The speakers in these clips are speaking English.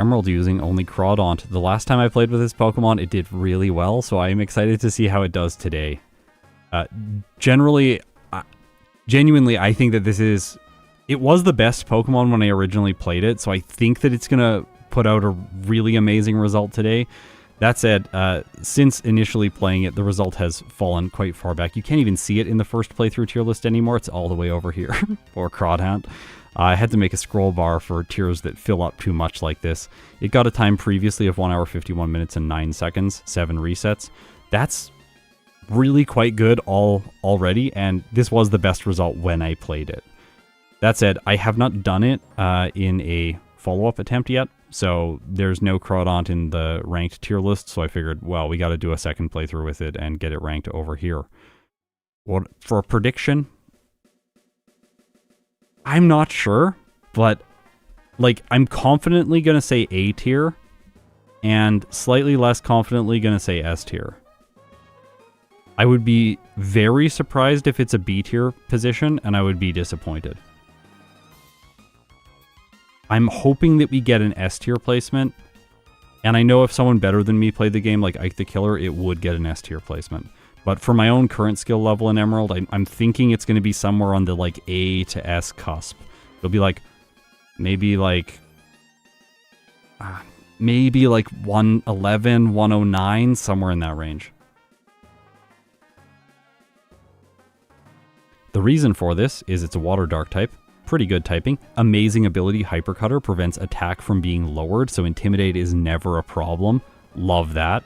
Emerald using only Crawdaunt. The last time I played with this Pokemon, it did really well, so I am excited to see how it does today. Genuinely, I think that it was the best Pokemon when I originally played it, so I think that it's going to put out a really amazing result today. That said, since initially playing it, the result has fallen quite far back. You can't even see it in the first playthrough tier list anymore. It's all the way over here for Crawdaunt. I had to make a scroll bar for tiers that fill up too much like this. It got a time previously of 1 hour, 51 minutes, and 9 seconds, 7 resets. That's really quite good already, and this was the best result when I played it. That said, I have not done it in a follow-up attempt yet, so there's no Crawdaunt in the ranked tier list, so I figured, well, we got to do a second playthrough with it and get it ranked over here. What for a prediction? I'm not sure, but like I'm confidently going to say A tier and slightly less confidently going to say S tier. I would be very surprised if it's a B tier position, and I would be disappointed. I'm hoping that we get an S tier placement, and I know if someone better than me played the game like Ike the Killer, it would get an S tier placement. But for my own current skill level in Emerald, I'm thinking it's going to be somewhere on the like A to S cusp. It'll be like, maybe like 111, 109, somewhere in that range. The reason for this is it's a water dark type. Pretty good typing. Amazing ability, Hypercutter, prevents attack from being lowered, so Intimidate is never a problem. Love that.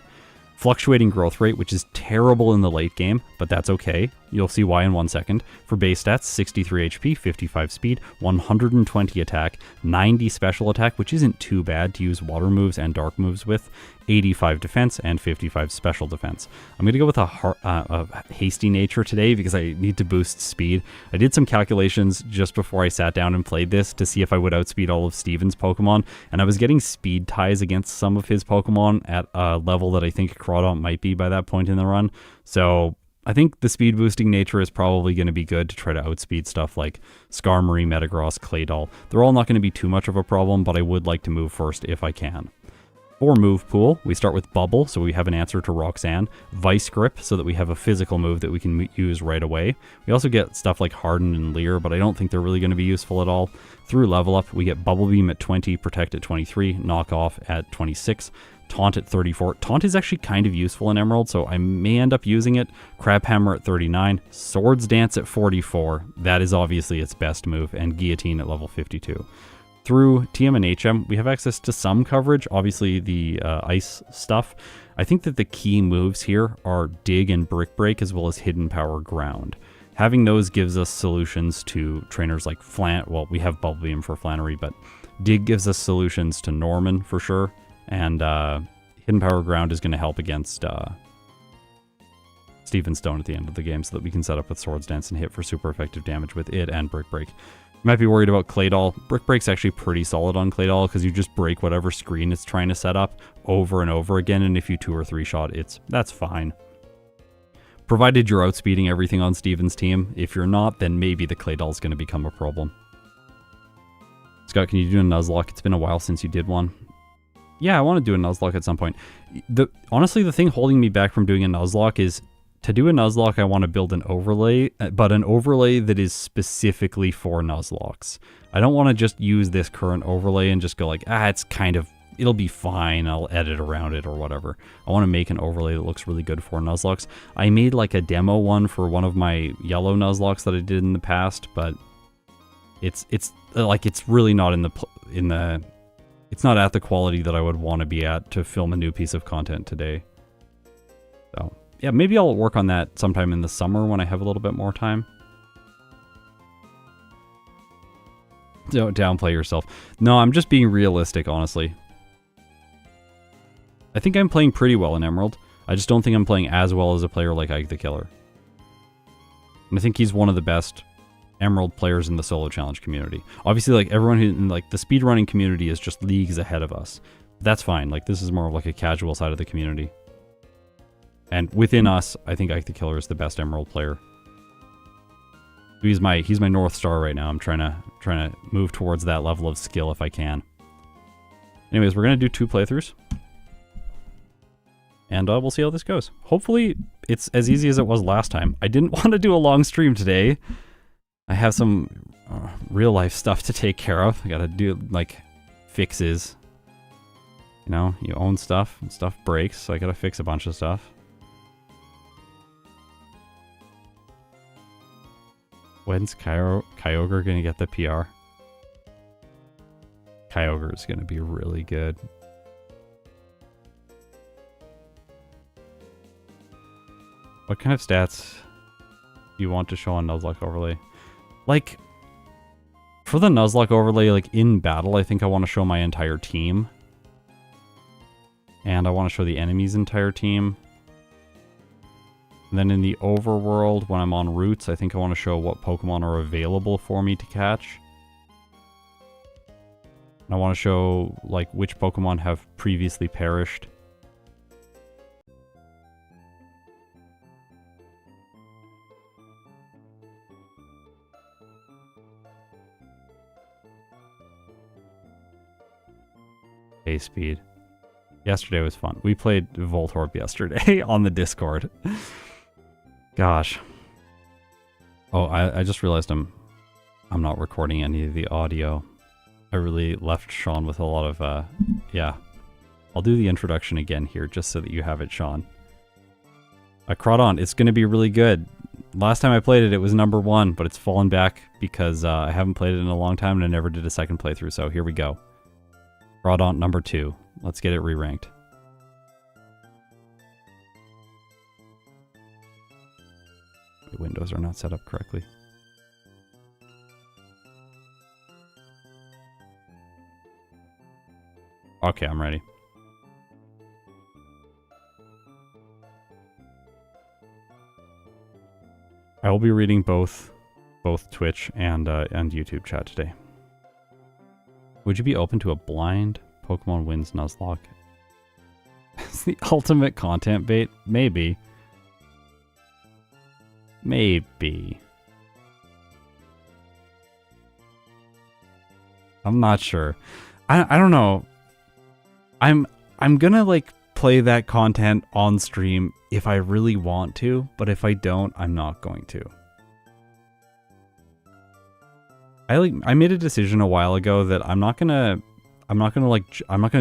Fluctuating growth rate, which is terrible in the late game, but that's okay. You'll see why in 1 second. For base stats, 63 HP, 55 speed, 120 attack, 90 special attack, which isn't too bad to use water moves and dark moves with, 85 defense, and 55 special defense. I'm going to go with a hasty nature today because I need to boost speed. I did some calculations just before I sat down and played this to see if I would outspeed all of Steven's Pokemon, and I was getting speed ties against some of his Pokemon at a level that I think Crawdaunt might be by that point in the run. So I think the speed boosting nature is probably going to be good to try to outspeed stuff like Skarmory, Metagross, Claydol. They're all not going to be too much of a problem, but I would like to move first if I can. For move pool, we start with Bubble, so we have an answer to Roxanne. Vice Grip, so that we have a physical move that we can use right away. We also get stuff like Harden and Leer, but I don't think they're really going to be useful at all. Through level up, we get Bubble Beam at 20, Protect at 23, Knock Off at 26, Taunt at 34. Taunt is actually kind of useful in Emerald, so I may end up using it. Crab Hammer at 39, Swords Dance at 44. That is obviously its best move, and Guillotine at level 52. Through TM and HM, we have access to some coverage, obviously the ice stuff. I think that the key moves here are Dig and Brick Break, as well as Hidden Power Ground. Having those gives us solutions to trainers like well, we have Bubble Beam for Flannery, but Dig gives us solutions to Norman for sure, and Hidden Power Ground is going to help against Steven Stone at the end of the game, so that we can set up with Swords Dance and hit for super effective damage with it and Brick Break. You might be worried about Claydol. Brick Break's actually pretty solid on Claydol because you just break whatever screen it's trying to set up over and over again, and if you 2 or 3 shot, that's fine. Provided you're outspeeding everything on Steven's team. If you're not, then maybe the Claydol's going to become a problem. Scott, can you do a Nuzlocke? It's been a while since you did one. Yeah, I want to do a Nuzlocke at some point. Honestly, the thing holding me back from doing a Nuzlocke is, to do a Nuzlocke, I want to build an overlay, but an overlay that is specifically for Nuzlocks. I don't want to just use this current overlay and just go like, it's kind of, it'll be fine, I'll edit around it or whatever. I want to make an overlay that looks really good for Nuzlocks. I made like a demo one for one of my yellow Nuzlocks that I did in the past, but it's really not it's not at the quality that I would want to be at to film a new piece of content today. So yeah, maybe I'll work on that sometime in the summer when I have a little bit more time. Don't downplay yourself. No, I'm just being realistic, honestly. I think I'm playing pretty well in Emerald. I just don't think I'm playing as well as a player like Ike the Killer. And I think he's one of the best Emerald players in the solo challenge community. Obviously, like everyone who in like the speedrunning community is just leagues ahead of us. That's fine. Like this is more of like a casual side of the community. And within us, I think Ike the Killer is the best Emerald player. He's my North Star right now. I'm trying to move towards that level of skill if I can. Anyways, we're going to do 2 playthroughs. And we'll see how this goes. Hopefully, it's as easy as it was last time. I didn't want to do a long stream today. I have some real life stuff to take care of. I got to do, like, fixes. You know, you own stuff, and stuff breaks, so I got to fix a bunch of stuff. When's Kyogre going to get the PR? Kyogre is going to be really good. What kind of stats do you want to show on Nuzlocke overlay? Like, for the Nuzlocke overlay, like in battle, I think I want to show my entire team. And I want to show the enemy's entire team. And then in the overworld, when I'm on routes, I think I want to show what Pokemon are available for me to catch. And I want to show, like, which Pokemon have previously perished. Base speed. Yesterday was fun. We played Voltorb yesterday on the Discord. Gosh. Oh, I just realized I'm not recording any of the audio. I really left Sean with a lot of, yeah. I'll do the introduction again here just so that you have it, Sean. Crawdaunt, it's going to be really good. Last time I played it, it was #1, but it's fallen back because I haven't played it in a long time and I never did a second playthrough, so here we go. Crawdaunt #2. Let's get it re-ranked. The windows are not set up correctly. Okay, I'm ready. I will be reading both Twitch and YouTube chat today. Would you be open to a blind Pokemon wins Nuzlocke? It's the ultimate content bait? Maybe. Maybe. I'm not sure. I don't know. I'm gonna like play that content on stream if I really want to, but if I don't, I'm not going to. I made a decision a while ago that I'm not gonna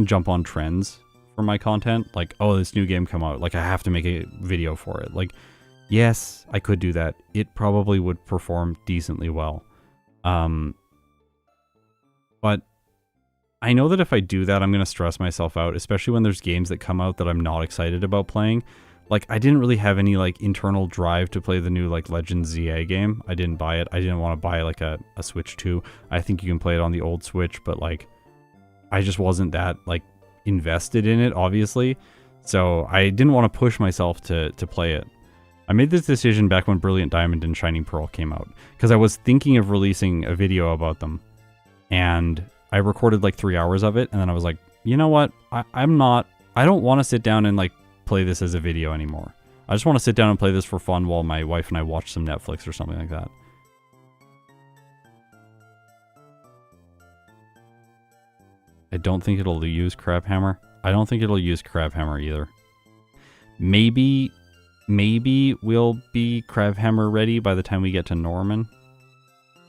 jump on trends for my content. Like, oh, this new game come out, like I have to make a video for it. Like, yes, I could do that. It probably would perform decently well. But I know that if I do that, I'm gonna stress myself out, especially when there's games that come out that I'm not excited about playing. Like, I didn't really have any, like, internal drive to play the new, like, Legends ZA game. I didn't buy it. I didn't want to buy, like, a Switch 2. I think you can play it on the old Switch, but, like, I just wasn't that, like, invested in it, obviously. So I didn't want to push myself to play it. I made this decision back when Brilliant Diamond and Shining Pearl came out, because I was thinking of releasing a video about them. And I recorded, like, 3 hours of it, and then I was like, you know what? I don't want to sit down and, like, play this as a video anymore. I just want to sit down and play this for fun while my wife and I watch some Netflix or something like that. I don't think it'll use Crabhammer. I don't think it'll use Crabhammer either. Maybe we'll be Crabhammer ready by the time we get to Norman,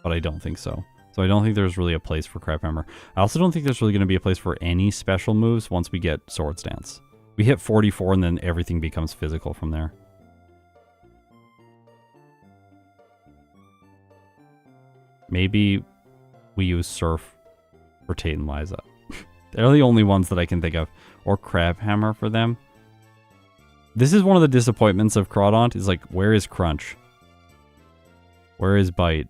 but I don't think so. So I don't think there's really a place for Crabhammer. I also don't think there's really going to be a place for any special moves once we get Swords Dance. We hit 44 and then everything becomes physical from there. Maybe we use Surf for Tate and Liza. They're the only ones that I can think of. Or Crabhammer for them. This is one of the disappointments of Crawdaunt, is like, where is Crunch? Where is Bite?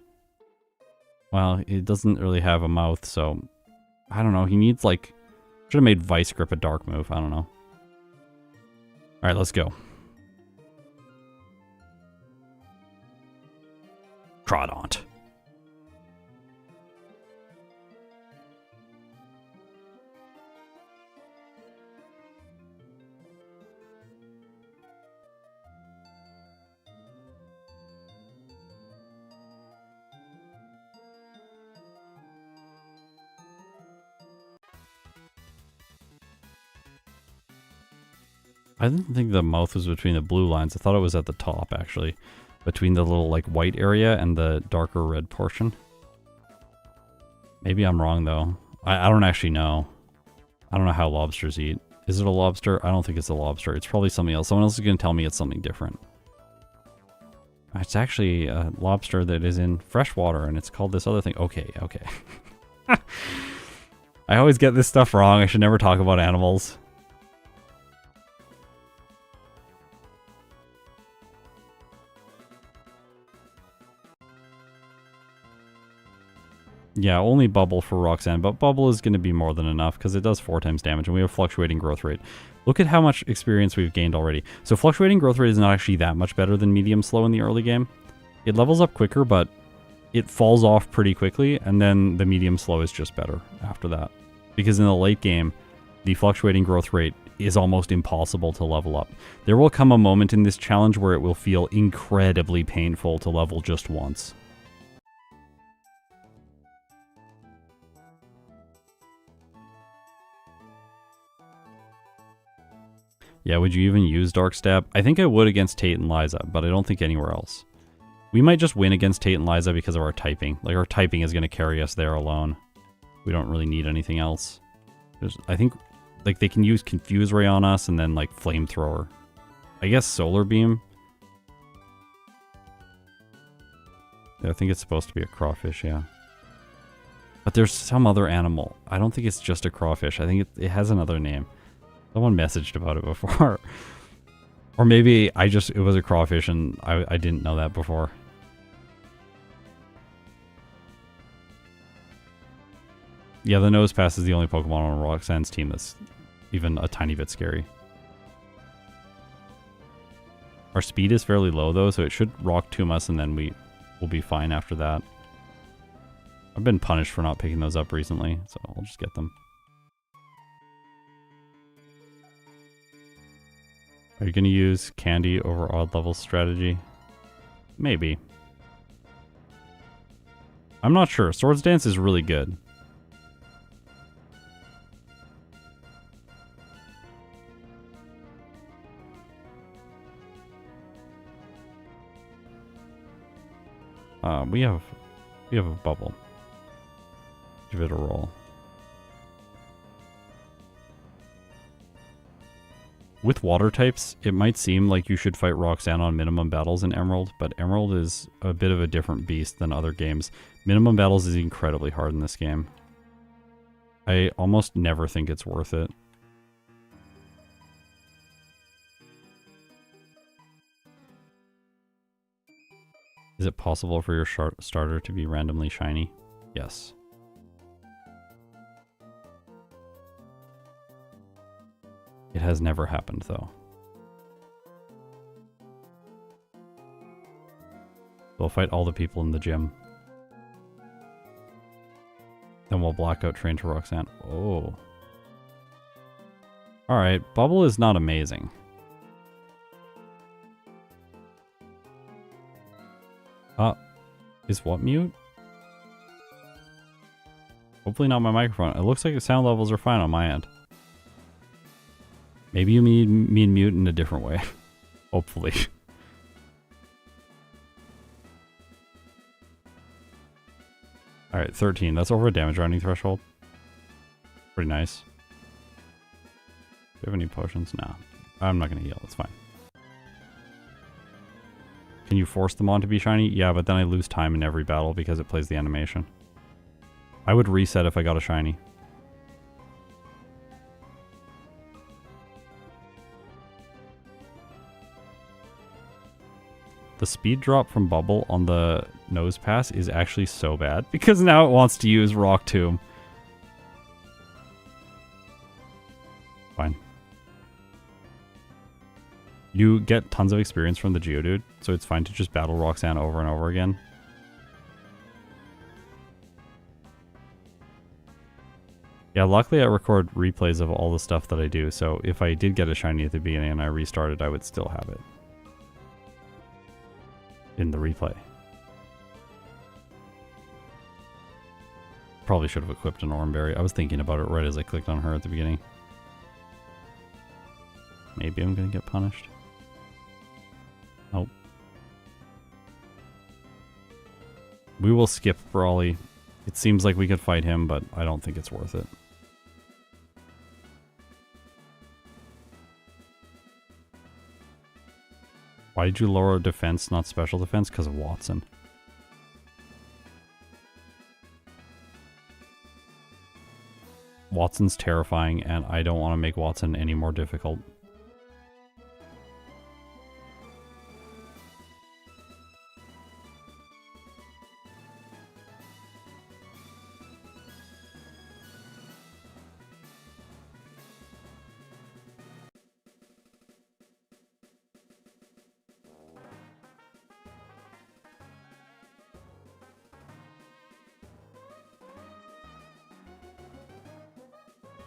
Well, it doesn't really have a mouth, so I don't know. He needs, like, should have made Vice Grip a dark move. I don't know. All right, let's go. Crawdaunt. I didn't think the mouth was between the blue lines. I thought it was at the top, actually. Between the little, like, white area and the darker red portion. Maybe I'm wrong, though. I don't actually know. I don't know how lobsters eat. Is it a lobster? I don't think it's a lobster. It's probably something else. Someone else is going to tell me it's something different. It's actually a lobster that is in fresh water, and it's called this other thing. Okay, okay. I always get this stuff wrong. I should never talk about animals. Yeah, only bubble for Roxanne, but bubble is going to be more than enough because it does 4 times damage and we have fluctuating growth rate. Look at how much experience we've gained already. So fluctuating growth rate is not actually that much better than medium slow in the early game. It levels up quicker, but it falls off pretty quickly, and then the medium slow is just better after that. Because in the late game, the fluctuating growth rate is almost impossible to level up. There will come a moment in this challenge where it will feel incredibly painful to level just once. Yeah, would you even use Dark Stab? I think I would against Tate and Liza, but I don't think anywhere else. We might just win against Tate and Liza because of our typing. Like, our typing is going to carry us there alone. We don't really need anything else. I think, like, they can use Confuse Ray on us and then, like, Flamethrower. I guess Solar Beam. Yeah, I think it's supposed to be a crawfish, yeah. But there's some other animal. I don't think it's just a crawfish. I think it has another name. Someone messaged about it before. Or maybe it was a crawfish and I didn't know that before. Yeah, the Nose Pass is the only Pokemon on Roxanne's team that's even a tiny bit scary. Our speed is fairly low though, so it should Rock Tomb us and then we'll be fine after that. I've been punished for not picking those up recently, so I'll just get them. Are you going to use Candy over Odd Level strategy? Maybe. I'm not sure. Swords Dance is really good. We have a bubble. Give it a roll. With water types, it might seem like you should fight Roxanne on minimum battles in Emerald, but Emerald is a bit of a different beast than other games. Minimum battles is incredibly hard in this game. I almost never think it's worth it. Is it possible for your starter to be randomly shiny? Yes. It has never happened, though. We'll fight all the people in the gym. Then we'll blackout train to Roxanne. Oh. Alright, Bubble is not amazing. Is what mute? Hopefully not my microphone. It looks like the sound levels are fine on my end. Maybe you mean mute in a different way. Hopefully. Alright, 13. That's over a damage rounding threshold. Pretty nice. Do you have any potions? Nah. I'm not going to heal. It's fine. Can you force them on to be shiny? Yeah, but then I lose time in every battle because it plays the animation. I would reset if I got a shiny. The speed drop from Bubble on the Nose Pass is actually so bad because now it wants to use Rock Tomb. Fine. You get tons of experience from the Geodude, so it's fine to just battle Roxanne over and over again. Yeah, luckily I record replays of all the stuff that I do, so if I did get a shiny at the beginning and I restarted, I would still have it in the replay. Probably should have equipped an Oranberry. I was thinking about it right as I clicked on her at the beginning. Maybe I'm gonna get punished. Nope. We will skip Brawly. It seems like we could fight him, but I don't think it's worth it. Why did you lower defense, not special defense? Because of Wattson. Wattson's terrifying, and I don't want to make Wattson any more difficult.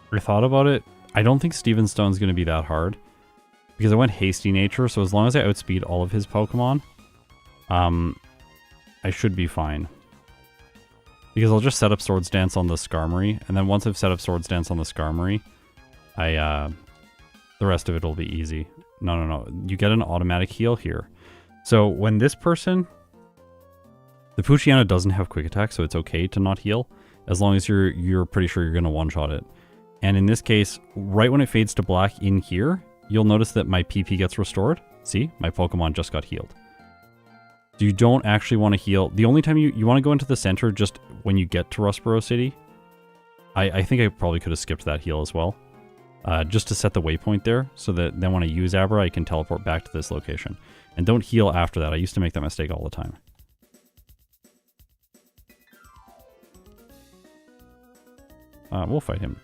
I thought about it. I don't think Steven Stone's going to be that hard. Because I went Hasty Nature, so as long as I outspeed all of his Pokemon, I should be fine. Because I'll just set up Swords Dance on the Skarmory, and then once I've set up Swords Dance on the Skarmory, the rest of it will be easy. No. You get an automatic heal here. So when this person... The Poochyena doesn't have Quick Attack, so it's okay to not heal, as long as you're pretty sure you're going to one-shot it. And in this case, right when it fades to black in here, you'll notice that my PP gets restored. See? My Pokemon just got healed. So you don't actually want to heal. The only time you want to go into the center just when you get to Rustboro City. I think I probably could have skipped that heal as well. Just to set the waypoint there, so that then when I use Abra, I can teleport back to this location. And don't heal after that. I used to make that mistake all the time. We'll fight him.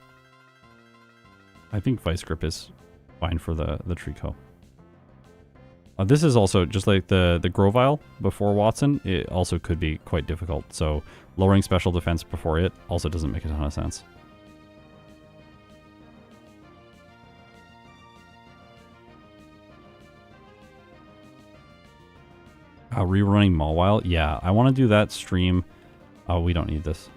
I think Vice Grip is fine for the Trico. This is also, just like the Grovyle before Wattson, it also could be quite difficult. So lowering special defense before it also doesn't make a ton of sense. Rerunning Mawile? Yeah, I want to do that stream. Oh, we don't need this.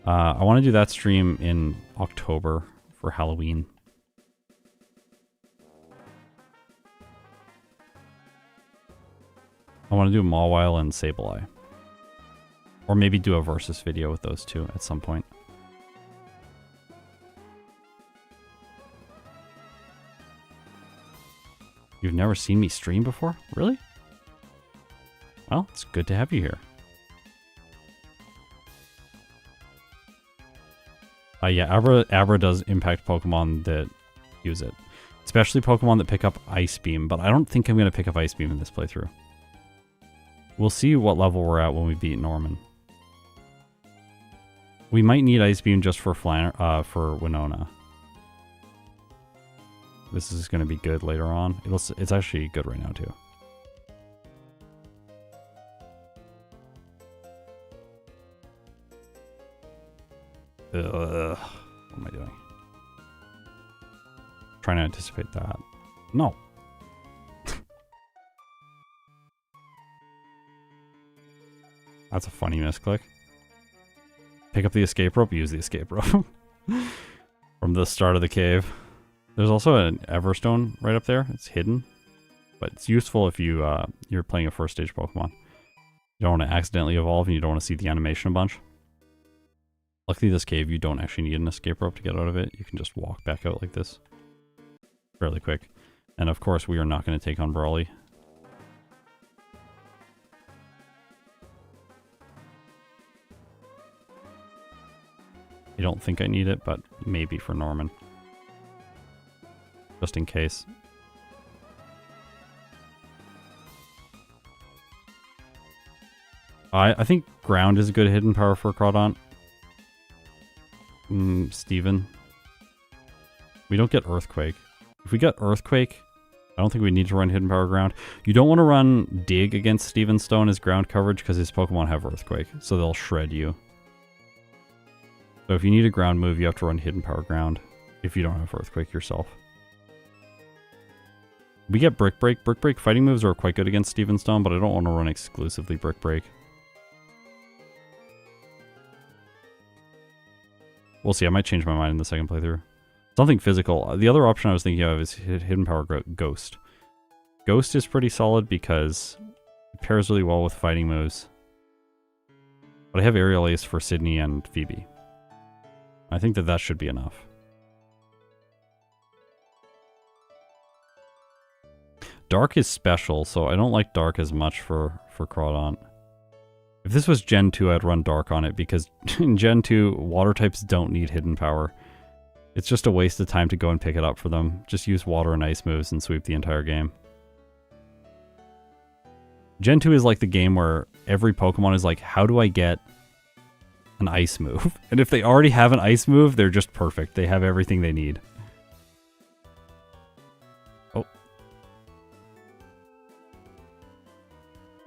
I want to do that stream in October for Halloween. I want to do Mawile and Sableye. Or maybe do a versus video with those two at some point. You've never seen me stream before? Really? Well, it's good to have you here. Yeah, Abra does impact Pokemon that use it. Especially Pokemon that pick up Ice Beam, but I don't think I'm going to pick up Ice Beam in this playthrough. We'll see what level we're at when we beat Norman. We might need Ice Beam just for Winona. This is going to be good later on. It's actually good right now, too. What am I doing? Trying to anticipate that. No. That's a funny misclick. Pick up the escape rope, use the escape rope. From the start of the cave. There's also an Everstone right up there. It's hidden. But it's useful if you're playing a first stage Pokemon. You don't want to accidentally evolve and you don't want to see the animation a bunch. Luckily this cave, you don't actually need an escape rope to get out of it. You can just walk back out like this. Fairly quick. And of course, we are not going to take on Brawly. I don't think I need it, but maybe for Norman. Just in case. I think ground is a good hidden power for Crawdaunt. Steven. We don't get Earthquake. If we get Earthquake, I don't think we need to run Hidden Power Ground. You don't want to run Dig against Steven Stone as ground coverage because his Pokemon have Earthquake, so they'll shred you. So if you need a ground move, you have to run Hidden Power Ground if you don't have Earthquake yourself. We get Brick Break. Brick Break fighting moves are quite good against Steven Stone, but I don't want to run exclusively Brick Break. We'll see, I might change my mind in the second playthrough. Something physical. The other option I was thinking of is Hidden Power Ghost. Ghost is pretty solid because it pairs really well with fighting moves. But I have Aerial Ace for Sydney and Phoebe. I think that should be enough. Dark is special, so I don't like Dark as much for Crawdaunt. If this was Gen 2, I'd run Dark on it, because in Gen 2, water types don't need Hidden Power. It's just a waste of time to go and pick it up for them. Just use water and ice moves and sweep the entire game. Gen 2 is like the game where every Pokemon is like, how do I get an ice move? And if they already have an ice move, they're just perfect. They have everything they need. Oh.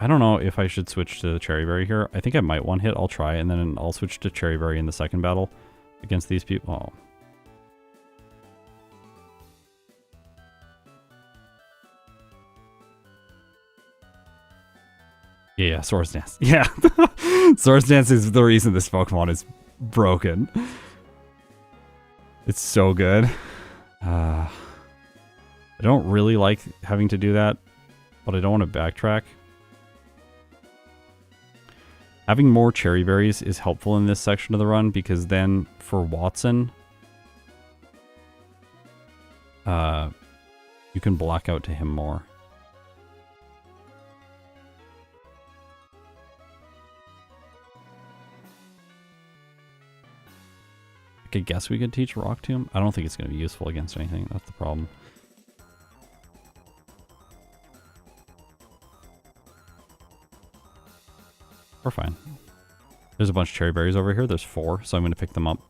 I don't know if I should switch to the Cherry Berry here. I think I might one hit. I'll try, and then I'll switch to Cherry Berry in the second battle against these people. Oh. Yeah, Swords Dance. Yeah. Swords Dance is the reason this Pokemon is broken. It's so good. I don't really like having to do that, but I don't want to backtrack. Having more Cherry Berries is helpful in this section of the run, because then for Wattson, you can black out to him more. I guess we could teach Rock Tomb. I don't think it's going to be useful against anything. That's the problem. We're fine. There's a bunch of Cherry Berries over here. There's 4, so I'm going to pick them up.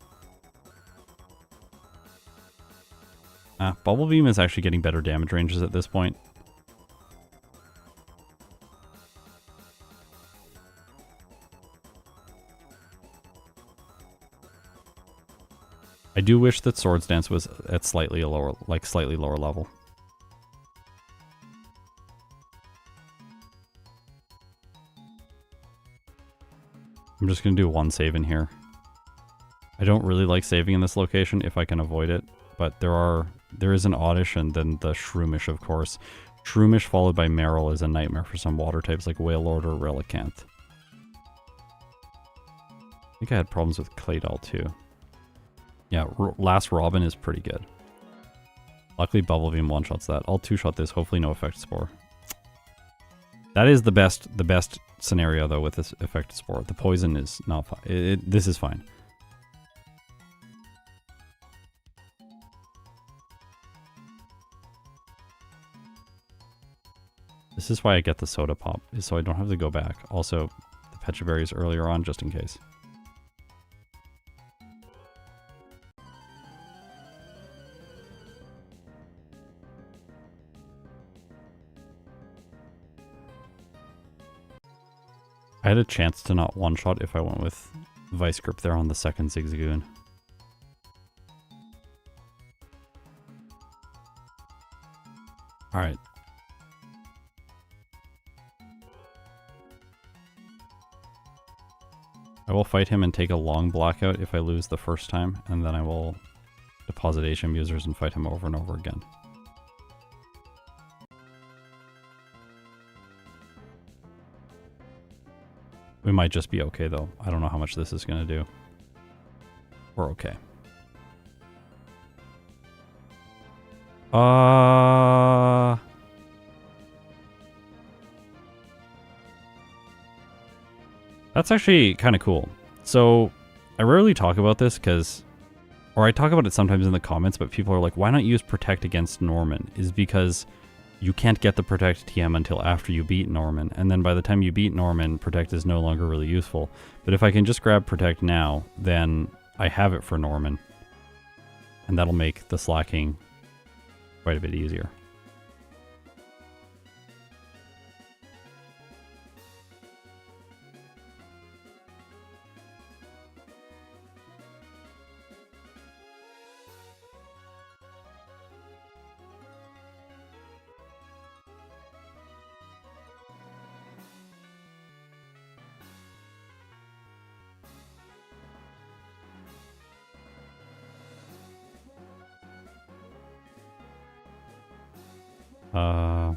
Bubble Beam is actually getting better damage ranges at this point. I do wish that Swords Dance was at slightly lower level. I'm just going to do one save in here. I don't really like saving in this location if I can avoid it, but there is an Oddish and then the Shroomish, of course. Shroomish followed by Marill is a nightmare for some water types like Wailord or Relicanth. I think I had problems with Claydol too. Yeah, Last Robin is pretty good. Luckily, Bubble Beam one-shots that. I'll two-shot this, hopefully no Effect Spore. That is the best scenario, though, with this Effect Spore. The poison is not fine. This is fine. This is why I get the Soda Pop, is so I don't have to go back. Also, the Pecha Berries earlier on, just in case. I had a chance to not one-shot if I went with Vice Grip there on the second Zigzagoon. Alright. I will fight him and take a long blackout if I lose the first time, and then I will deposit HM users and fight him over and over again. We might just be okay, though. I don't know how much this is going to do. We're okay. That's actually kind of cool. So, I rarely talk about this because... Or I talk about it sometimes in the comments, but people are like, why not use Protect against Norman? Is because... you can't get the Protect TM until after you beat Norman, and then by the time you beat Norman, Protect is no longer really useful. But if I can just grab Protect now, then I have it for Norman. And that'll make the slacking quite a bit easier. Not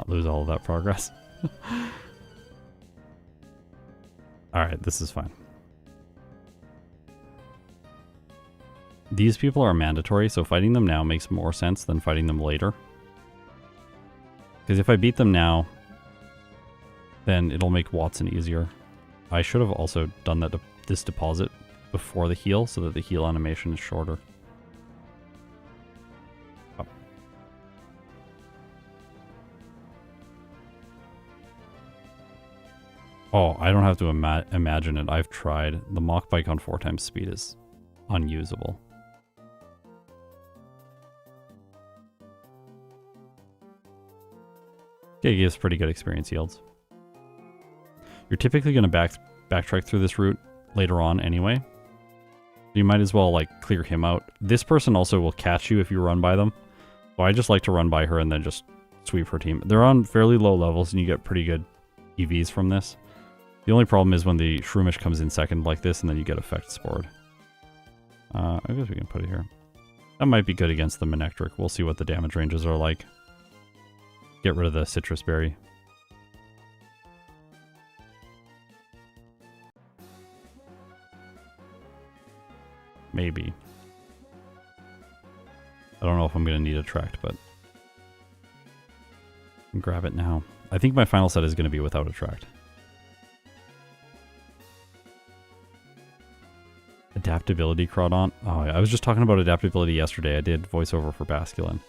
lose all of that progress. Alright, this is fine. These people are mandatory, so fighting them now makes more sense than fighting them later. Because if I beat them now, then it'll make Wattson easier. I should have also done that this deposit before the heal, so that the heal animation is shorter. Oh. Oh, I don't have to imagine it. I've tried. The Mach Bike on 4 times speed is unusable. Okay, it gives pretty good experience yields. You're typically going to backtrack through this route later on anyway. You might as well like clear him out. This person also will catch you if you run by them. So I just like to run by her and then just sweep her team. They're on fairly low levels and you get pretty good EVs from this. The only problem is when the Shroomish comes in second like this and then you get effect spored. I guess we can put it here. That might be good against the Manectric. We'll see what the damage ranges are like. Get rid of the Citrus Berry. Maybe. I don't know if I'm going to need Attract, but grab it now. I think my final set is going to be without Attract. Adaptability, Crawdaunt. Oh, yeah. I was just talking about adaptability yesterday. I did voiceover for Basculin.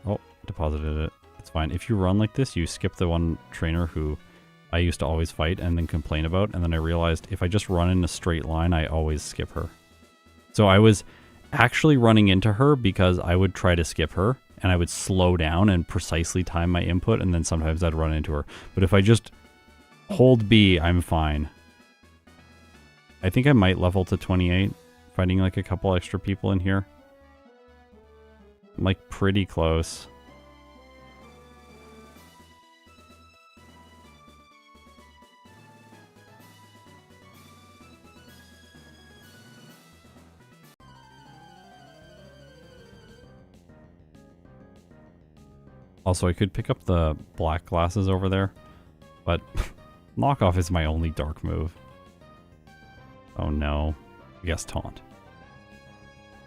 Oh, deposited it. It's fine. If you run like this, you skip the one trainer who I used to always fight and then complain about, and then I realized if I just run in a straight line, I always skip her. So I was actually running into her because I would try to skip her, and I would slow down and precisely time my input, and then sometimes I'd run into her. But if I just hold B, I'm fine. I think I might level to 28, fighting like a couple extra people in here. I'm like pretty close. Also, I could pick up the black glasses over there, but knockoff is my only dark move. Oh no. I guess taunt.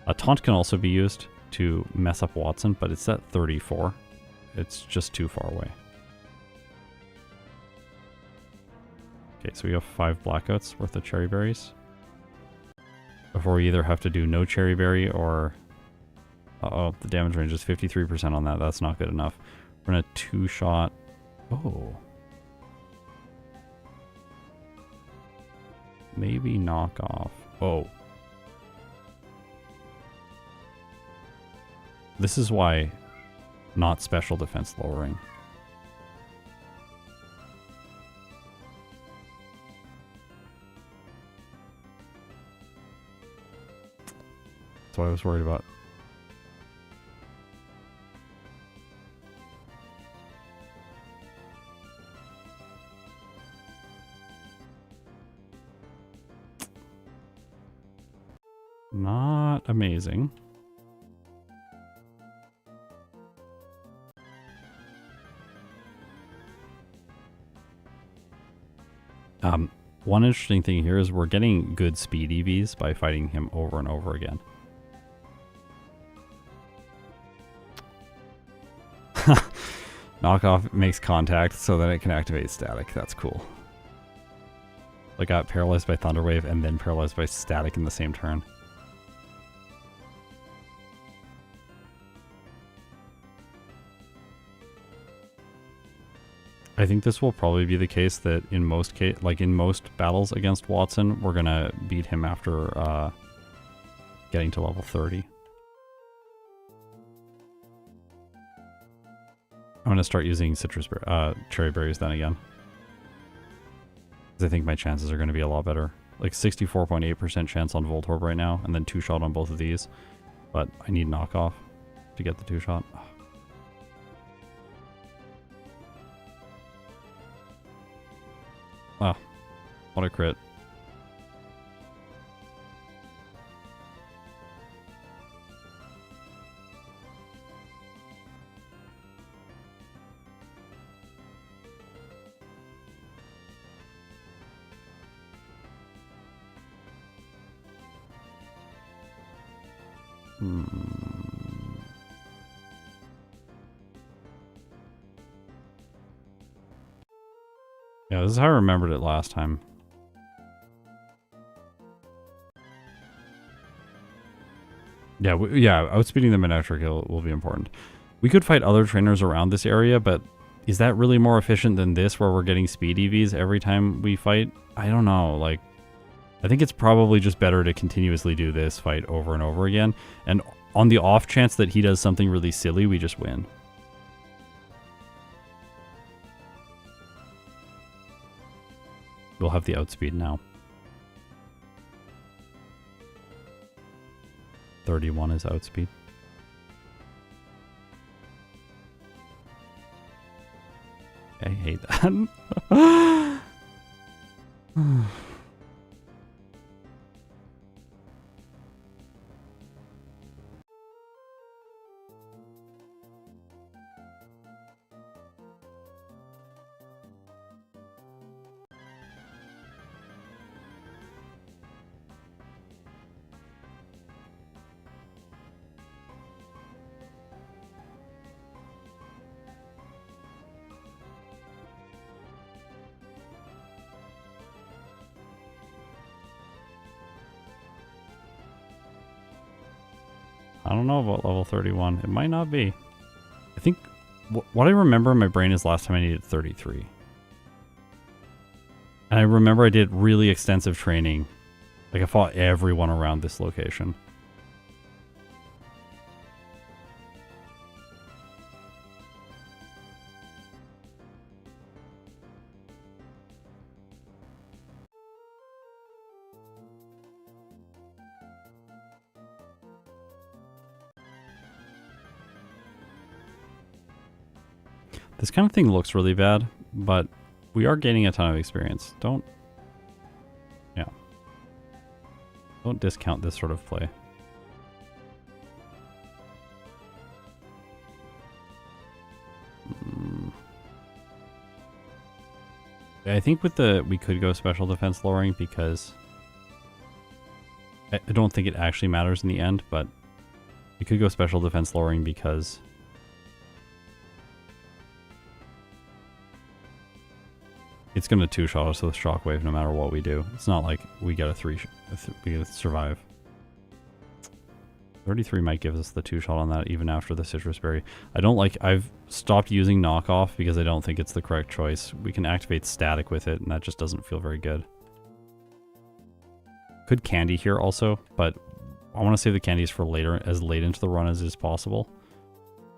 A taunt can also be used to mess up Wattson, but it's at 34. It's just too far away. Okay, so we have 5 blackouts worth of cherry berries. Before we either have to do no cherry berry or... Uh-oh, the damage range is 53% on that. That's not good enough. We're gonna 2-shot... Oh. Maybe knock off. Oh. This is why not special defense lowering. That's what I was worried about. Not amazing. One interesting thing here is we're getting good speed EVs by fighting him over and over again. Knockoff makes contact so that it can activate static. That's cool. I got paralyzed by Thunderwave and then paralyzed by static in the same turn. I think this will probably be the case that in most battles against Wattson, we're gonna beat him after getting to level 30. I'm gonna start using cherry berries then again, because I think my chances are gonna be a lot better. Like 64.8% chance on Voltorb right now, and then 2-shot on both of these. But I need knockoff to get the 2-shot. Wow, what a crit. Yeah, this is how I remembered it last time. Yeah, outspeeding the Manectric will be important. We could fight other trainers around this area, but is that really more efficient than this, where we're getting speed EVs every time we fight? I don't know. Like, I think it's probably just better to continuously do this fight over and over again. And on the off chance that he does something really silly, we just win. We'll have the outspeed now. 31 is outspeed. I hate that. I don't know about level 31. It might not be. I think what I remember in my brain is last time I needed 33. And I remember I did really extensive training. Like, I fought everyone around this location. This kind of thing looks really bad, but we are gaining a ton of experience. Don't discount this sort of play. I think with we could go special defense lowering, because I don't think it actually matters in the end, but we could go special defense lowering because it's going to two-shot us with Shockwave no matter what we do. It's not like we get we survive. 33 might give us the two-shot on that even after the Citrus Berry. I've stopped using knockoff because I don't think it's the correct choice. We can activate static with it, and that just doesn't feel very good. Could candy here also, but I want to save the candies for later, as late into the run as is possible.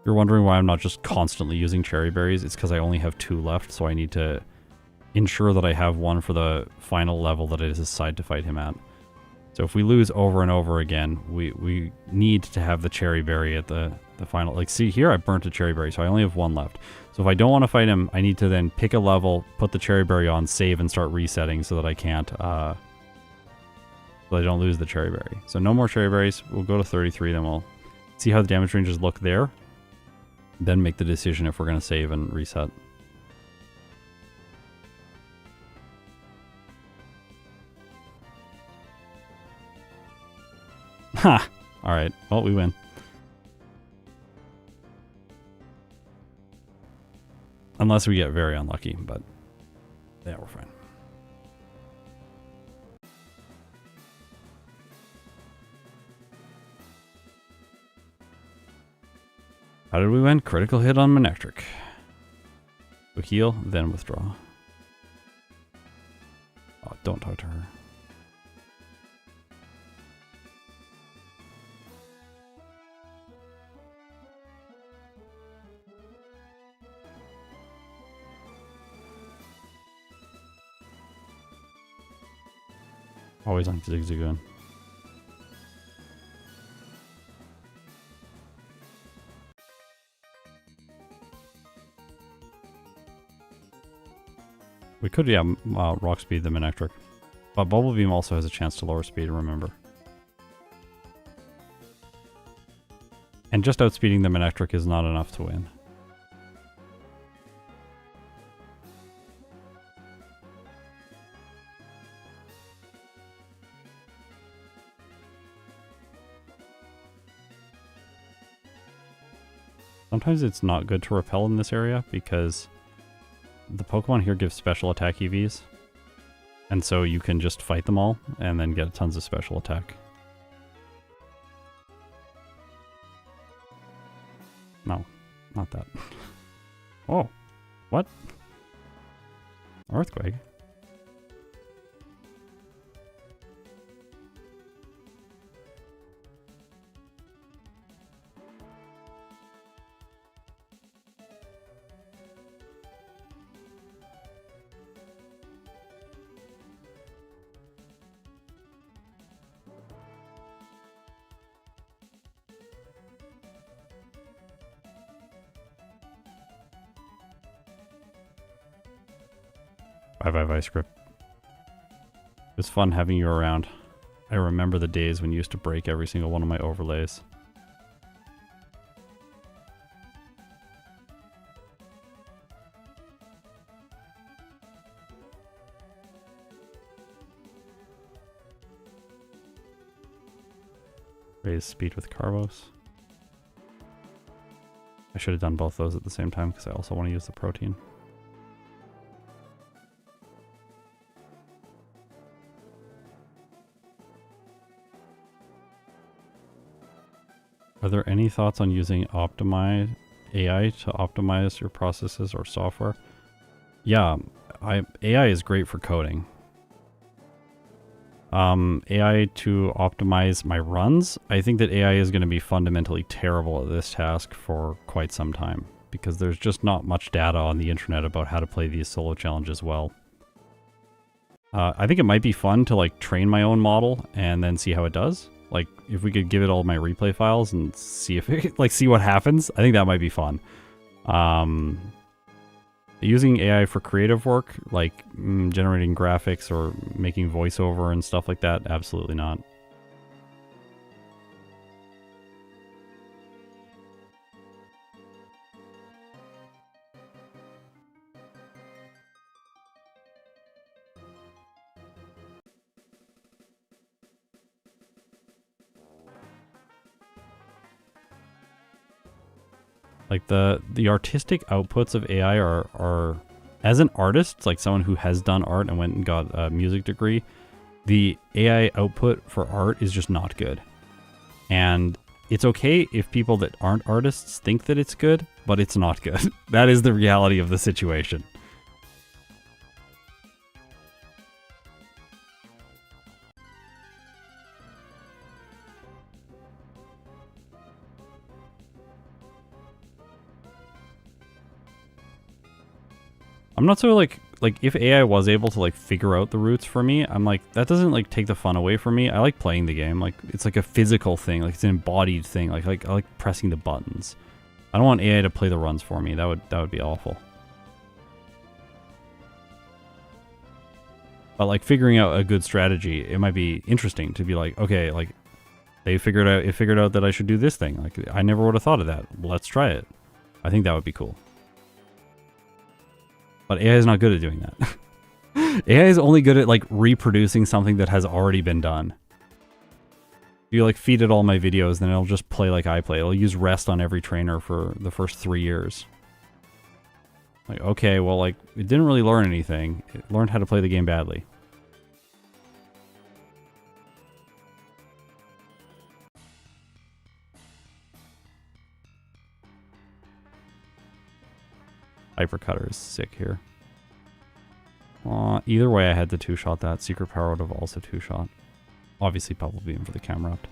You're wondering why I'm not just constantly using cherry berries. It's because I only have 2 left, so I need to ensure that I have 1 for the final level that I decide to fight him at. So if we lose over and over again, we need to have the cherry berry at the final. Like, see here, I burnt a cherry berry, so I only have 1 left. So if I don't want to fight him, I need to then pick a level, put the cherry berry on, save, and start resetting so that I can't, so I don't lose the cherry berry. So no more cherry berries. We'll go to 33, then we'll see how the damage ranges look there. Then make the decision if we're going to save and reset. Ha! Alright, well, we win. Unless we get very unlucky, but yeah, we're fine. How did we win? Critical hit on Manectric. So heal, then withdraw. Oh, don't talk to her. Always on Zigzagoon. We could, yeah, rock speed the Manectric. But Bubble Beam also has a chance to lower speed, remember. And just outspeeding the Manectric is not enough to win. Sometimes it's not good to repel in this area because the Pokemon here give special attack EVs. And so you can just fight them all and then get tons of special attack. No, not that. Oh, what? Earthquake? Bye bye script. It was fun having you around. I remember the days when you used to break every single one of my overlays. Raise speed with Carvos. I should have done both those at the same time because I also want to use the protein. Are there any thoughts on using AI to optimize your processes or software? Yeah, AI is great for coding. AI to optimize my runs. I think that AI is going to be fundamentally terrible at this task for quite some time because there's just not much data on the internet about how to play these solo challenges well. I think it might be fun to like train my own model and then see how it does. Like, if we could give it all my replay files and see if it, like, see what happens, I think that might be fun. Using AI for creative work, like generating graphics or making voiceover and stuff like that, absolutely not. Like the artistic outputs of AI are as an artist, like someone who has done art and went and got a music degree, the AI output for art is just not good. And it's okay if people that aren't artists think that it's good, but it's not good. That is the reality of the situation. I'm not so like if AI was able to like figure out the routes for me, I'm like, that doesn't like take the fun away from me. I like playing the game. Like it's like a physical thing, like it's an embodied thing. Like I like pressing the buttons. I don't want AI to play the runs for me. That would be awful. But like figuring out a good strategy, it might be interesting to be like, okay, like it figured out that I should do this thing. Like I never would have thought of that. Let's try it. I think that would be cool. But AI is not good at doing that. AI is only good at like reproducing something that has already been done. If you like feed it all my videos, then it'll just play like I play. It'll use rest on every trainer for the first 3 years. Like, okay, well, like it didn't really learn anything. It learned how to play the game badly. Hypercutter is sick here. Either way, I had to 2-shot that. Secret Power would have also 2-shot. Obviously, Pebble Beam for the camera up.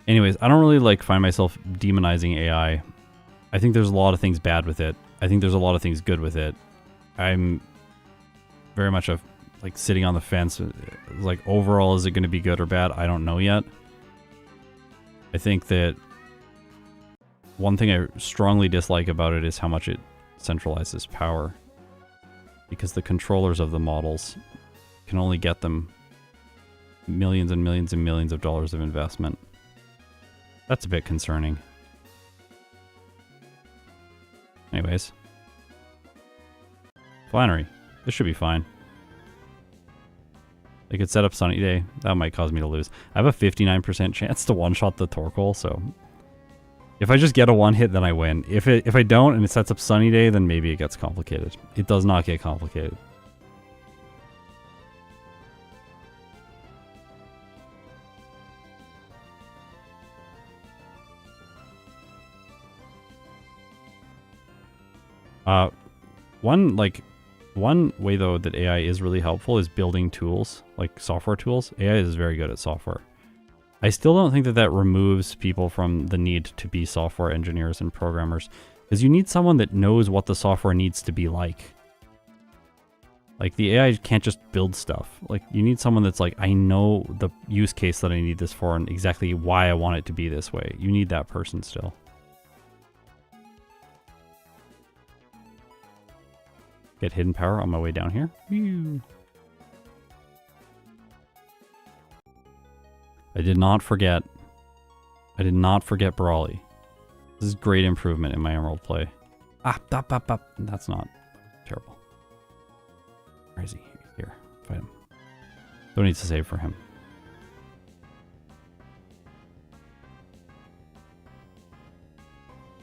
Anyways, I don't really like find myself demonizing AI. I think there's a lot of things bad with it. I think there's a lot of things good with it. I'm very much like sitting on the fence. Like overall, is it going to be good or bad? I don't know yet. I think that one thing I strongly dislike about it is how much it centralizes power. Because the controllers of the models can only get them millions and millions and millions of dollars of investment. That's a bit concerning. Anyways. Flannery. This should be fine. I could set up Sunny Day. That might cause me to lose. I have a 59% chance to one-shot the Torkoal, so... If I just get a one-hit, then I win. If I don't and it sets up Sunny Day, then maybe it gets complicated. It does not get complicated. One way though that AI is really helpful is building tools, like software tools. AI is very good at software. I still don't think that that removes people from the need to be software engineers and programmers, because you need someone that knows what the software needs to be like. Like, the AI can't just build stuff. Like, you need someone that's like, I know the use case that I need this for and exactly why I want it to be this way. You need that person still. Get hidden power on my way down here. Whew. I did not forget Brawly. This is great improvement in my Emerald play. That's not terrible. Where is he? He's here. Fight him. Don't need to save for him.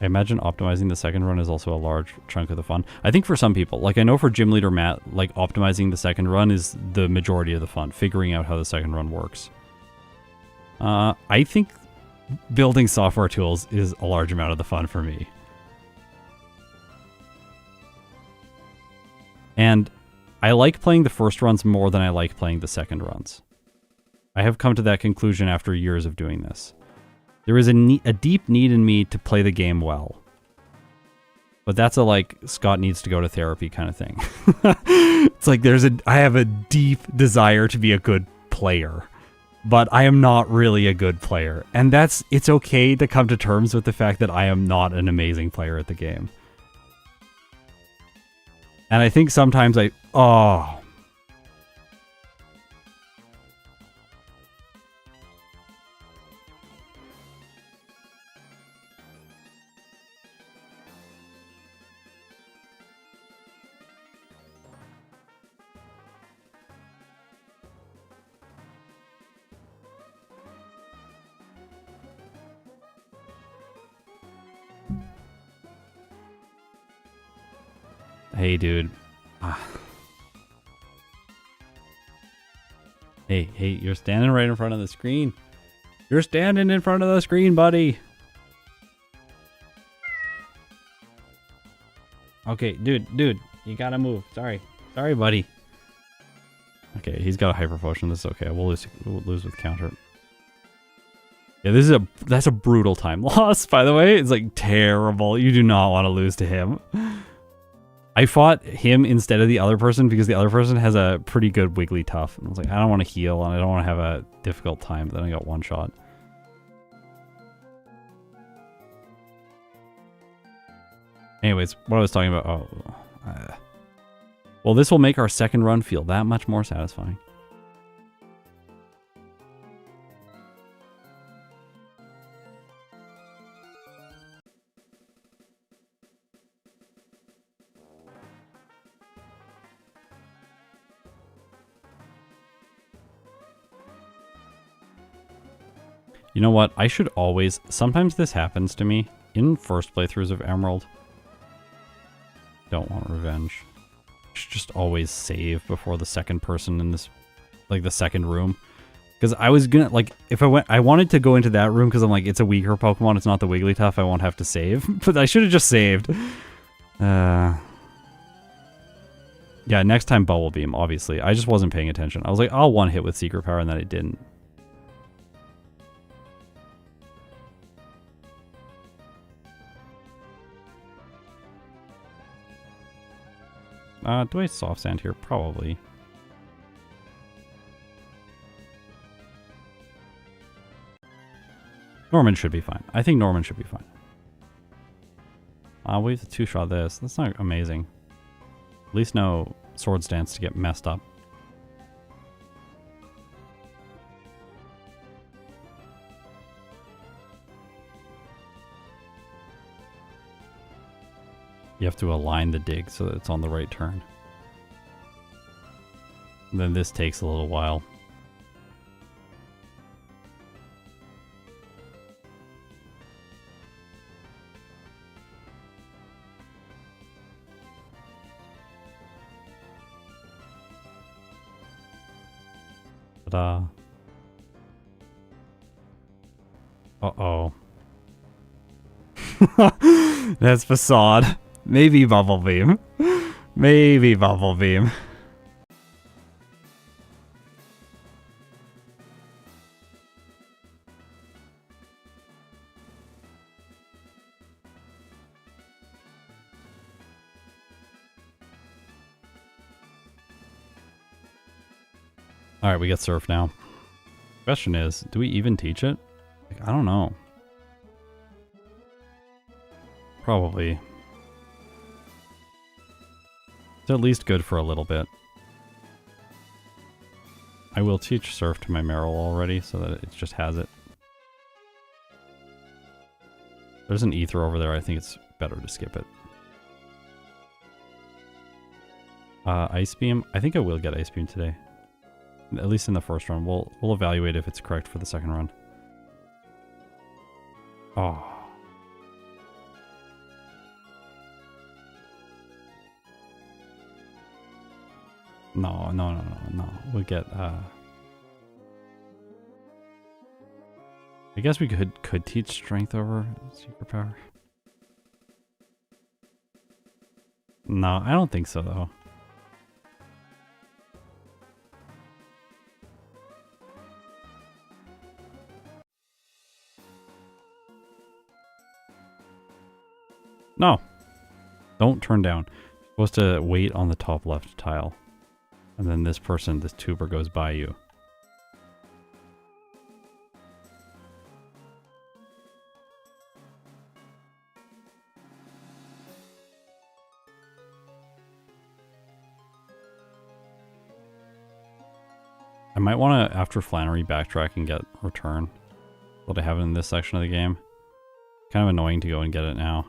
I imagine optimizing the second run is also a large chunk of the fun. I think for some people, like I know for Gym Leader Matt, like optimizing the second run is the majority of the fun, figuring out how the second run works. I think building software tools is a large amount of the fun for me. And I like playing the first runs more than I like playing the second runs. I have come to that conclusion after years of doing this. There is a deep need in me to play the game well. But that's a like, Scott needs to go to therapy kind of thing. It's like I have a deep desire to be a good player. But I am not really a good player. And it's okay to come to terms with the fact that I am not an amazing player at the game. And I think sometimes Hey, dude. Hey, you're standing right in front of the screen. You're standing in front of the screen, buddy. Okay, dude, you gotta move. Sorry, buddy. Okay, he's got a hyper potion. This is okay. We'll lose with counter. Yeah, that's a brutal time loss, by the way. It's like terrible. You do not want to lose to him. I fought him instead of the other person because the other person has a pretty good wiggly tough. And I was like, I don't want to heal and I don't want to have a difficult time. Then I got one shot. Anyways, what I was talking about. Well, this will make our second run feel that much more satisfying. You know what? I should always... Sometimes this happens to me in first playthroughs of Emerald. Don't want revenge. I should just always save before the second person in this... Like, the second room. Because I was gonna... Like, if I wanted to go into that room because I'm like, it's a weaker Pokemon. It's not the Wigglytuff. I won't have to save. But I should have just saved. Yeah, next time Bubble Beam, obviously. I just wasn't paying attention. I was like, I'll one hit with Secret Power, and then it didn't. Do I soft sand here? Probably. Norman should be fine. I think Norman should be fine. We have to two-shot this. That's not amazing. At least no Swords Dance to get messed up. You have to align the dig so that it's on the right turn. And then this takes a little while. Ta-da. Uh-oh. That's Facade. Maybe Bubble Beam. Maybe Bubble Beam. Alright, we get Surf now. Question is, do we even teach it? Like, I don't know. Probably. It's at least good for a little bit. I will teach Surf to my Meryl already so that it just has it. There's an Ether over there. I think it's better to skip it. Ice Beam. I think I will get Ice Beam today. At least in the first run. We'll evaluate if it's correct for the second run. Oh. No. We'll get, I guess we could teach Strength over Superpower. No, I don't think so, though. No. Don't turn down. You're supposed to wait on the top left tile. And then this person, this tuber, goes by you. I might want to, after Flannery, backtrack and get Return. But I have it in this section of the game. Kind of annoying to go and get it now.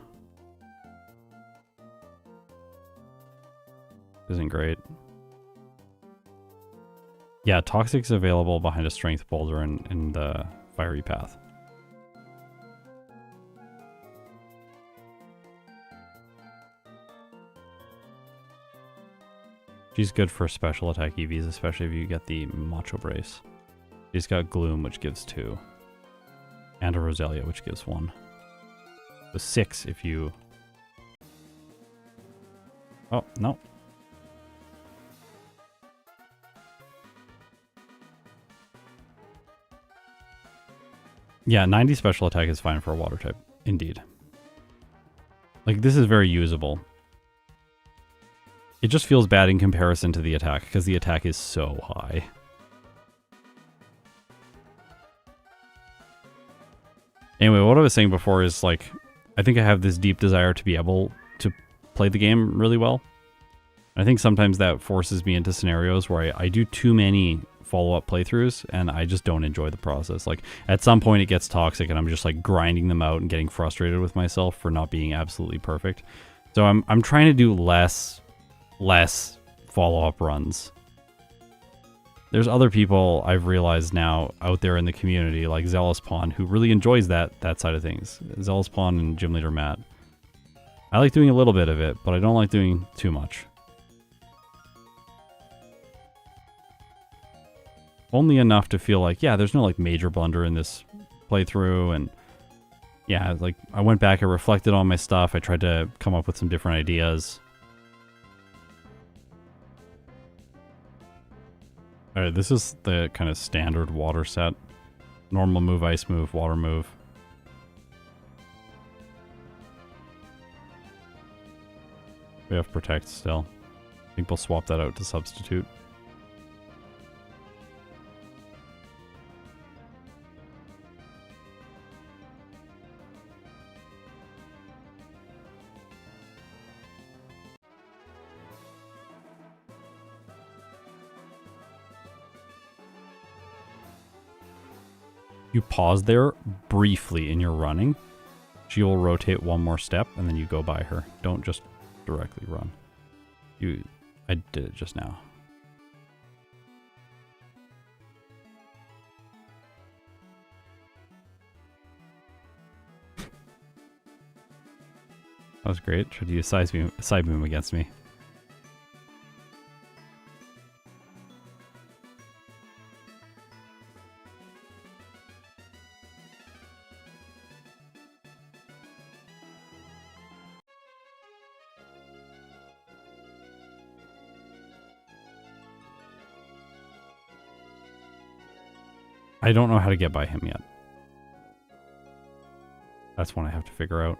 Isn't great. Yeah, Toxic's available behind a Strength Boulder in the Fiery Path. She's good for special attack EVs, especially if you get the Macho Brace. She's got Gloom, which gives 2. And a Roselia, which gives 1. So 6 if you... Oh, no. Yeah, 90 special attack is fine for a water type. Indeed. Like, this is very usable. It just feels bad in comparison to the attack, because the attack is so high. Anyway, what I was saying before is, like, I think I have this deep desire to be able to play the game really well. I think sometimes that forces me into scenarios where I do too many follow-up playthroughs, and I just don't enjoy the process. Like, at some point it gets toxic, and I'm just, like, grinding them out and getting frustrated with myself for not being absolutely perfect. So I'm trying to do less follow-up runs. There's other people I've realized now out there in the community, like Zealous Pawn, who really enjoys that side of things. Zealous Pawn and Gym Leader Matt. I like doing a little bit of it, but I don't like doing too much. Only enough to feel like, yeah, there's no like major blunder in this playthrough, and yeah, like I went back, I reflected on my stuff, I tried to come up with some different ideas. Alright, this is the kind of standard water set. Normal move, ice move, water move. We have Protect still. I think we'll swap that out to Substitute. You pause there briefly in your running. She will rotate one more step and then you go by her. Don't just directly run. I did it just now. That was great. Tried to use side boom against me. I don't know how to get by him yet. That's one I have to figure out.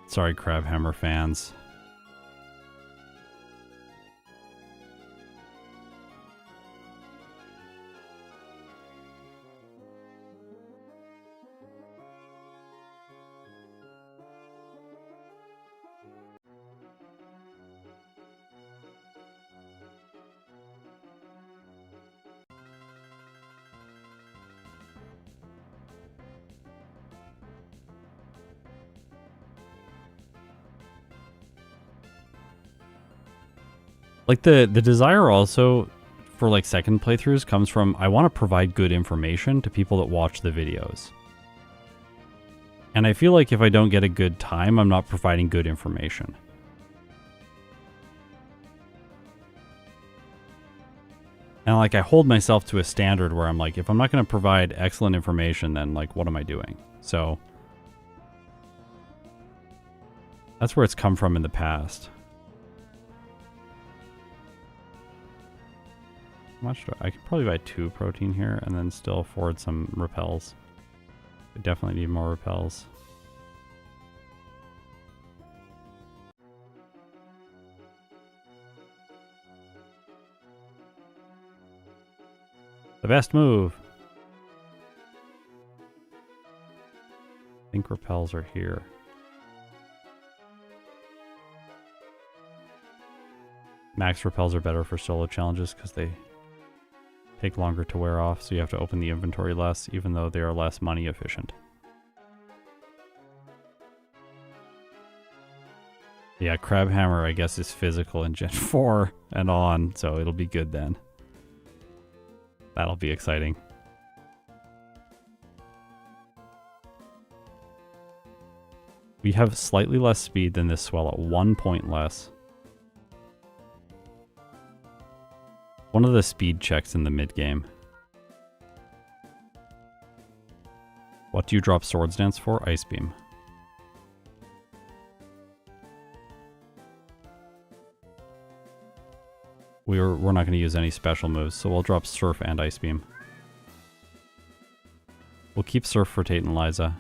Sorry, Crabhammer fans. Like the desire also for like second playthroughs comes from I want to provide good information to people that watch the videos. And I feel like if I don't get a good time, I'm not providing good information. And like I hold myself to a standard where I'm like, if I'm not going to provide excellent information, then like what am I doing? So that's where it's come from in the past. How much do I could probably buy 2 protein here and then still afford some repels. I definitely need more repels. The best move. I think repels are here. Max repels are better for solo challenges because they take longer to wear off, so you have to open the inventory less, even though they are less money efficient. Yeah, Crabhammer, I guess, is physical in Gen 4 and on, so it'll be good then. That'll be exciting. We have slightly less speed than this swell at 1 point less. One of the speed checks in the mid-game. What do you drop Swords Dance for? Ice Beam. We're not going to use any special moves, so we'll drop Surf and Ice Beam. We'll keep Surf for Tate and Liza.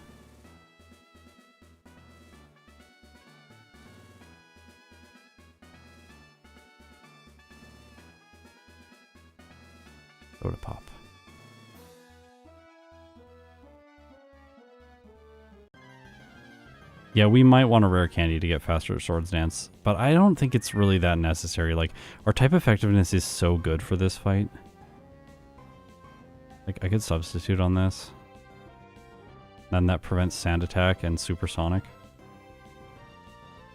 Go to pop. Yeah, we might want a rare candy to get faster at Swords Dance, but I don't think it's really that necessary. Like, our type effectiveness is so good for this fight. Like, I could substitute on this. Then that prevents Sand Attack and Supersonic.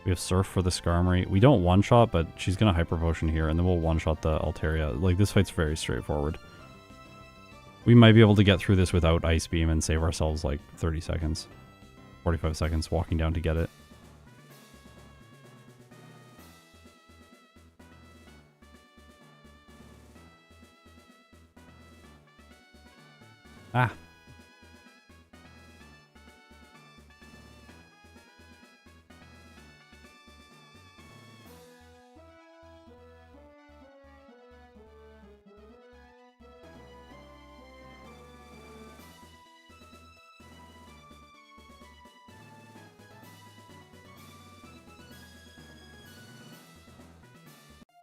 We have Surf for the Skarmory. We don't one-shot, but she's going to Hyper Potion here, and then we'll one-shot the Altaria. Like, this fight's very straightforward. We might be able to get through this without Ice Beam and save ourselves, like, 30 seconds. 45 seconds walking down to get it. Ah.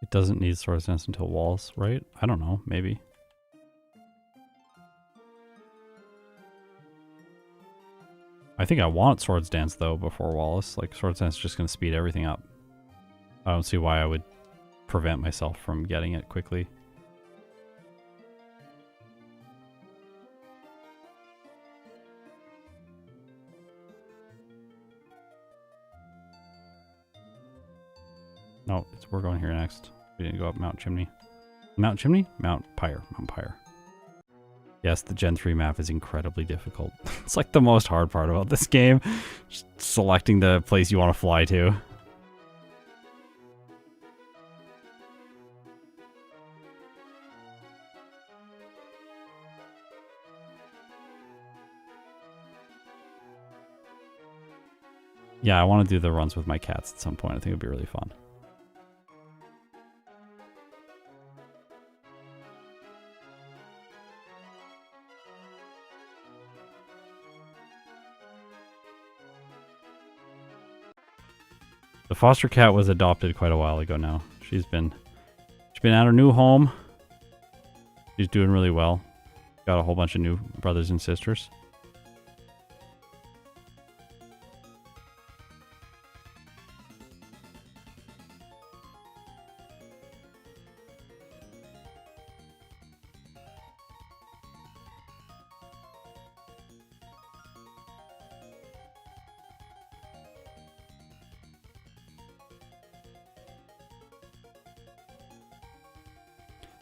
It doesn't need Swords Dance until Wallace, right? I don't know, maybe. I think I want Swords Dance, though, before Wallace. Like, Swords Dance is just going to speed everything up. I don't see why I would prevent myself from getting it quickly. No, we're going here next. We didn't go up Mount Chimney. Mount Chimney? Mount Pyre. Mount Pyre. Yes, the Gen 3 map is incredibly difficult. It's like the most hard part about this game. Just selecting the place you want to fly to. Yeah, I want to do the runs with my cats at some point. I think it would be really fun. The foster cat was adopted quite a while ago now. She's been at her new home. She's doing really well. Got a whole bunch of new brothers and sisters.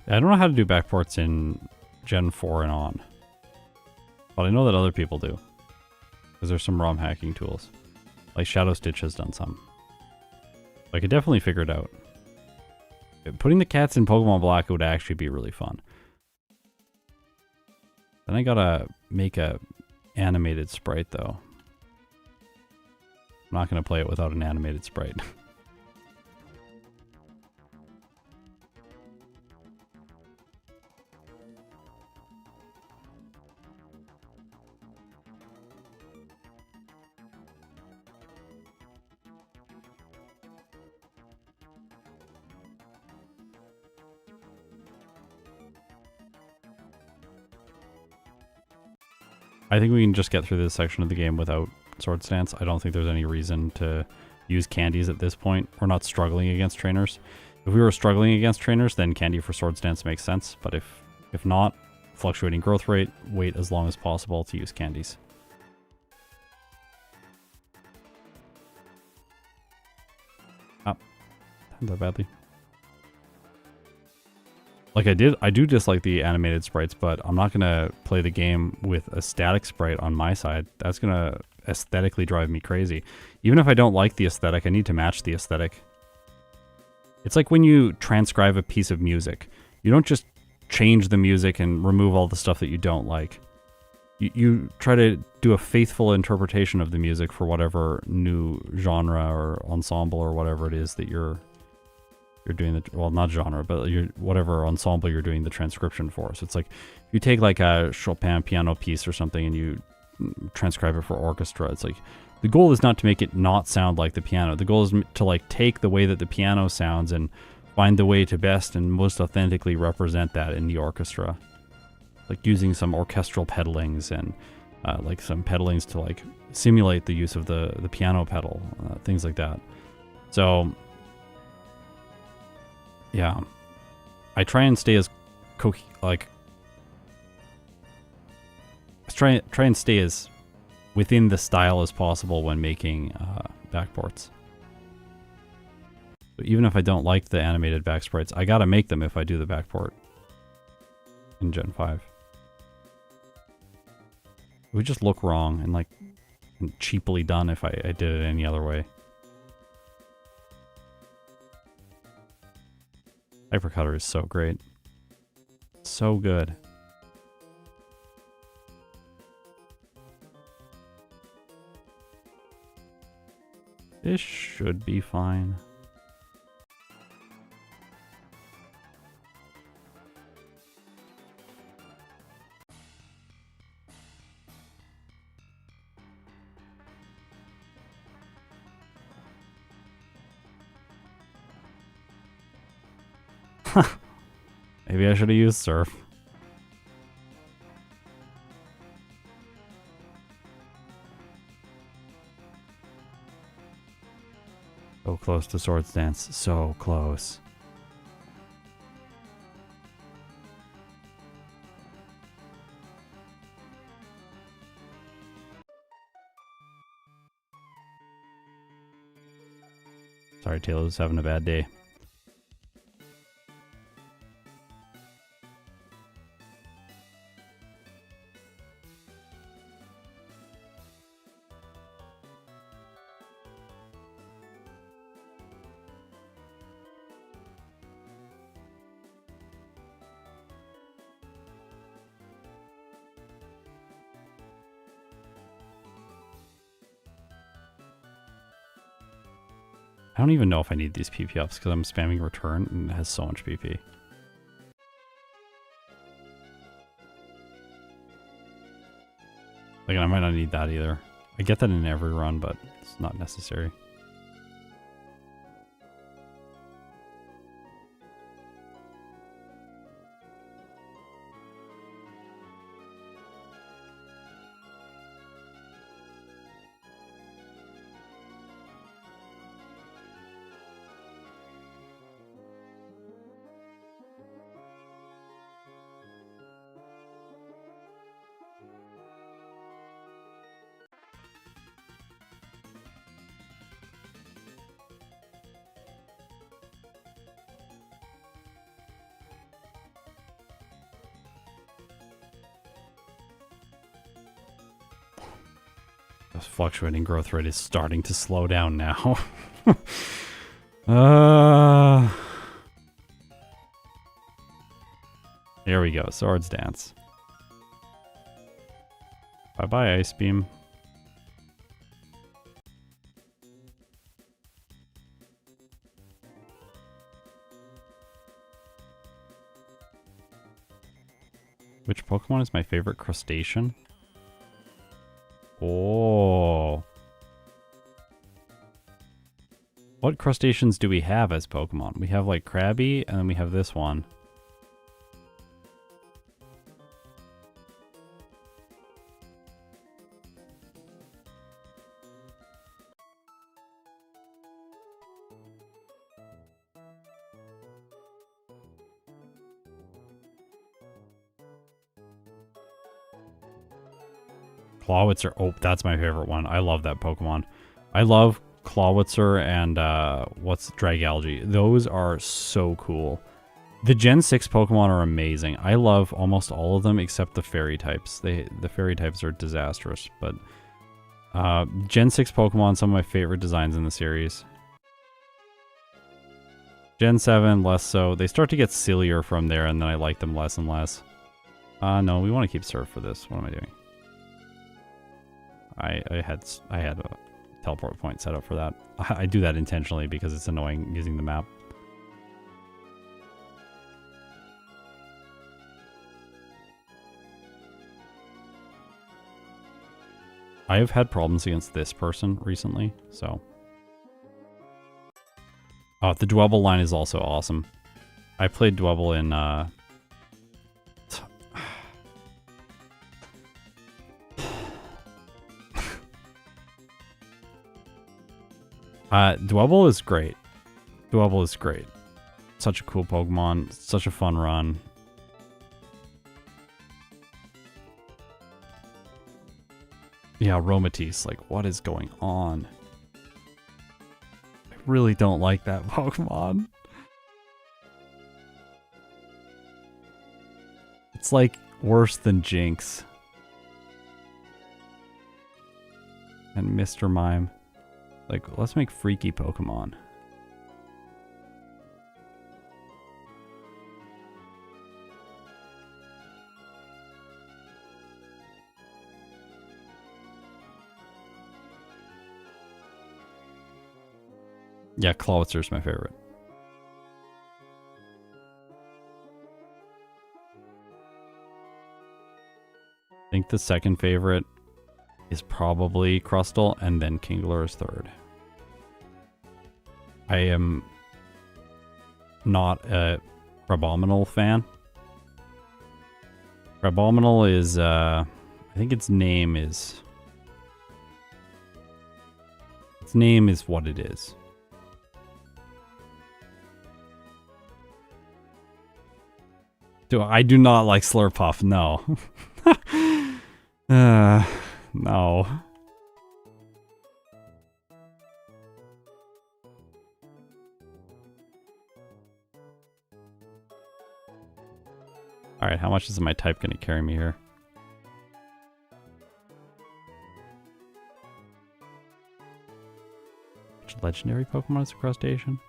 I don't know how to do backports in Gen 4 and on. But I know that other people do. Because there's some ROM hacking tools. Like Shadow Stitch has done some. I could definitely figure it out. Putting the cats in Pokemon Black would actually be really fun. Then I gotta make a animated sprite though. I'm not gonna play it without an animated sprite. I think we can just get through this section of the game without Sword Stance. I don't think there's any reason to use candies at this point. We're not struggling against trainers. If we were struggling against trainers, then candy for Sword Stance makes sense. But if not, fluctuating growth rate, wait as long as possible to use candies. Ah, not that badly. Like I do dislike the animated sprites, but I'm not going to play the game with a static sprite on my side. That's going to aesthetically drive me crazy. Even if I don't like the aesthetic, I need to match the aesthetic. It's like when you transcribe a piece of music. You don't just change the music and remove all the stuff that you don't like. You try to do a faithful interpretation of the music for whatever new genre or ensemble or whatever it is that you're doing the, well, not genre, but whatever ensemble you're doing the transcription for. So it's like, if you take like a Chopin piano piece or something and you transcribe it for orchestra, it's like, the goal is not to make it not sound like the piano. The goal is to like take the way that the piano sounds and find the way to best and most authentically represent that in the orchestra. Like using some orchestral pedalings and like some pedalings to like simulate the use of the piano pedal, things like that. So yeah, I try and stay as try and stay as within the style as possible when making backports. So even if I don't like the animated back sprites, I gotta make them if I do the backport in Gen 5. It would just look wrong and like cheaply done if I did it any other way. Hypercutter is so great. So good. This should be fine. Maybe I should have used Surf. So close to Sword Stance. So close. Sorry, Taylor's having a bad day. I don't even know if I need these PP ups because I'm spamming return and it has so much PP. Like, I might not need that either. I get that in every run, but it's not necessary. The fluctuating growth rate is starting to slow down now. Here we go. Swords Dance. Bye-bye, Ice Beam. Which Pokemon is my favorite crustacean? Oh. What crustaceans do we have as Pokemon? We have like Krabby, and then we have this one. Clawitzer. Oh, that's my favorite one. I love that Pokemon. I love Clawitzer and what's Dragalge. Those are so cool. The Gen 6 Pokemon are amazing. I love almost all of them except the fairy types. The fairy types are disastrous, but Gen 6 Pokemon, some of my favorite designs in the series. Gen 7, less so. They start to get sillier from there, and then I like them less and less. No, we want to keep Surf for this. What am I doing? I had a teleport point set up for that. I do that intentionally because it's annoying using the map. I have had problems against this person recently, so. Oh, the Dwebble line is also awesome. I played Dwebble in Dwebble is great. Dwebble is great. Such a cool Pokemon. Such a fun run. Yeah, Aromatisse. Like, what is going on? I really don't like that Pokemon. It's like worse than Jinx. And Mr. Mime. Like, let's make freaky Pokemon. Yeah, Clawitzer's my favorite. I think the second favorite is probably Crustle, and then Kingler is third. I am not a Crabominal fan. Crabominal is, I think its name is what it is. I do not like Slurpuff, no. No. Alright, how much is my type going to carry me here? Which legendary Pokemon is a crustacean?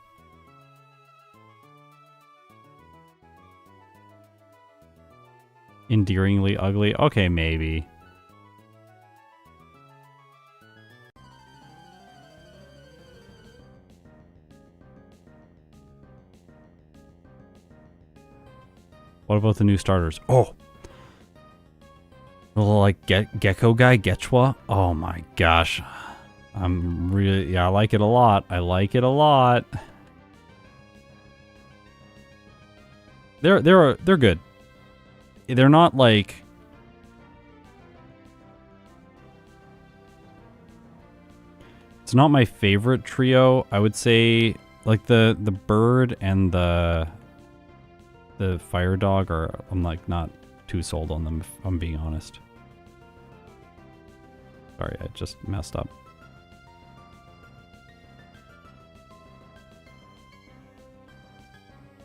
Endearingly ugly? Okay, maybe. What about the new starters? Oh! The little, like, gecko guy, Getchwa? Oh my gosh. I'm really... Yeah, I like it a lot. I like it a lot. They're good. They're not, like... It's not my favorite trio. I would say, like, the bird and the fire dog are, I'm like not too sold on them if I'm being honest. Sorry, I just messed up.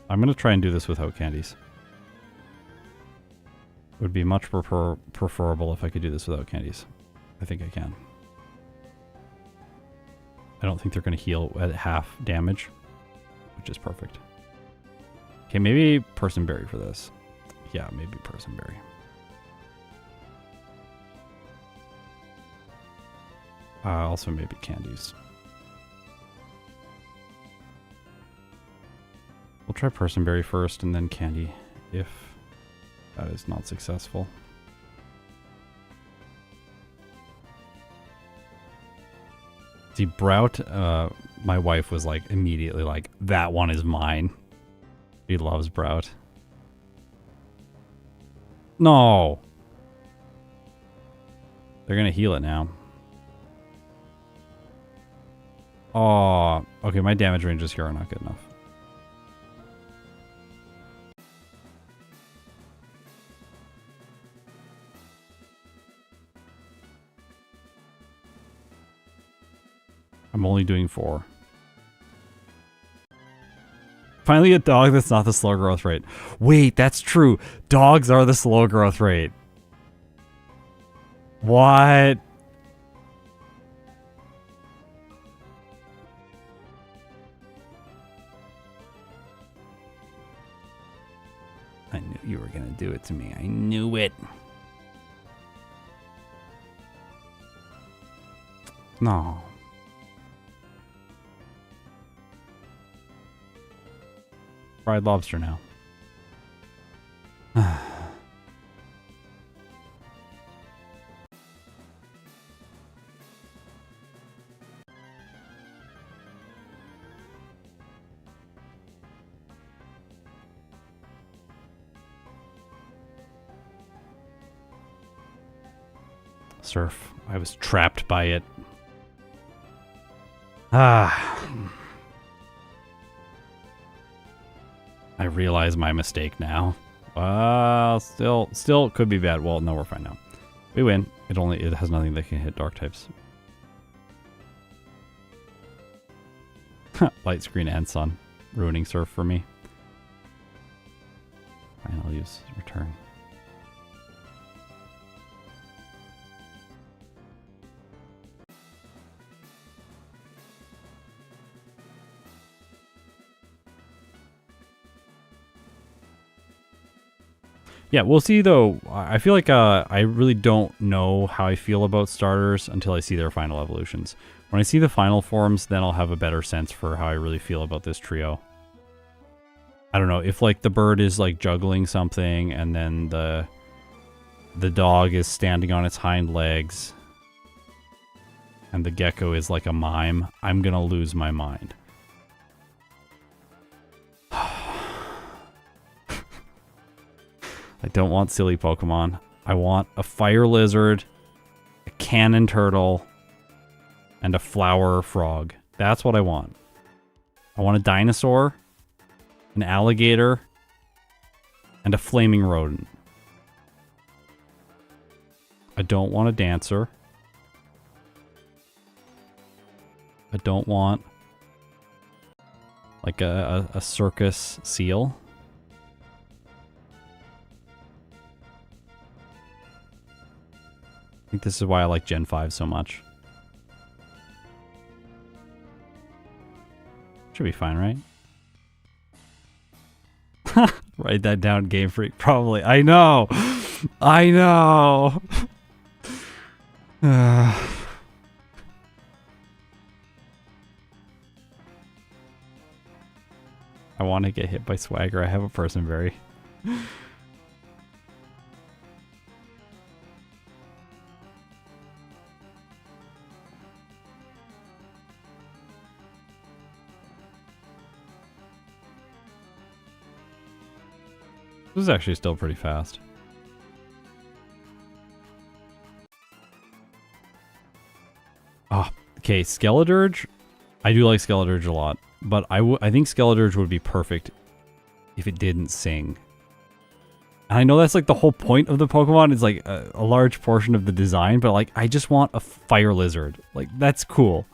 I'm gonna try and do this without candies. Would be much preferable if I could do this without candies. I think I can. I don't think they're going to heal at half damage, which is perfect. Okay, maybe Personberry for this. Yeah, maybe Personberry. Also maybe Candies. We'll try Personberry first and then Candy if that is not successful. See, Brout, my wife was like immediately like, that one is mine. She loves Brout. No! They're gonna heal it now. Oh, okay, my damage ranges here are not good enough. I'm only doing 4. Finally a dog that's not the slow growth rate. Wait, that's true. Dogs are the slow growth rate. What? I knew you were going to do it to me. I knew it. No. Fried lobster now. Surf. I was trapped by it. I realize my mistake now. Still could be bad. Well, no, we're fine now. We win. It has nothing that can hit dark types. Light screen and sun. Ruining surf for me. Fine, I'll use return. Yeah, we'll see though. I feel like I really don't know how I feel about starters until I see their final evolutions. When I see the final forms, then I'll have a better sense for how I really feel about this trio. I don't know, if like the bird is like juggling something and then the dog is standing on its hind legs and the gecko is like a mime, I'm gonna lose my mind. I don't want silly Pokemon. I want a fire lizard, a cannon turtle, and a flower frog. That's what I want. I want a dinosaur, an alligator, and a flaming rodent. I don't want a dancer. I don't want like a circus seal. I think this is why I like Gen 5 so much. Should be fine, right? Write that down, Game Freak. Probably. I know. I know. I want to get hit by Swagger. I have a Personberry. This is actually still pretty fast. Oh, okay, Skeledirge. I do like Skeledirge a lot, but I think Skeledirge would be perfect if it didn't sing. And I know that's like the whole point of the Pokemon is like a large portion of the design, but like I just want a fire lizard. Like that's cool.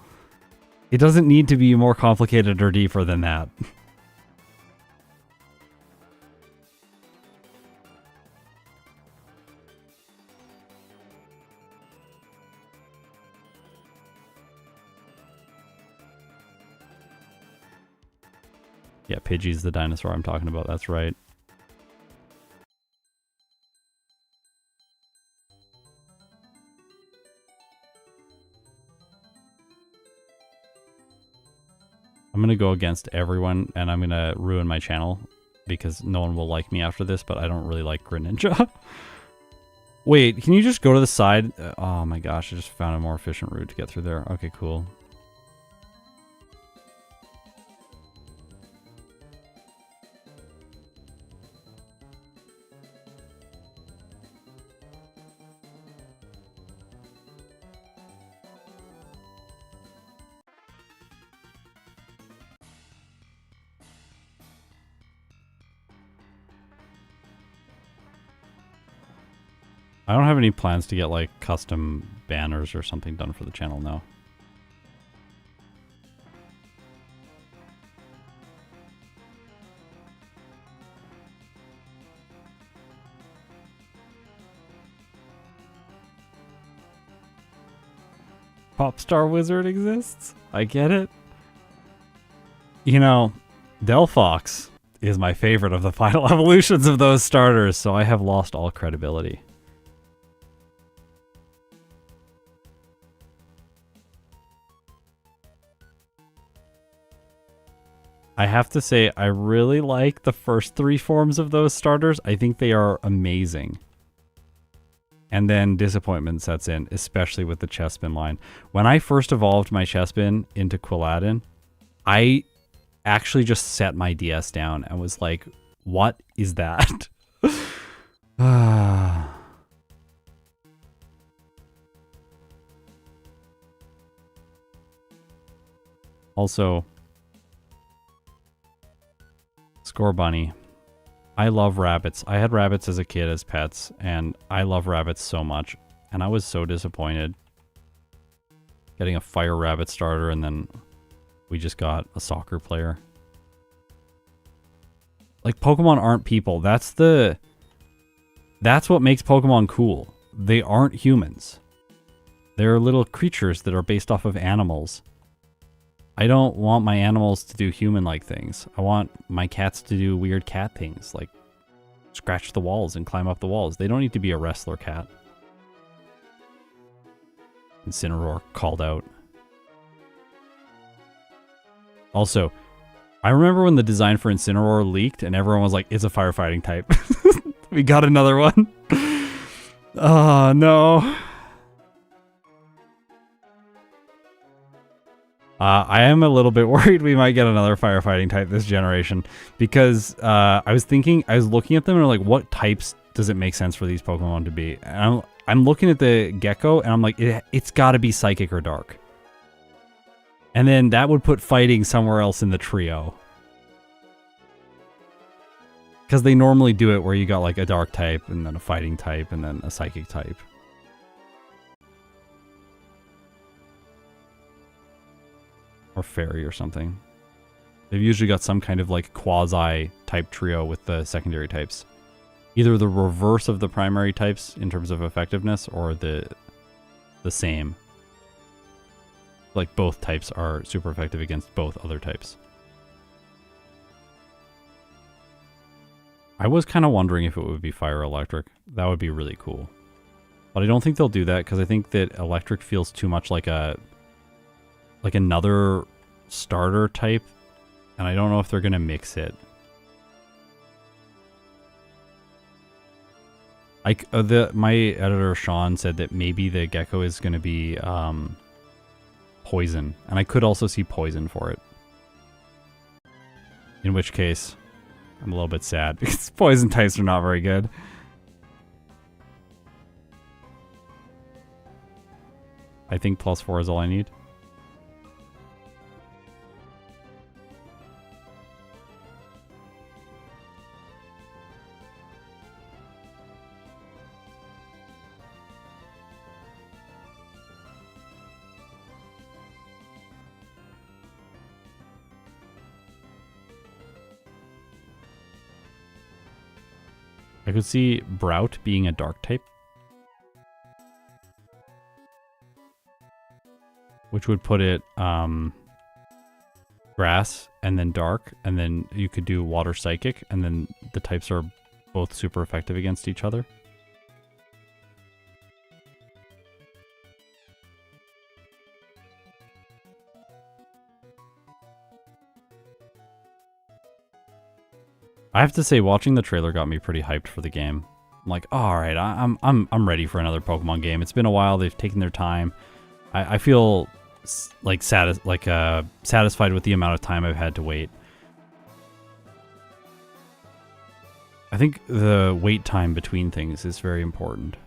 It doesn't need to be more complicated or deeper than that. Yeah, Pidgey's the dinosaur I'm talking about. That's right. I'm going to go against everyone, and I'm going to ruin my channel because no one will like me after this, but I don't really like Greninja. Wait, can you just go to the side? Oh my gosh, I just found a more efficient route to get through there. Okay, cool. I don't have any plans to get like custom banners or something done for the channel now. Popstar Wizard exists? I get it. You know, Delphox is my favorite of the final evolutions of those starters, so I have lost all credibility. I have to say, I really like the first 3 forms of those starters. I think they are amazing. And then disappointment sets in, especially with the Chespin line. When I first evolved my Chespin into Quilladin, I actually just set my DS down and was like, what is that? Also, Score Bunny. I love rabbits. I had rabbits as a kid as pets, and I love rabbits so much. And I was so disappointed getting a fire rabbit starter, and then we just got a soccer player. Like, Pokemon aren't people. That's what makes Pokemon cool. They aren't humans. They're little creatures that are based off of animals. I don't want my animals to do human-like things. I want my cats to do weird cat things, like scratch the walls and climb up the walls. They don't need to be a wrestler cat. Incineroar called out. Also, I remember when the design for Incineroar leaked and everyone was like, it's a firefighting type. We got another one. Oh, no. I am a little bit worried we might get another firefighting type this generation because I was looking at them and I'm like, what types does it make sense for these Pokemon to be? And I'm looking at the Gecko and I'm like, it's got to be Psychic or Dark. And then that would put fighting somewhere else in the trio. Because they normally do it where you got like a Dark type and then a Fighting type and then a Psychic type. Or Fairy or something. They've usually got some kind of like quasi type trio with the secondary types. Either the reverse of the primary types in terms of effectiveness or the same. Like both types are super effective against both other types. I was kind of wondering if it would be Fire Electric. That would be really cool. But I don't think they'll do that because I think that Electric feels too much like another starter type, and I don't know if they're gonna mix it. My editor Sean said that maybe the Gecko is gonna be poison, and I could also see poison for it. In which case, I'm a little bit sad because poison types are not very good. I think +4 is all I need. I could see Brout being a Dark type. Which would put it grass and then dark, and then you could do water psychic, and then the types are both super effective against each other. I have to say, watching the trailer got me pretty hyped for the game. I'm like, oh, all right, I'm ready for another Pokemon game. It's been a while. They've taken their time. I feel like satisfied with the amount of time I've had to wait. I think the wait time between things is very important.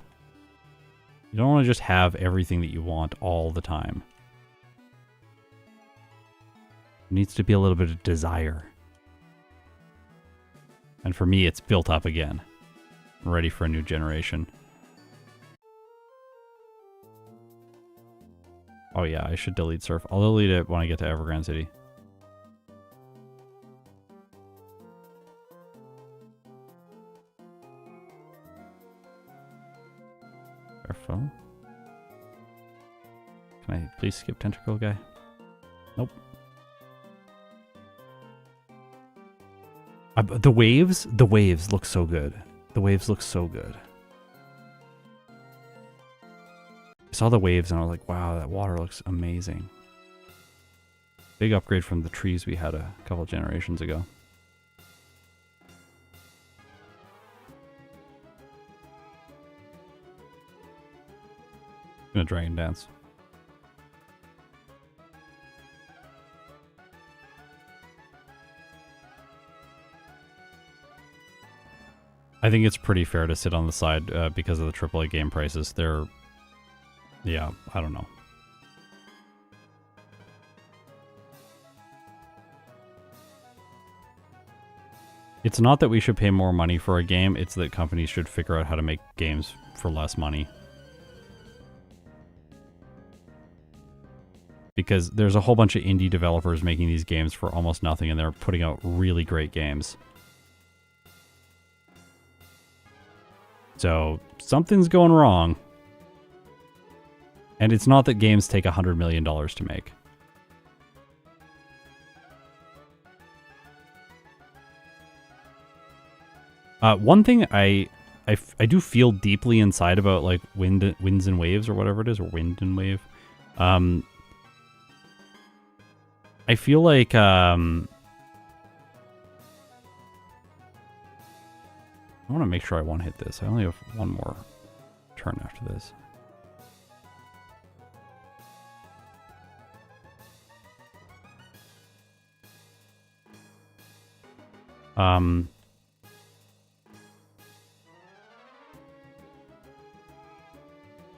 You don't want to just have everything that you want all the time. There needs to be a little bit of desire. And for me, it's built up again. I'm ready for a new generation. Oh yeah, I should delete Surf. I'll delete it when I get to Evergrande City. Careful. Can I please skip Tentacle Guy? Nope. The waves look so good. The waves look so good. I saw the waves and I was like, wow, that water looks amazing. Big upgrade from the trees we had a couple generations ago. I'm gonna Dragon Dance. I think it's pretty fair to sit on the side because of the AAA game prices. They're, yeah, I don't know. It's not that we should pay more money for a game, it's that companies should figure out how to make games for less money. Because there's a whole bunch of indie developers making these games for almost nothing, and they're putting out really great games. So, something's going wrong. And it's not that games take $100 million to make. One thing I do feel deeply inside about, like, Winds and Waves, or whatever it is, or Wind and Wave. I feel like, I want to make sure I one-hit this. I only have one more turn after this.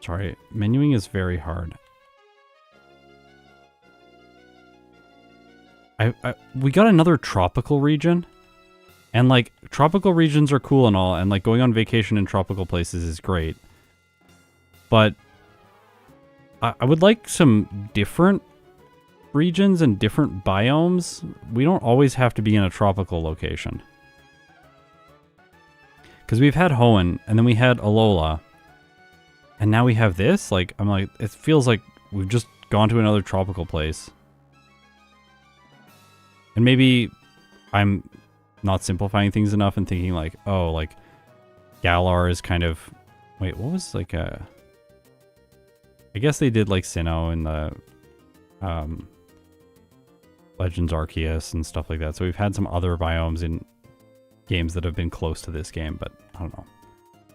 Sorry, menuing is very hard. We got another tropical region. And, like, tropical regions are cool and all, and, like, going on vacation in tropical places is great. But I would like some different regions and different biomes. We don't always have to be in a tropical location. Because we've had Hoenn, and then we had Alola, and now we have this? Like, I'm like, it feels like we've just gone to another tropical place. And maybe I'm not simplifying things enough and thinking like, oh, like Galar is kind of, wait, what was like I guess they did like Sinnoh in the Legends Arceus and stuff like that. So we've had some other biomes in games that have been close to this game, but I don't know.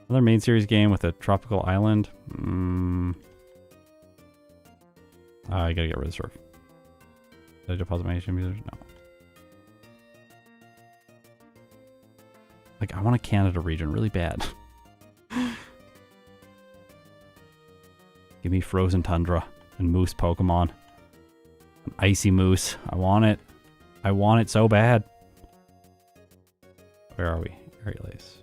Another main series game with a tropical island. I gotta get rid of Surf. Did I deposit my HM users? No. Like, I want a Canada region really bad. Give me frozen tundra and moose Pokemon. An icy moose. I want it. I want it so bad. Where are we? Aerialace.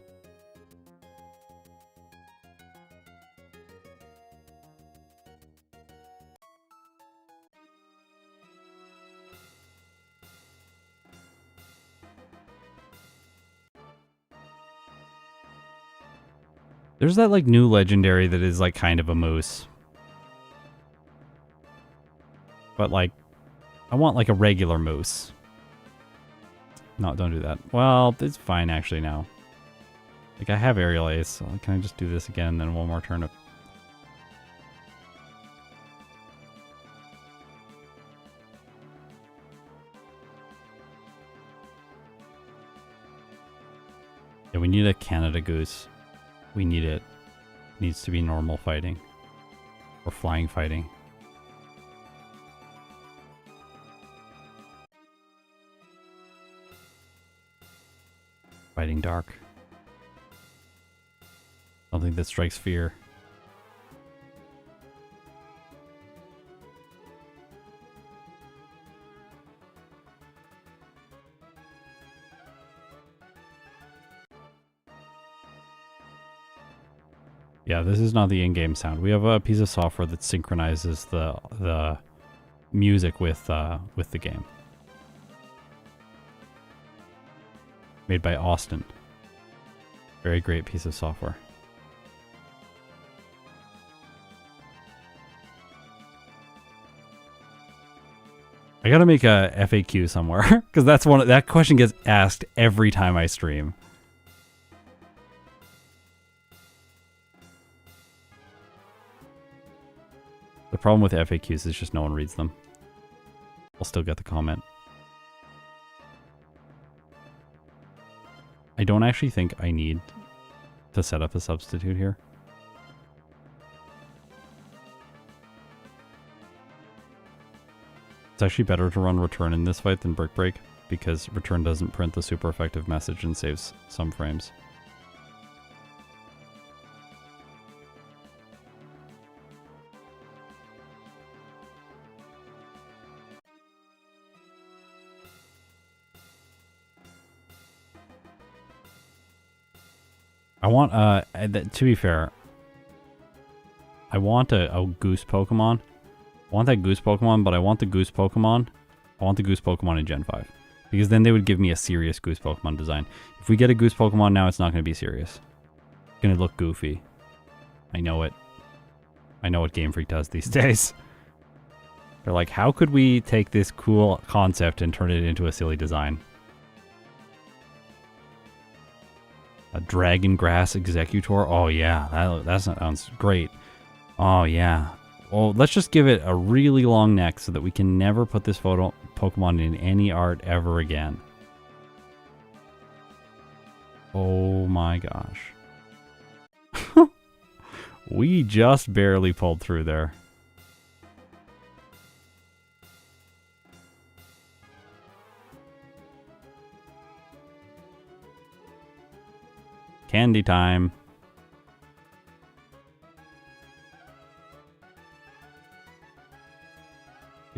There's that, like, new legendary that is, like, kind of a moose. But, like, I want like a regular moose. No, don't do that. Well, it's fine actually now. Like I have aerial ace, so can I just do this again and then one more turnip? Yeah, we need a Canada goose. We need it. It needs to be normal fighting. Or flying fighting. Fighting dark. Something that strikes fear. Yeah, this is not the in-game sound. We have a piece of software that synchronizes the music with the game. Made by Austin. Very great piece of software. I gotta make a FAQ somewhere because that question gets asked every time I stream. The problem with FAQs is just no one reads them. I'll still get the comment. I don't actually think I need to set up a substitute here. It's actually better to run return in this fight than brick break because return doesn't print the super effective message and saves some frames. I want, to be fair, I want a goose Pokemon. I want that goose Pokemon, but I want the goose Pokemon. I want the goose Pokemon in Gen 5. Because then they would give me a serious goose Pokemon design. If we get a goose Pokemon now, it's not going to be serious. It's going to look goofy. I know it. I know what Game Freak does these days. They're like, how could we take this cool concept and turn it into a silly design? A Dragon Grass Executor? Oh yeah, that sounds great. Oh yeah. Well, let's just give it a really long neck so that we can never put this Pokemon in any art ever again. Oh my gosh. We just barely pulled through there. Candy time.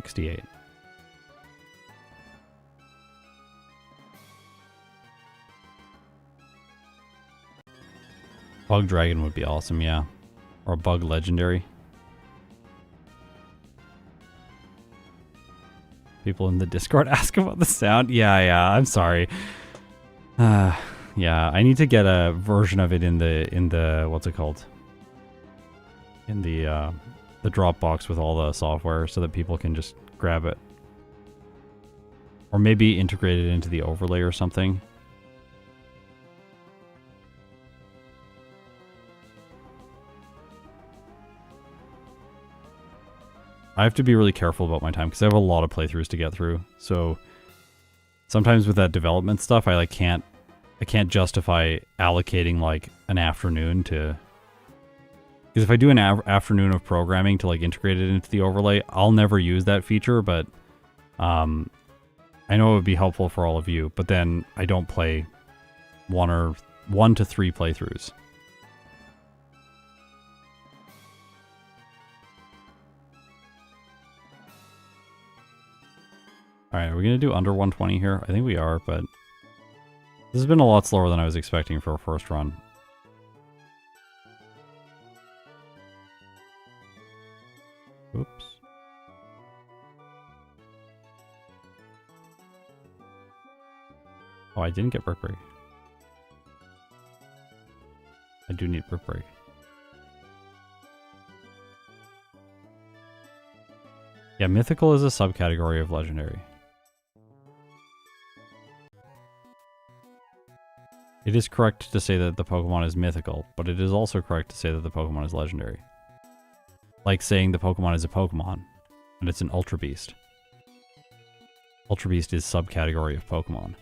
$68. Bug Dragon would be awesome, yeah. Or Bug Legendary. People in the Discord ask about the sound. Yeah, I'm sorry. Yeah, I need to get a version of it in the what's it called? In the Dropbox with all the software so that people can just grab it. Or maybe integrate it into the overlay or something. I have to be really careful about my time because I have a lot of playthroughs to get through. So sometimes with that development stuff, I can't justify allocating like an afternoon to, because if I do an afternoon of programming to like integrate it into the overlay, I'll never use that feature, but I know it would be helpful for all of you, but then I don't play 1 to 3 playthroughs. Alright, are we going to do under 120 here? I think we are, but this has been a lot slower than I was expecting for a first run. Oops. Oh, I didn't get Brick Break. I do need Brick Break. Yeah, mythical is a subcategory of legendary. It is correct to say that the Pokemon is mythical, but it is also correct to say that the Pokemon is legendary. Like saying the Pokemon is a Pokemon, and it's an Ultra Beast. Ultra Beast is subcategory of Pokemon.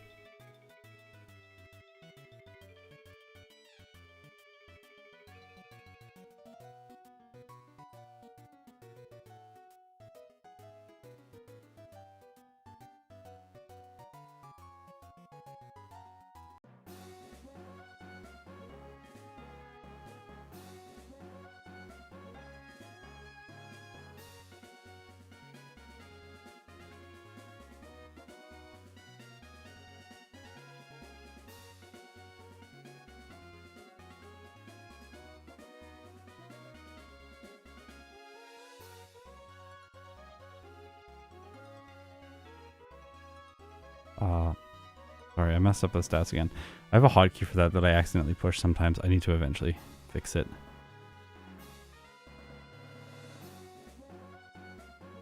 Sorry, I messed up the stats again. I have a hotkey for that I accidentally push sometimes. I need to eventually fix it.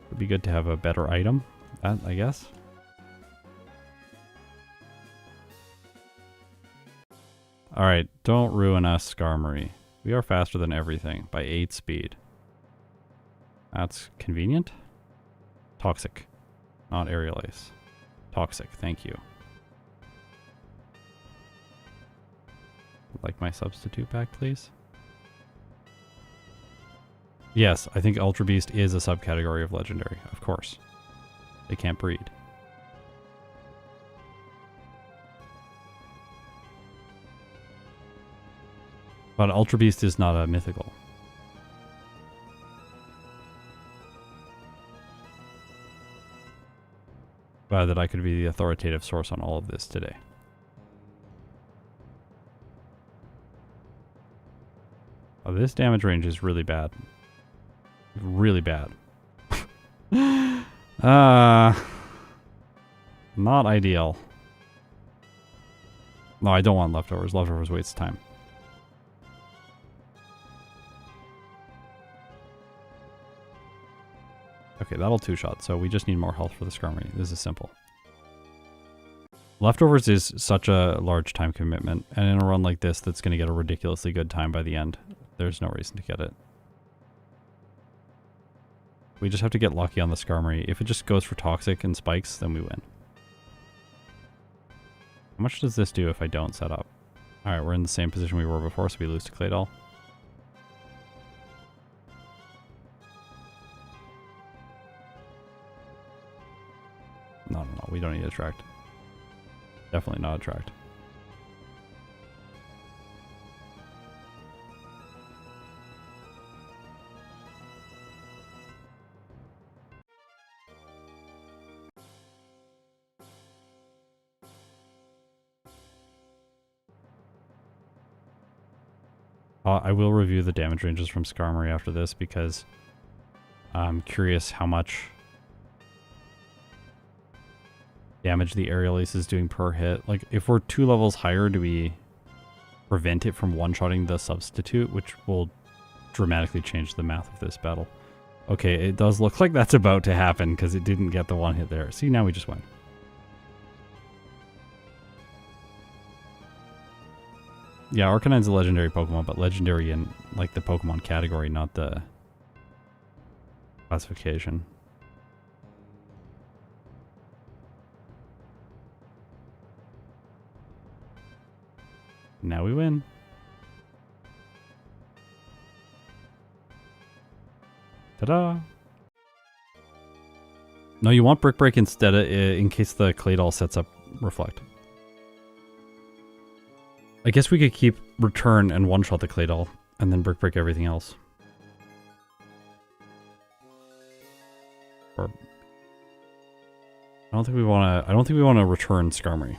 Would be good to have a better item, that, I guess. Alright, don't ruin us, Skarmory. We are faster than everything by 8 speed. That's convenient. Toxic, not aerial ace. Toxic, thank you. Like my substitute pack, please. Yes, I think Ultra Beast is a subcategory of legendary, of course. They can't breed. But Ultra Beast is not a mythical. Glad that I could be the authoritative source on all of this today. Oh, this damage range is really bad. Really bad. Not ideal. No, I don't want leftovers. Leftovers waste time. Okay, that'll two-shot, so we just need more health for the Skarmory. This is simple. Leftovers is such a large time commitment, and in a run like this that's going to get a ridiculously good time by the end, there's no reason to get it. We just have to get lucky on the Skarmory. If it just goes for Toxic and spikes, then we win. How much does this do if I don't set up? Alright, we're in the same position we were before, so we lose to Claydol. No, we don't need Attract. Definitely not Attract. I will review the damage ranges from Skarmory after this because I'm curious how much damage the Aerial Ace is doing per hit. Like, if we're 2 levels higher, do we prevent it from one-shotting the substitute, which will dramatically change the math of this battle? Okay, it does look like that's about to happen because it didn't get the one hit there. See, now we just win. Yeah, Arcanine's a legendary Pokemon, but legendary in, like, the Pokemon category, not the classification. Now we win. Ta-da! No, you want Brick Break instead of, in case the Claydol sets up Reflect. I guess we could keep Return and one-shot the Claydol, and then Brick Break everything else. Or I don't think we want to return Skarmory.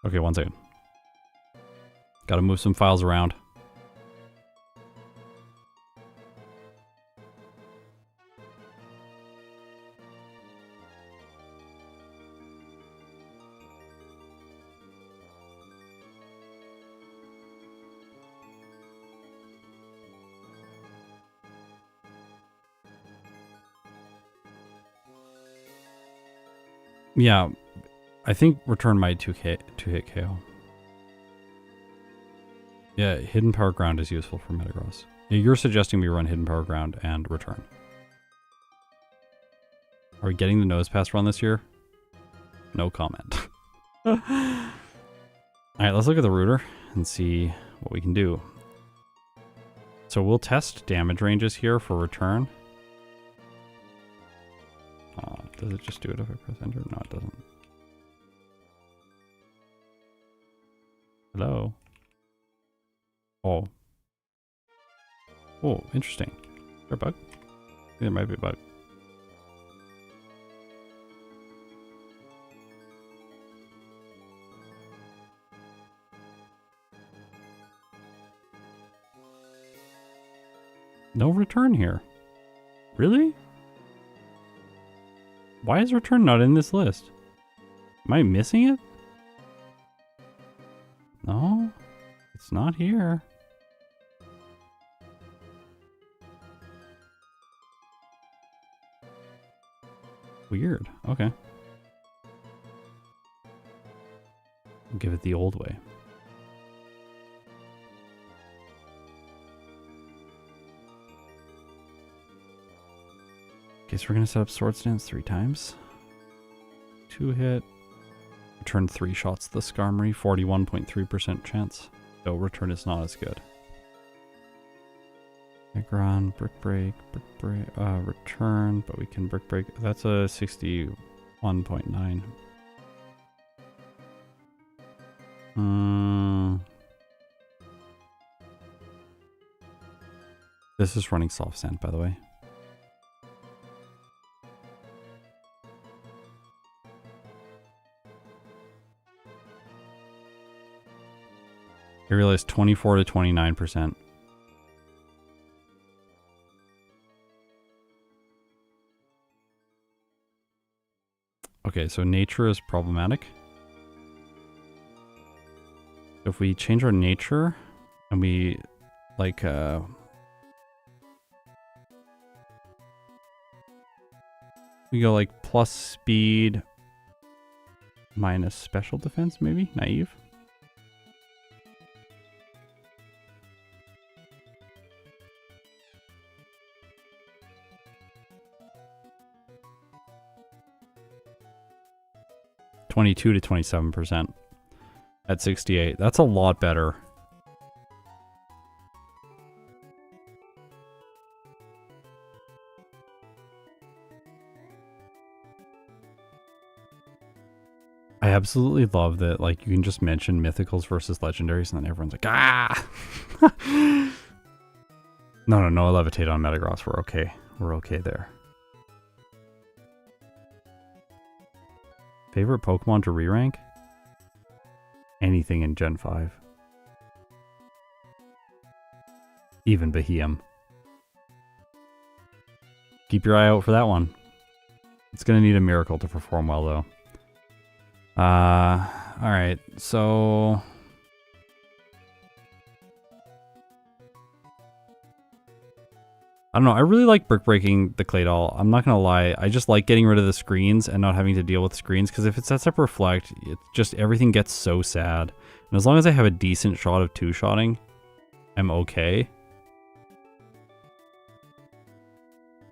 Okay, one second. Gotta move some files around. Yeah, I think return might 2-hit KO. Yeah, hidden power ground is useful for Metagross. Yeah, you're suggesting we run hidden power ground and return. Are we getting the nose pass run this year? No comment. Alright, let's look at the Rooter and see what we can do. So we'll test damage ranges here for return. Does it just do it if I press enter? No, it doesn't. Hello? Oh. Oh, interesting. Is there a bug? I think there might be a bug. No return here. Really? Why is return not in this list? Am I missing it? No, it's not here. Weird. Okay. I'll give it the old way. Okay, so we're going to set up Swords Dance 3 times. 2-hit. Return 3 shots to the Skarmory, 41.3% chance. So return is not as good. Aggron, Brick Break, return, but we can Brick Break. That's a 61.9. This is running Soft Sand, by the way. I realized 24 to 29%. Okay, so nature is problematic. If we change our nature and we like we go like plus speed minus special defense, maybe? Naive? $22 to 27% at 68. That's a lot better. I absolutely love that, like, you can just mention mythicals versus legendaries and then everyone's like, ah! No, levitate on Metagross. We're okay. We're okay there. Favorite Pokemon to re-rank? Anything in Gen 5. Even Beheeyem. Keep your eye out for that one. It's going to need a miracle to perform well, though. Alright, so... I don't know, I really like brick breaking the Claydol. I'm not gonna lie, I just like getting rid of the screens and not having to deal with screens, because if it sets up Reflect, it's just everything gets so sad. And as long as I have a decent shot of two-shotting, I'm okay.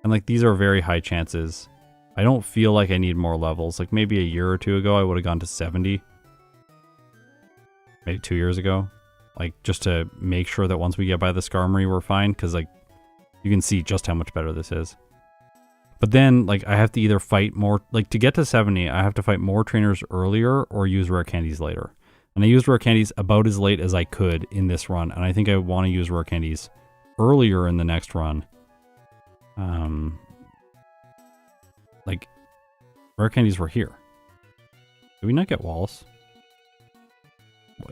And like, these are very high chances. I don't feel like I need more levels. Like maybe a year or two ago, I would have gone to 70. Maybe 2 years ago. Like just to make sure that once we get by the Skarmory, we're fine, because like, you can see just how much better this is. But then, like, I have to either fight more... Like, to get to 70, I have to fight more trainers earlier or use rare candies later. And I used rare candies about as late as I could in this run. And I think I want to use rare candies earlier in the next run. Like, rare candies were here. Did we not get Wallace?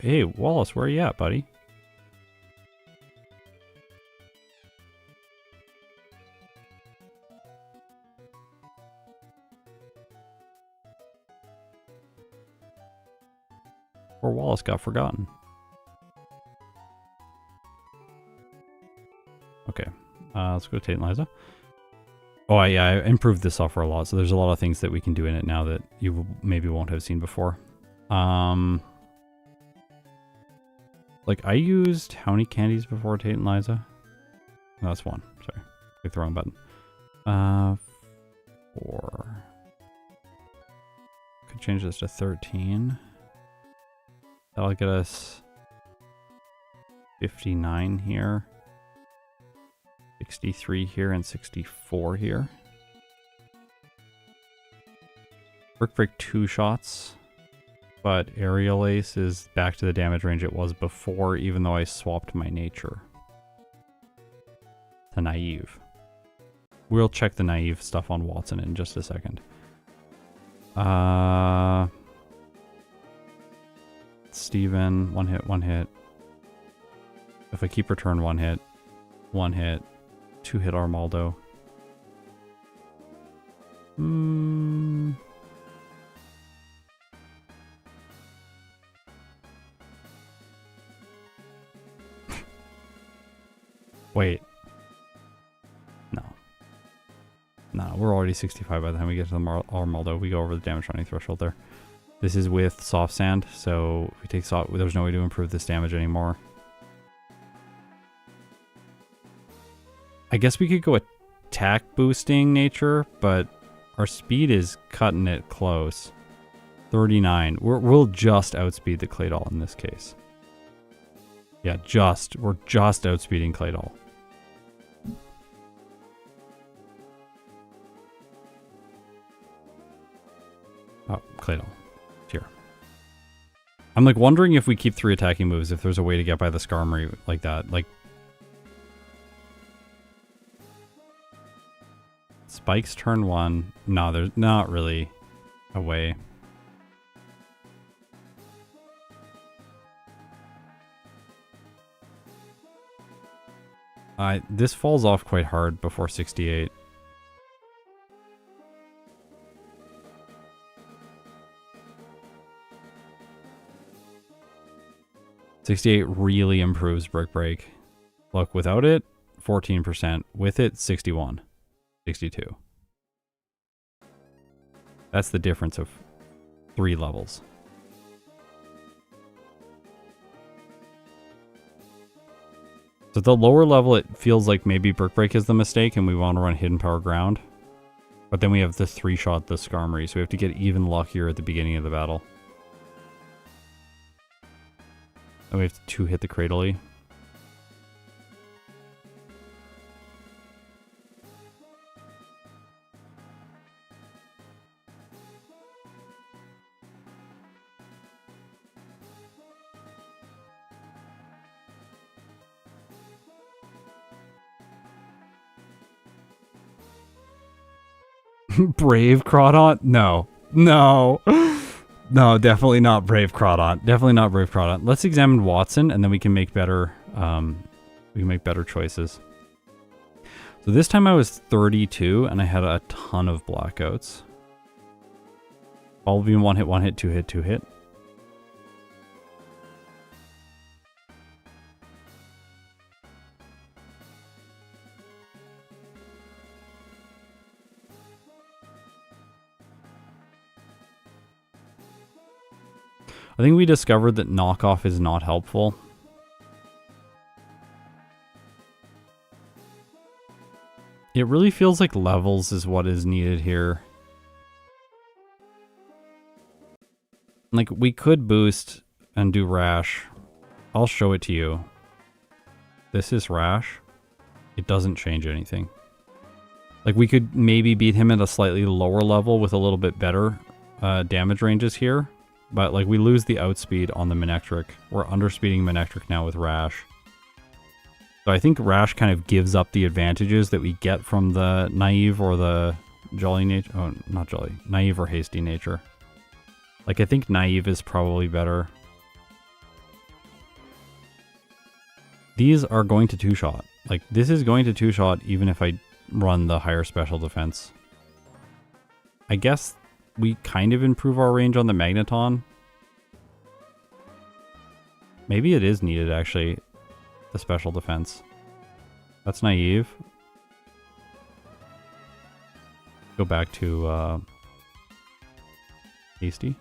Hey, Wallace, where are you at, buddy? Or Wallace got forgotten. Okay, let's go to Tate and Liza. Oh, yeah, I improved this software a lot, so there's a lot of things that we can do in it now that you maybe won't have seen before. Like, I used how many candies before, Tate and Liza? No, that's 1. Sorry. Clicked the wrong button. 4. Could change this to 13. That'll get us 59 here. 63 here and 64 here. Brick break 2 shots. But aerial ace is back to the damage range it was before, even though I swapped my nature to naive. We'll check the naive stuff on Wattson in just a second. Steven, 1 hit, 1 hit. If I keep return, 1 hit, 1 hit, 2 hit Armaldo. Wait. No. No, we're already 65 by the time we get to the Armaldo. We go over the damage running threshold there. This is with soft sand, so if we take soft, there's no way to improve this damage anymore. I guess we could go attack boosting nature, but our speed is cutting it close. 39. We'll just outspeed the Crawdaunt in this case. Yeah, we're just outspeeding Crawdaunt. Oh, Crawdaunt. Here. I'm like wondering if we keep 3 attacking moves, if there's a way to get by the Skarmory like that. Like, Spike's turn 1. No, there's not really a way. This falls off quite hard before 68. $68 really improves Brick Break. Look, without it, 14%. With it, 61. 62. That's the difference of 3 levels. So at the lower level, it feels like maybe Brick Break is the mistake and we want to run Hidden Power Ground. But then we have the 3-shot the Skarmory, so we have to get even luckier at the beginning of the battle. And we have to 2-hit the Cradley. Brave Crawdaunt? No. No. No, definitely not Brave Crawdaunt. Definitely not Brave Crawdaunt. Let's examine Wattson and then we can make better choices. So this time I was 32 and I had a ton of blackouts. All being 1-hit, 1-hit, 2-hit, 2-hit. I think we discovered that knockoff is not helpful. It really feels like levels is what is needed here. Like, we could boost and do Rash. I'll show it to you. This is Rash. It doesn't change anything. Like, we could maybe beat him at a slightly lower level with a little bit better damage ranges here. But, like, we lose the outspeed on the Manectric. We're underspeeding Manectric now with Rash. So I think Rash kind of gives up the advantages that we get from the Naive or the Jolly nature. Oh, not Jolly. Naive or Hasty nature. Like, I think Naive is probably better. These are going to 2-shot. Like, this is going to 2-shot even if I run the higher special defense. I guess we kind of improve our range on the Magneton. Maybe it is needed, actually, the special defense. That's Naive. Go back to Hasty.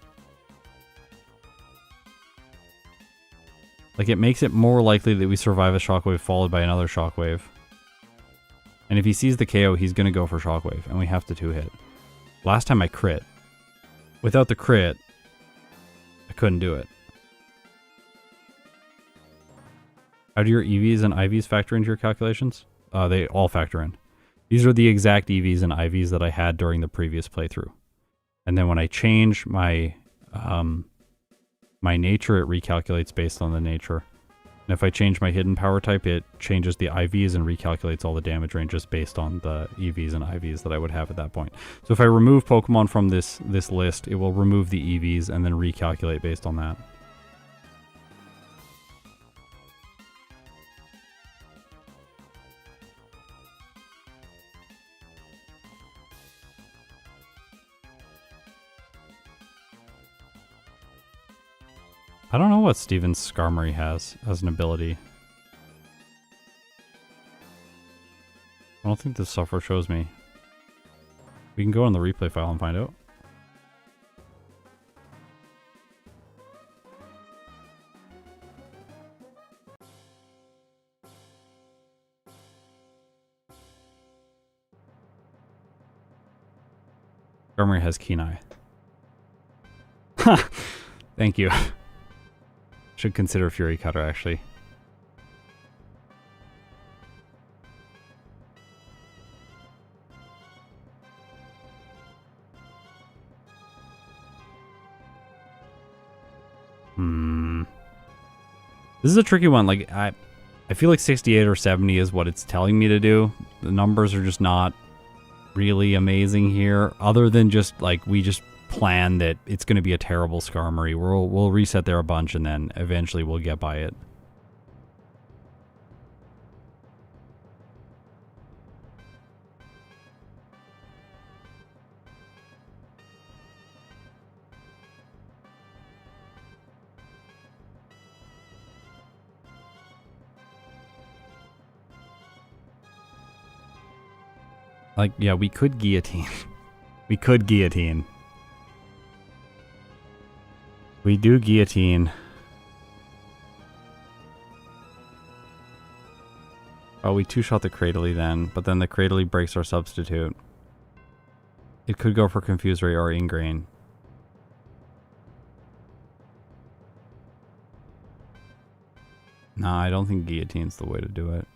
Like, it makes it more likely that we survive a shockwave followed by another shockwave. And if he sees the KO, he's going to go for shockwave, and we have to 2-hit. Last time I crit. Without the crit, I couldn't do it. How do your EVs and IVs factor into your calculations? They all factor in. These are the exact EVs and IVs that I had during the previous playthrough. And then when I change my my nature, it recalculates based on the nature. And if I change my hidden power type, it changes the IVs and recalculates all the damage ranges based on the EVs and IVs that I would have at that point. So if I remove Pokemon from this list, it will remove the EVs and then recalculate based on that. I don't know what Steven's Skarmory has as an ability. I don't think this software shows me. We can go on the replay file and find out. Skarmory has Keen Eye. Ha! Thank you. Should consider Fury Cutter, actually. This is a tricky one. Like, I feel like 68 or 70 is what it's telling me to do. The numbers are just not really amazing here, other than just, like, we just plan that it's going to be a terrible Skarmory. We'll reset there a bunch, and then eventually we'll get by it. Like, yeah, we could guillotine. We could guillotine. We do guillotine. Oh, we two-shot the Cradily then, but then the Cradily breaks our substitute. It could go for Confuse Ray or Ingrain. Nah, I don't think guillotine's the way to do it.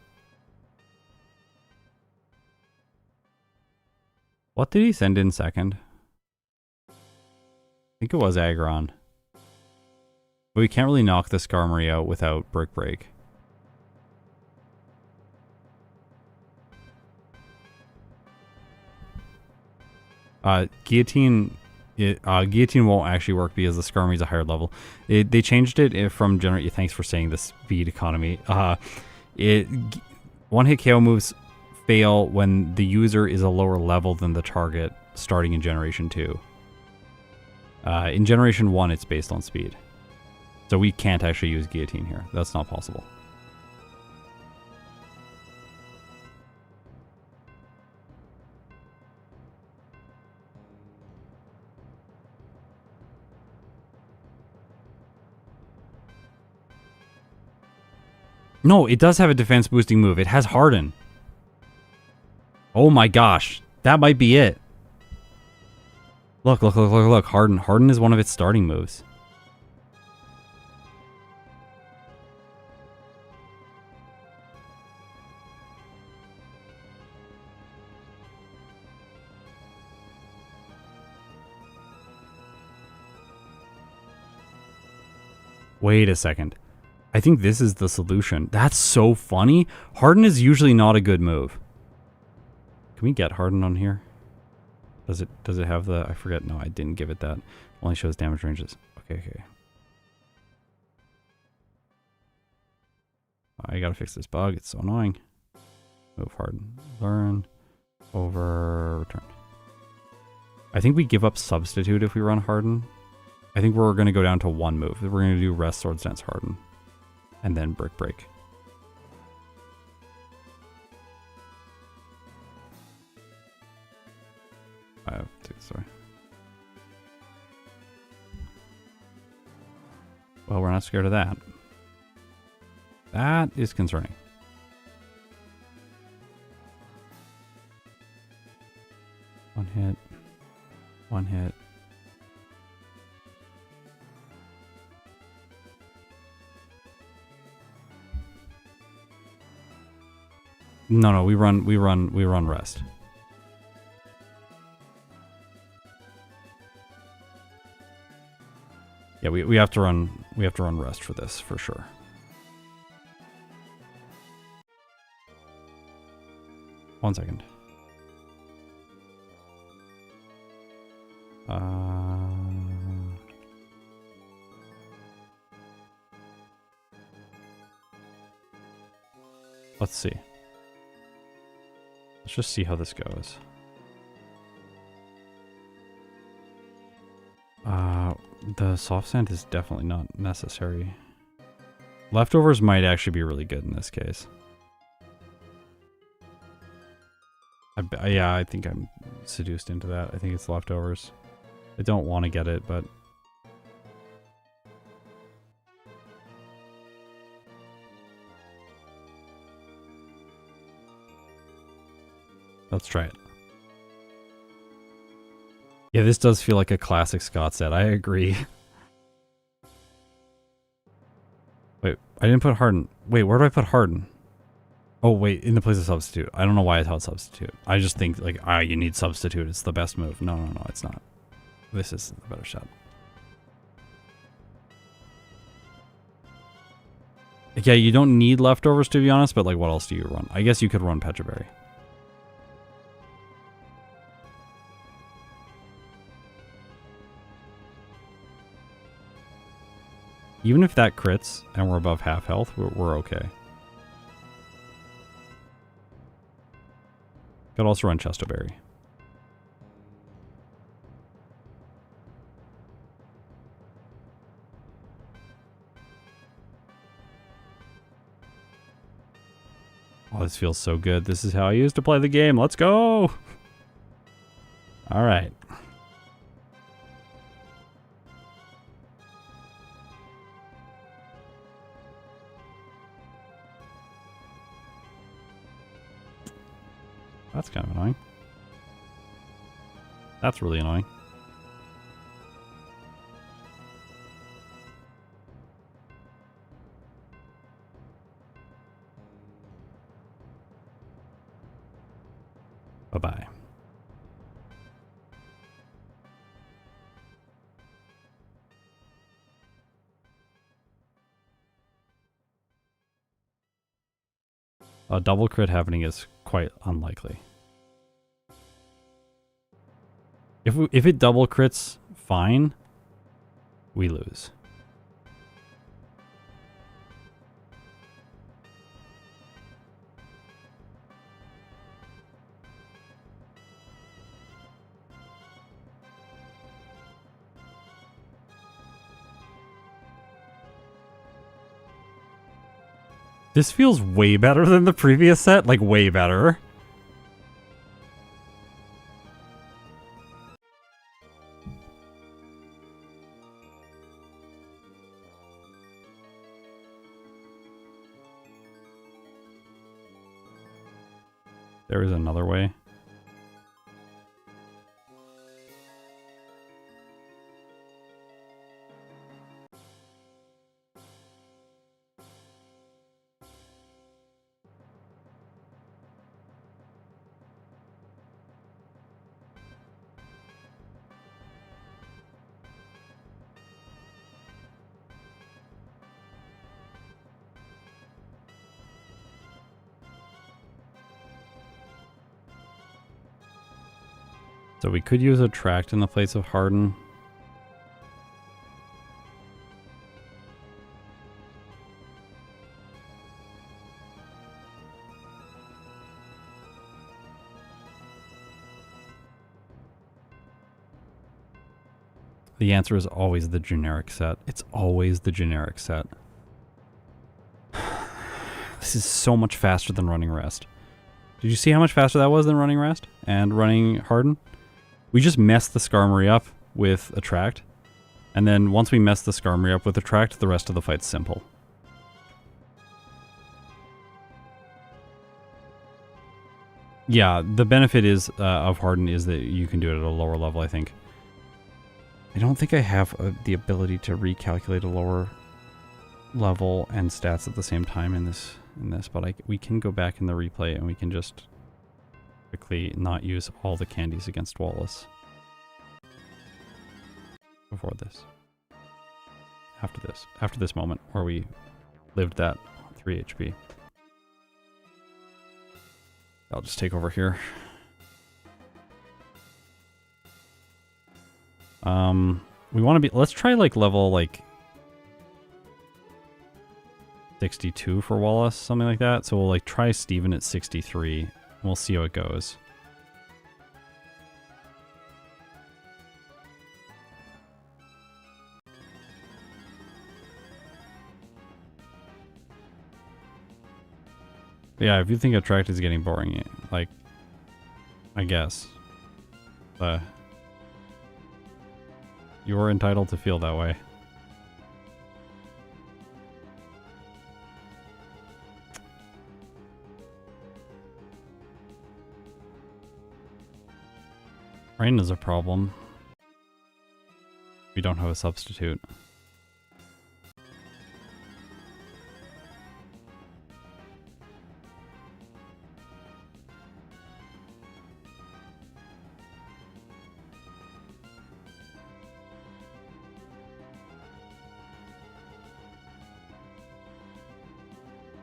What did he send in second? I think it was Aggron. But we can't really knock the Skarmory out without Brick Break. Guillotine won't actually work because the Skarmory's a higher level. They changed it from generate. Thanks for saying the speed economy. One-hit KO moves fail when the user is a lower level than the target starting in Generation 2. In Generation 1, it's based on speed. So we can't actually use Guillotine here. That's not possible. No, it does have a defense boosting move. It has Harden. Oh my gosh. That might be it. Look. Harden. Harden is one of its starting moves. Wait a second. I think this is the solution. That's so funny. Harden is usually not a good move. Can we get Harden on here? Does it have the... I forget. No, I didn't give it that. Only shows damage ranges. Okay. I gotta fix this bug. It's so annoying. Move Harden. Learn. Over. Return. I think we give up Substitute if we run Harden. I think we're going to go down to one move. We're going to do Rest, Swords Dance, Harden. And then Brick Break. Sorry. Well, we're not scared of that. That is concerning. One hit. One hit. No, we run rest. Yeah, we have to run rest for this for sure. One second. Let's see. Let's just see how this goes. The soft sand is definitely not necessary. Leftovers might actually be really good in this case. Yeah, I think I'm seduced into that. I think it's leftovers. I don't want to get it, but... let's try it. Yeah, this does feel like a classic Scott set. I agree. Wait, I didn't put Harden. Wait, where do I put Harden? Oh, wait, in the place of substitute. I don't know why I thought substitute. I just think, like, you need substitute. It's the best move. No, it's not. This is the better shot. Yeah, you don't need leftovers, to be honest, but, like, what else do you run? I guess you could run Petraberry. Even if that crits and we're above half health, we're okay. Could also run Chestoberry. Oh, this feels so good. This is how I used to play the game. Let's go! All right. That's kind of annoying. That's really annoying. Bye-bye. A double crit happening is quite unlikely. If it double crits, fine. We lose. This feels way better than the previous set, like way better. There is another way. So we could use Attract in the place of Harden. The answer is always the generic set. It's always the generic set. This is so much faster than running Rest. Did you see how much faster that was than running Rest and running Harden? We just mess the Skarmory up with Attract. And then once we mess the Skarmory up with Attract, the rest of the fight's simple. Yeah, the benefit is of Harden is that you can do it at a lower level, I think. I don't think I have the ability to recalculate a lower level and stats at the same time in this, but we can go back in the replay and we can just quickly not use all the candies against Wallace. Before this. After this moment where we lived that 3 HP. I'll just take over here. We want to be, let's try like level like 62 for Wallace, something like that. So we'll like try Steven at 63 and we'll see how it goes. Yeah, if you think Attract is getting boring, like, I guess. You're entitled to feel that way. Rain is a problem. We don't have a substitute.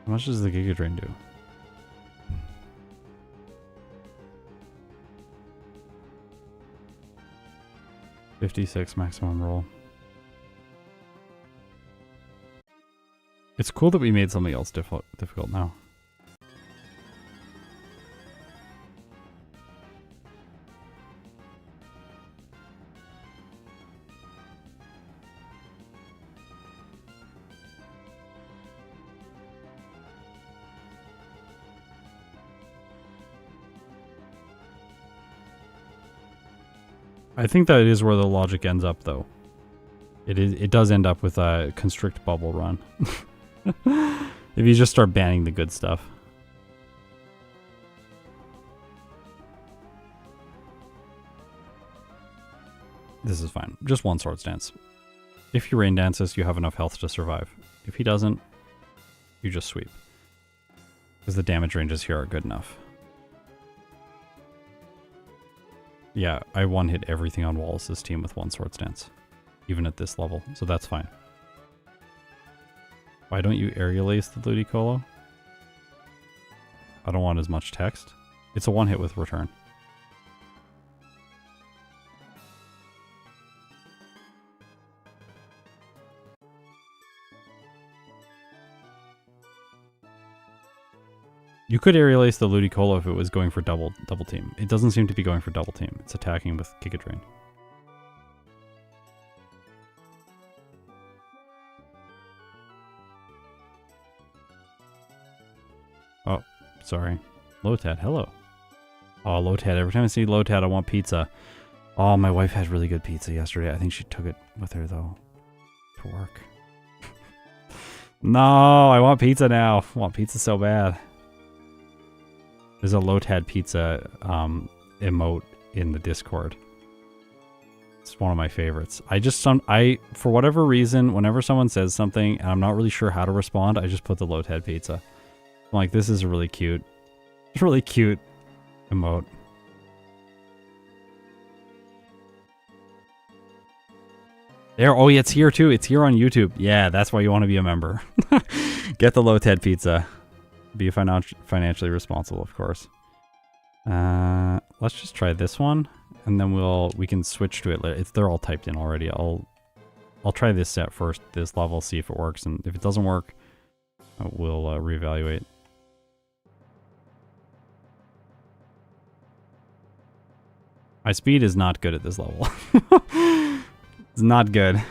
How much does the Giga Drain do? $56 maximum roll. It's cool that we made something else difficult now. I think that is where the logic ends up, though. It does end up with a Constrict Bubble Run. If you just start banning the good stuff. This is fine. Just one Swords Dance. If he Rain Dances, you have enough health to survive. If he doesn't, you just sweep. Because the damage ranges here are good enough. Yeah, I one-hit everything on Wallace's team with one Swords Dance. Even at this level, so that's fine. Why don't you Aerial Ace the Ludicolo? I don't want as much text. It's a one-hit with return. You could Aerial Ace the Ludicolo if it was going for double team. It doesn't seem to be going for double team. It's attacking with Giga Drain. Oh, sorry. Lotad, hello. Oh, Lotad. Every time I see Lotad, I want pizza. Oh, my wife had really good pizza yesterday. I think she took it with her, though, to work. No, I want pizza now. I want pizza so bad. There's a Lotad pizza emote in the Discord. It's one of my favorites. For whatever reason, whenever someone says something and I'm not really sure how to respond, I just put the Lotad pizza. I'm like, this is really cute. It's really cute emote. There, oh yeah, it's here too. It's here on YouTube. Yeah, that's why you want to be a member. Get the Lotad pizza. Be financially responsible, of course. Let's just try this one, and then we can switch to it later. They're all typed in already. I'll try this set first, this level, see if it works, and if it doesn't work, we'll reevaluate. My speed is not good at this level. It's not good.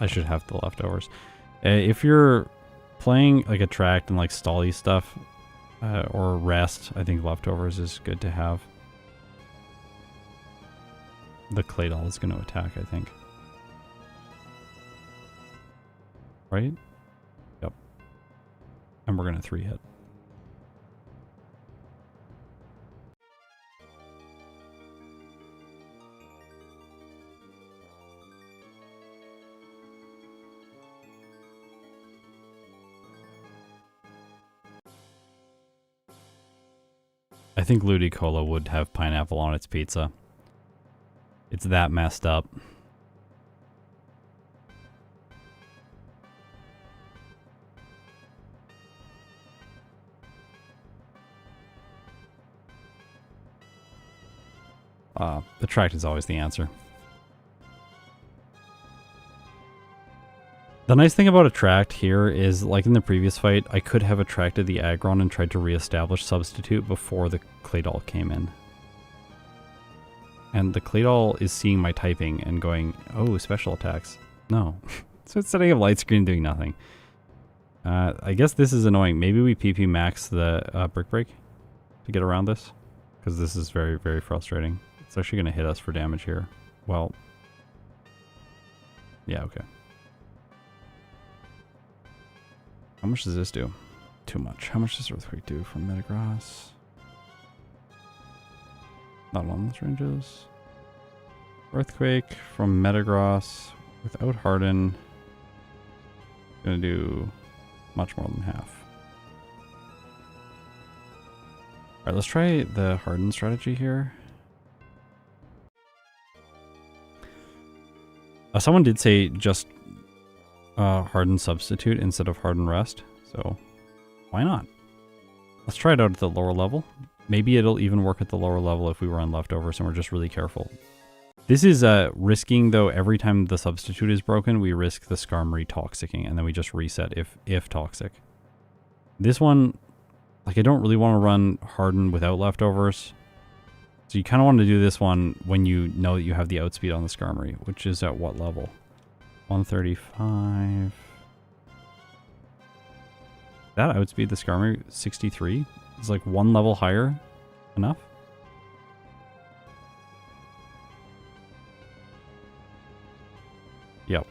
I should have the leftovers. If you're playing like attract and like stally stuff, or rest, I think leftovers is good to have. The Cladle is going to attack, I think. Right? Yep. And we're going to 3-hit. I think Ludicolo would have pineapple on its pizza. It's that messed up. Attract is always the answer. The nice thing about attract here is, like in the previous fight, I could have attracted the Aggron and tried to reestablish substitute before the Cladle came in. And the Cladle is seeing my typing and going, oh, special attacks. No. So it's setting up light screen doing nothing. I guess this is annoying. Maybe we PP max the Brick Break to get around this. Because this is very, very frustrating. It's actually going to hit us for damage here. Well. Yeah, okay. How much does this do? Too much. How much does Earthquake do from Metagross? Not on those ranges. Earthquake from Metagross without Harden. Gonna do much more than half. Alright, let's try the Harden strategy here. Someone did say just Harden substitute instead of Harden rest, so why not? Let's try it out at the lower level. Maybe it'll even work at the lower level if we run leftovers and we're just really careful. This is risking, though, every time the substitute is broken, we risk the Skarmory toxicking, and then we just reset if toxic. This one, like, I don't really want to run Harden without leftovers. So you kind of want to do this one when you know that you have the outspeed on the Skarmory, which is at what level? 135. That outspeed the Skarmory 63? It's like one level higher. Enough? Yep.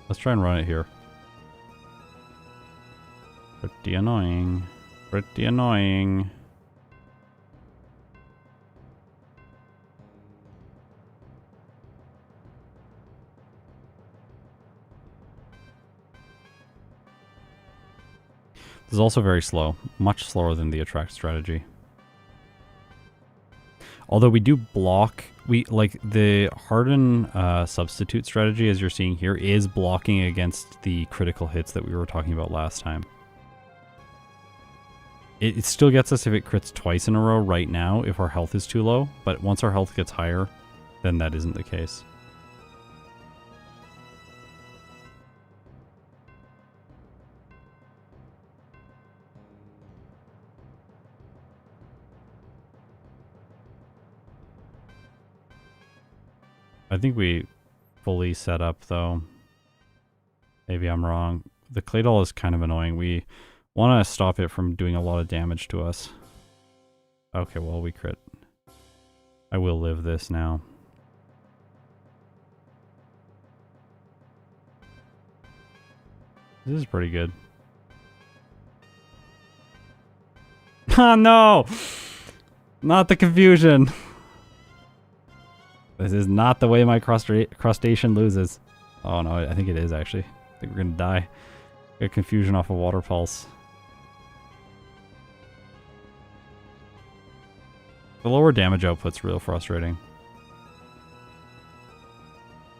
Let's try and run it here. Pretty annoying. Pretty annoying. This is also very slow. Much slower than the attract strategy. Although we do block, like the Harden substitute strategy, as you're seeing here, is blocking against the critical hits that we were talking about last time. It still gets us if it crits twice in a row right now if our health is too low, but once our health gets higher, then that isn't the case. I think we fully set up, though. Maybe I'm wrong. The Cladle is kind of annoying. We want to stop it from doing a lot of damage to us. Okay, well, we crit. I will live this now. This is pretty good. Oh, no! Not the confusion! This is not the way my crustacean loses. Oh no, I think it is actually. I think we're gonna die. Get confusion off a water pulse. The lower damage output's real frustrating.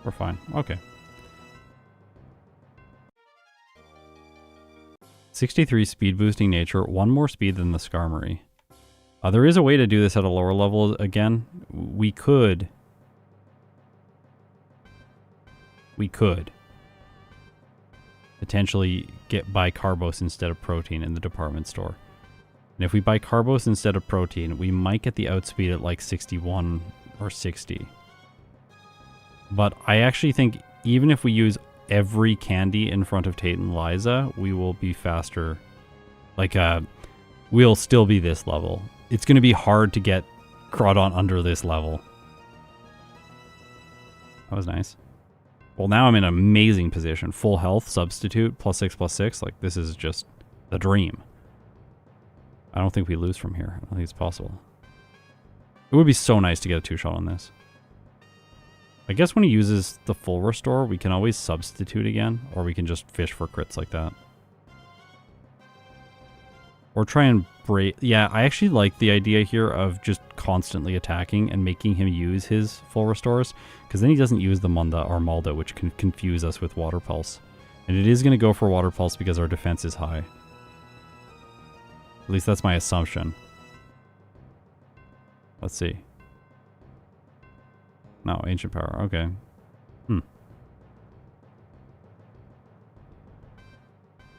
We're fine. Okay. 63 speed boosting nature, one more speed than the Skarmory. There is a way to do this at a lower level again. We could potentially buy Carbos instead of Protein in the department store. And if we buy Carbos instead of Protein, we might get the outspeed at like 61 or 60. But I actually think even if we use every candy in front of Tate and Liza, we will be faster. Like, we'll still be this level. It's going to be hard to get Crawdaunt under this level. That was nice. Well, now I'm in an amazing position. Full health, substitute, +6/+6. Like, this is just the dream. I don't think we lose from here. I don't think it's possible. It would be so nice to get a 2-shot on this. I guess when he uses the full restore, we can always substitute again, or we can just fish for crits like that. Or try and break... Yeah, I actually like the idea here of just constantly attacking and making him use his full restores, because then he doesn't use them on the Armaldo, which can confuse us with Water Pulse. And it is going to go for Water Pulse because our defense is high. At least that's my assumption. Let's see. No, Ancient Power. Okay.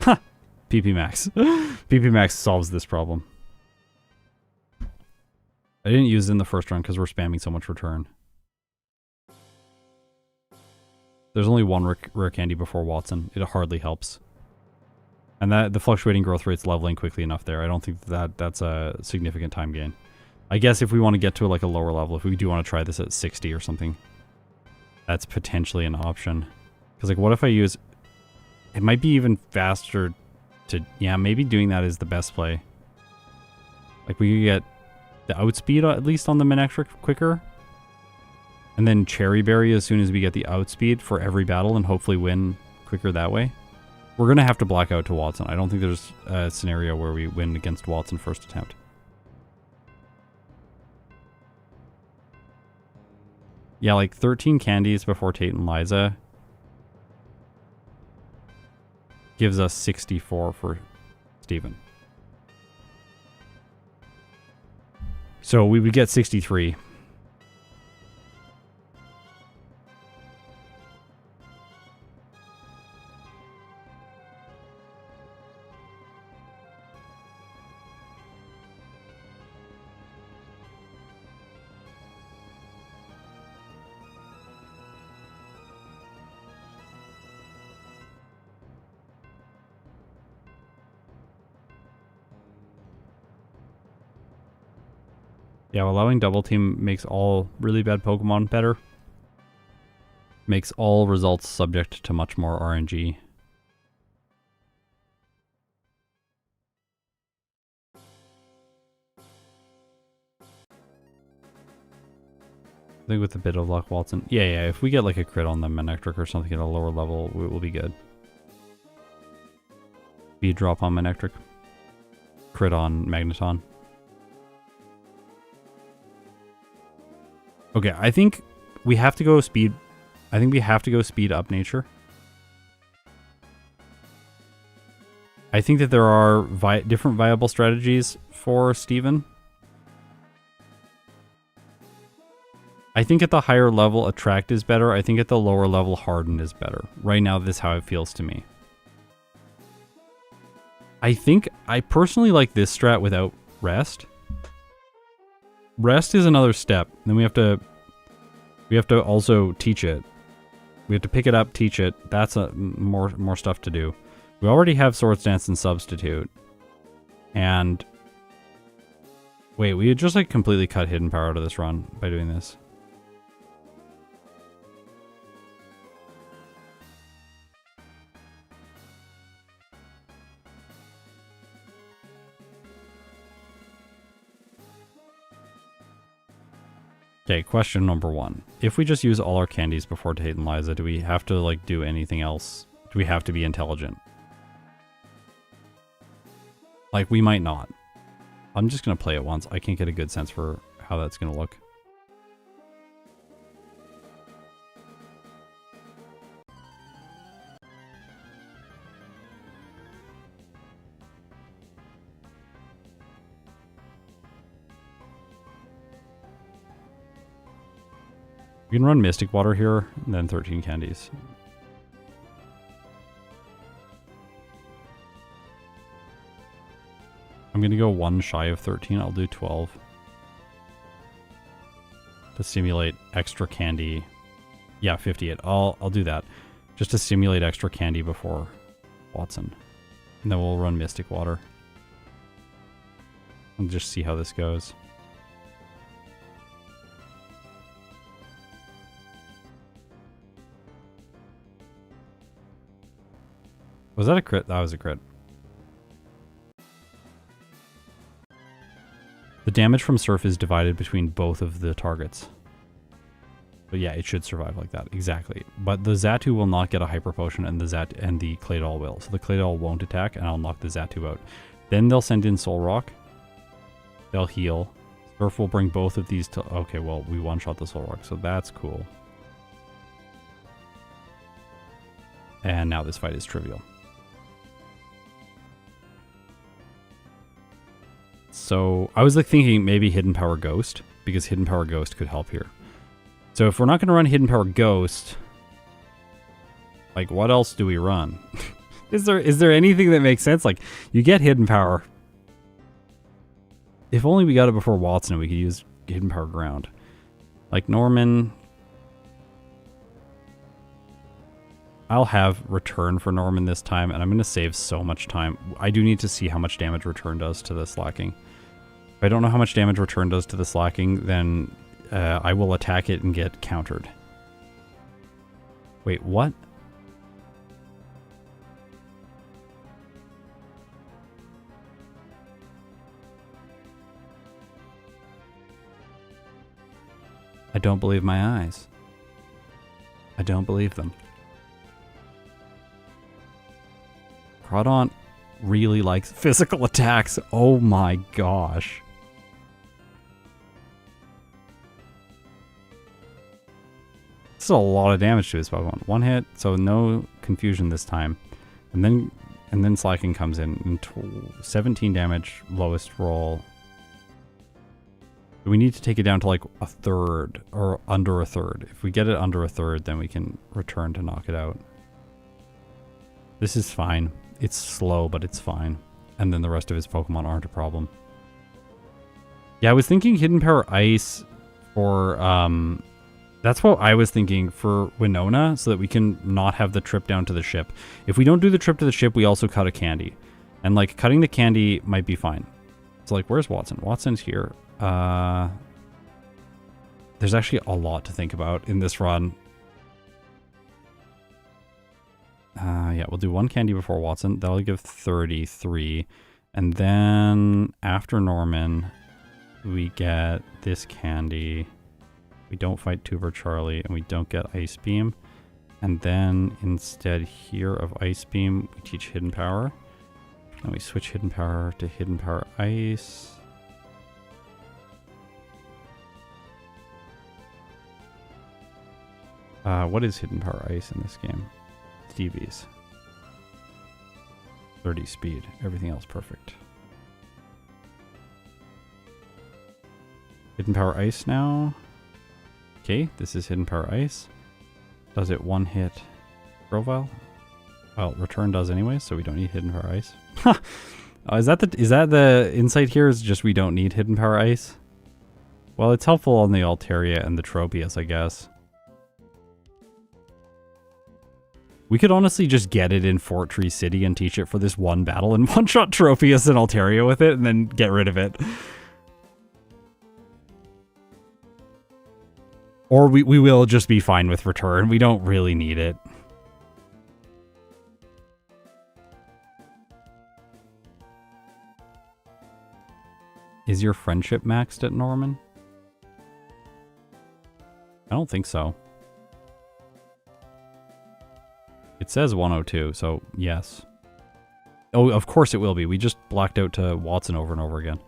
Ha! PP Max. PP Max solves this problem. I didn't use it in the first run because we're spamming so much return. There's only one rare candy before Wattson. It hardly helps. And that the fluctuating growth rate's leveling quickly enough there. I don't think that's a significant time gain. I guess if we want to get to like a lower level, if we do want to try this at 60 or something, that's potentially an option. Because like, what if I use... It might be even faster to... Yeah, maybe doing that is the best play. Like, we could get the outspeed at least on the Manectric quicker. And then Cherry Berry as soon as we get the outspeed for every battle and hopefully win quicker that way. We're going to have to black out to Wattson. I don't think there's a scenario where we win against Wattson first attempt. Yeah, like 13 candies before Tate and Liza gives us 64 for Steven. So we would get 63. Yeah, allowing double team makes all really bad Pokemon better. Makes all results subject to much more RNG. I think with a bit of luck, Wattson. Yeah, if we get like a crit on the Manectric or something at a lower level, we will be good. Speed drop on Manectric. Crit on Magneton. Okay, I think we have to go speed. I think we have to go speed up nature. I think that there are different viable strategies for Steven. I think at the higher level, attract is better. I think at the lower level, harden is better. Right now, this is how it feels to me. I think I personally like this strat without rest. Rest is another step. Then we have to also teach it. We have to pick it up, teach it. That's more stuff to do. We already have Swords Dance and Substitute. And wait, we had just like completely cut Hidden Power out of this run by doing this. Okay, question number 1. If we just use all our candies before Tate and Liza, do we have to like do anything else? Do we have to be intelligent? Like, we might not. I'm just going to play it once. I can't get a good sense for how that's going to look. We can run Mystic Water here, and then 13 candies. I'm going to go 1 shy of 13. I'll do 12. To stimulate extra candy. Yeah, 58. I'll do that. Just to simulate extra candy before Wattson. And then we'll run Mystic Water. And just see how this goes. Was that a crit? That was a crit. The damage from Surf is divided between both of the targets. But yeah, it should survive like that. Exactly. But the Xatu will not get a Hyper Potion, and the Claydol will. So the Claydol won't attack, and I'll knock the Xatu out. Then they'll send in Soul Rock. They'll heal. Surf will bring both of these to... Okay, well, we one-shot the Soul Rock, so that's cool. And now this fight is trivial. So I was like thinking maybe Hidden Power Ghost, because Hidden Power Ghost could help here. So if we're not going to run Hidden Power Ghost, like what else do we run? Is there anything that makes sense? Like you get Hidden Power. If only we got it before Wattson, we could use Hidden Power Ground. Like Norman. I'll have Return for Norman this time, and I'm going to save so much time. I do need to see how much damage Return does to the Slacking. If I don't know how much damage Return does to the Slacking, then I will attack it and get countered. Wait, what? I don't believe my eyes. I don't believe them. Crawdaunt really likes physical attacks. Oh my gosh. This is a lot of damage to his Pokemon. One hit, so no confusion this time. And then Slacking comes in. And 17 damage, lowest roll. We need to take it down to like a third, or under a third. If we get it under a third, then we can Return to knock it out. This is fine. It's slow, but it's fine. And then the rest of his Pokemon aren't a problem. Yeah, I was thinking Hidden Power Ice for, that's what I was thinking for Winona, so that we can not have the trip down to the ship. If we don't do the trip to the ship, we also cut a candy. And, like, cutting the candy might be fine. So, like, where's Wattson? Wattson's here. There's actually a lot to think about in this run. Yeah, we'll do one candy before Wattson. That'll give 33. And then after Norman, we get this candy. We don't fight Tuber Charlie, and we don't get Ice Beam. And then instead here of Ice Beam, we teach Hidden Power. And we switch Hidden Power to Hidden Power Ice. What is Hidden Power Ice in this game? Stevie's. 30 speed. Everything else perfect. Hidden Power Ice now. Okay, this is Hidden Power Ice. Does it one hit profile? Well, Return does anyway, so we don't need Hidden Power Ice. Is that the insight here? Is just we don't need Hidden Power Ice? Well, it's helpful on the Altaria and the Tropius, I guess. We could honestly just get it in Fort Tree City and teach it for this one battle and one-shot Tropius and Altaria with it and then get rid of it. Or we will just be fine with Return. We don't really need it. Is your friendship maxed at Norman? I don't think so. It says 102, so yes. Oh, of course it will be. We just blacked out to Wattson over and over again.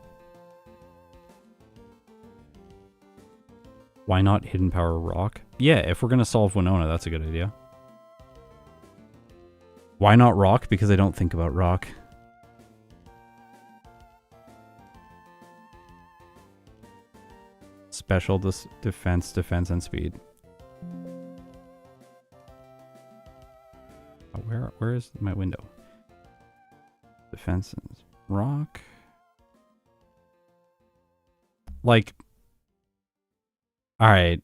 Why not Hidden Power Rock? Yeah, if we're going to solve Winona, that's a good idea. Why not Rock? Because I don't think about Rock. Special defense, and speed. Where is my window? Defense and Rock. Like, all right.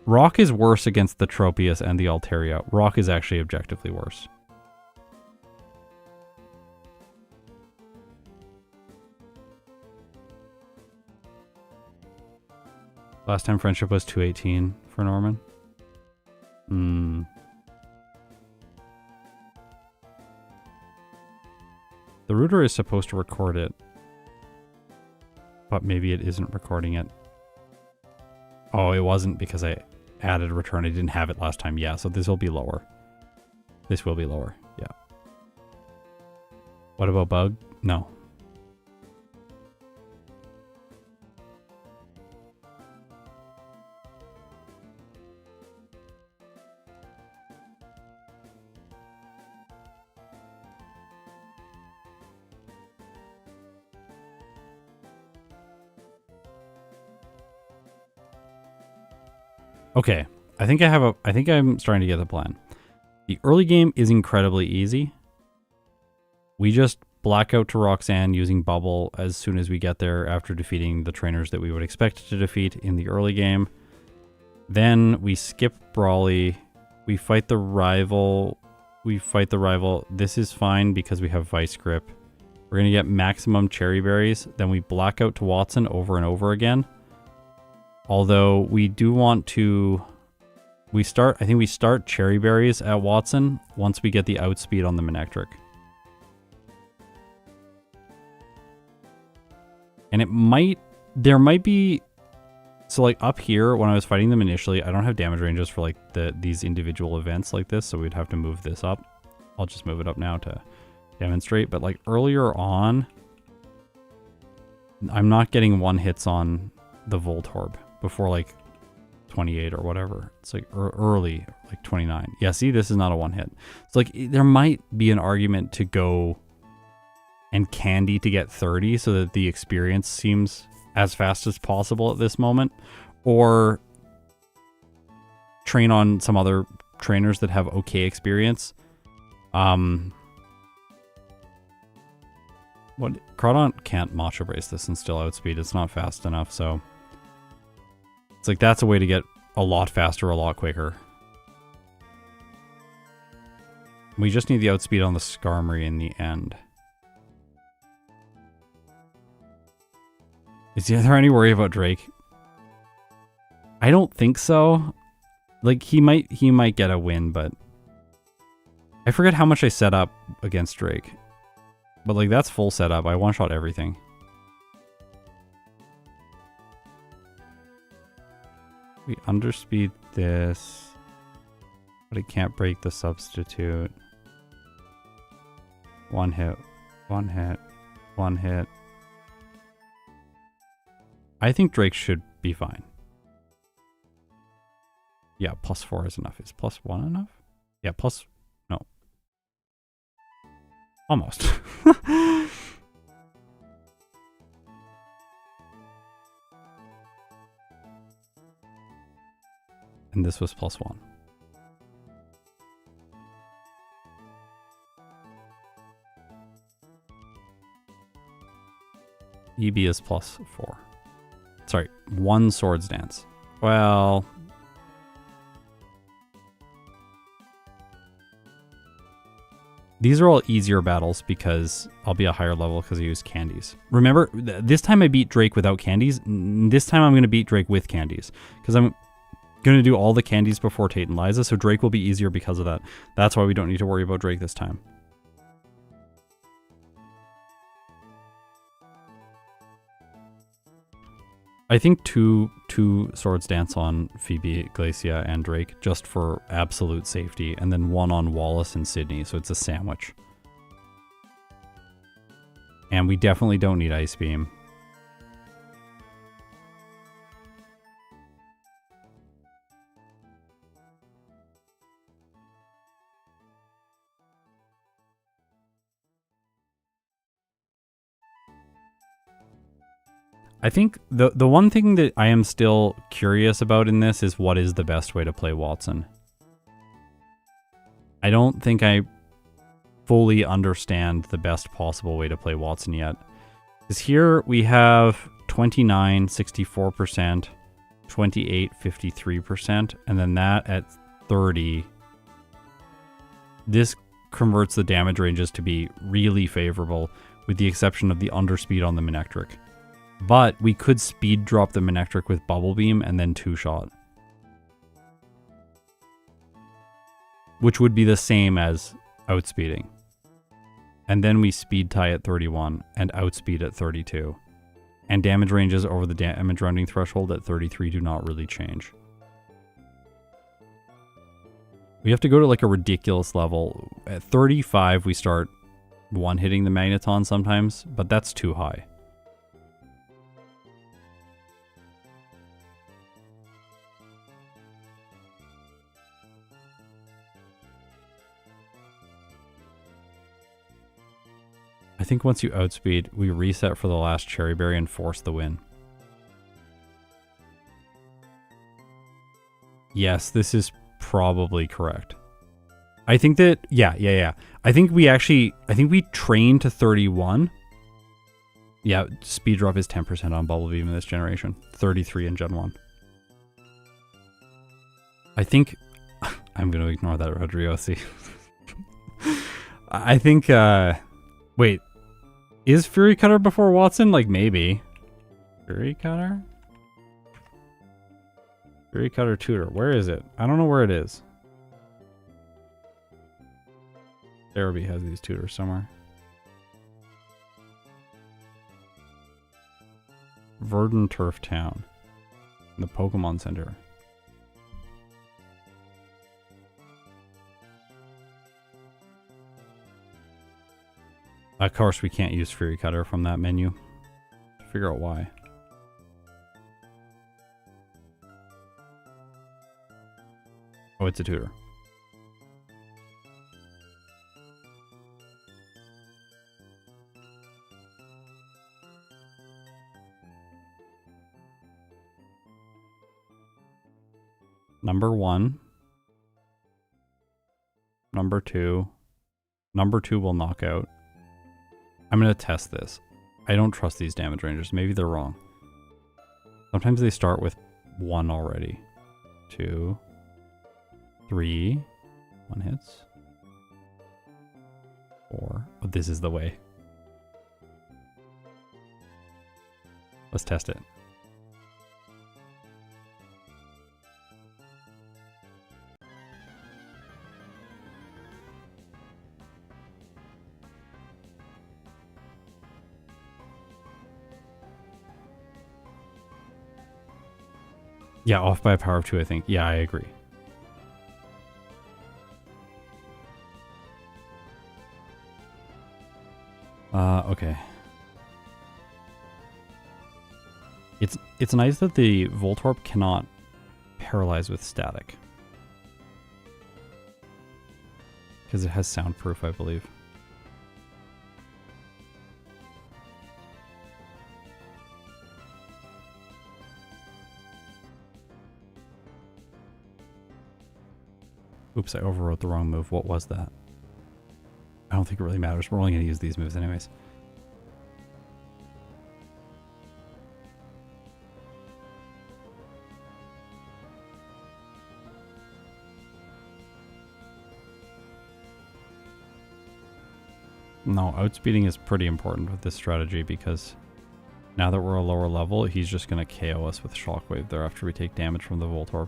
Rock is worse against the Tropius and the Altaria. Rock is actually objectively worse. Last time friendship was 218 for Norman. The router is supposed to record it, but maybe it isn't recording it. Oh, it wasn't because I added a return. I didn't have it last time. Yeah, so this will be lower. This will be lower. Yeah. What about bug? No. Okay, I think I'm starting to get the plan. The early game is incredibly easy. We just black out to Roxanne using bubble as soon as we get there after defeating the trainers that we would expect to defeat in the early game. Then we skip Brawly. We fight the rival. This is fine because we have Vice Grip. We're going to get maximum cherry berries. Then we black out to Wattson over and over again. Although we do want to, I think we start cherry berries at Wattson once we get the outspeed on the Manectric. And there might be, so like up here when I was fighting them initially, I don't have damage ranges for like these individual events like this, so we'd have to move this up. I'll just move it up now to demonstrate, but like earlier on, I'm not getting one hits on the Voltorb before like 28 or whatever. It's like early, like 29. Yeah, see, this is not a one hit. It's like there might be an argument to go and candy to get 30 so that the experience seems as fast as possible at this moment, or train on some other trainers that have okay experience. Crawdaunt can't Macho Brace this and still outspeed. It's not fast enough, so it's like that's a way to get a lot faster, a lot quicker. We just need the outspeed on the Skarmory in the end. Is there any worry about Drake? I don't think so. Like he might get a win, but I forget how much I set up against Drake. But like that's full setup. I one-shot everything. We underspeed this, but it can't break the substitute. One hit, one hit, one hit. I think Drake should be fine. Yeah, +4 is enough. Is +1 enough? Yeah, no. Almost. And this was +1. EB is +4. Sorry, 1 Swords Dance. Well, these are all easier battles because I'll be a higher level because I use candies. Remember, this time I beat Drake without candies. This time I'm going to beat Drake with candies because I'm going to do all the candies before Tate and Liza, so Drake will be easier because of that. That's why we don't need to worry about Drake this time. I think two Swords Dance on Phoebe, Glacia, and Drake just for absolute safety, and then 1 on Wallace and Sydney, so it's a sandwich. And we definitely don't need Ice Beam. I think the one thing that I am still curious about in this is what is the best way to play Wattson. I don't think I fully understand the best possible way to play Wattson yet. Because here we have 29, 64%. 28, 53%, and then that at 30. This converts the damage ranges to be really favorable, with the exception of the underspeed on the Manectric. But we could speed drop the Manectric with Bubble Beam and then 2-shot. Which would be the same as outspeeding. And then we speed tie at 31 and outspeed at 32. And damage ranges over the damage rounding threshold at 33 do not really change. We have to go to like a ridiculous level. At 35 we start one-hitting the Magneton sometimes, but that's too high. I think once you outspeed, we reset for the last Cherry Berry and force the win. Yes, this is probably correct. I think that, yeah. I think we train to 31. Yeah, speed drop is 10% on Bubble Beam in this generation. 33 in Gen 1. I think, I'm going to ignore that, Rodrigo. See. I think, wait. Is Fury Cutter before Wattson? Like, maybe. Fury Cutter? Fury Cutter Tutor. Where is it? I don't know where it is. Derby has these tutors somewhere. Verdant Turf Town. The Pokemon Center. Of course, we can't use Fury Cutter from that menu. Figure out why. Oh, it's a tutor. Number 1. Number 2. Number 2 will knock out. I'm going to test this. I don't trust these damage rangers. Maybe they're wrong. Sometimes they start with 1 already. 2. 3. 1 hits. 4. Oh, this is the way. Let's test it. Yeah, off by a power of 2, I think. Yeah, I agree. Okay. It's nice that the Voltorb cannot paralyze with static. Because it has soundproof, I believe. Oops, I overwrote the wrong move. What was that? I don't think it really matters. We're only going to use these moves anyways. No, outspeeding is pretty important with this strategy because now that we're a lower level, he's just going to KO us with Shockwave there after we take damage from the Voltorb.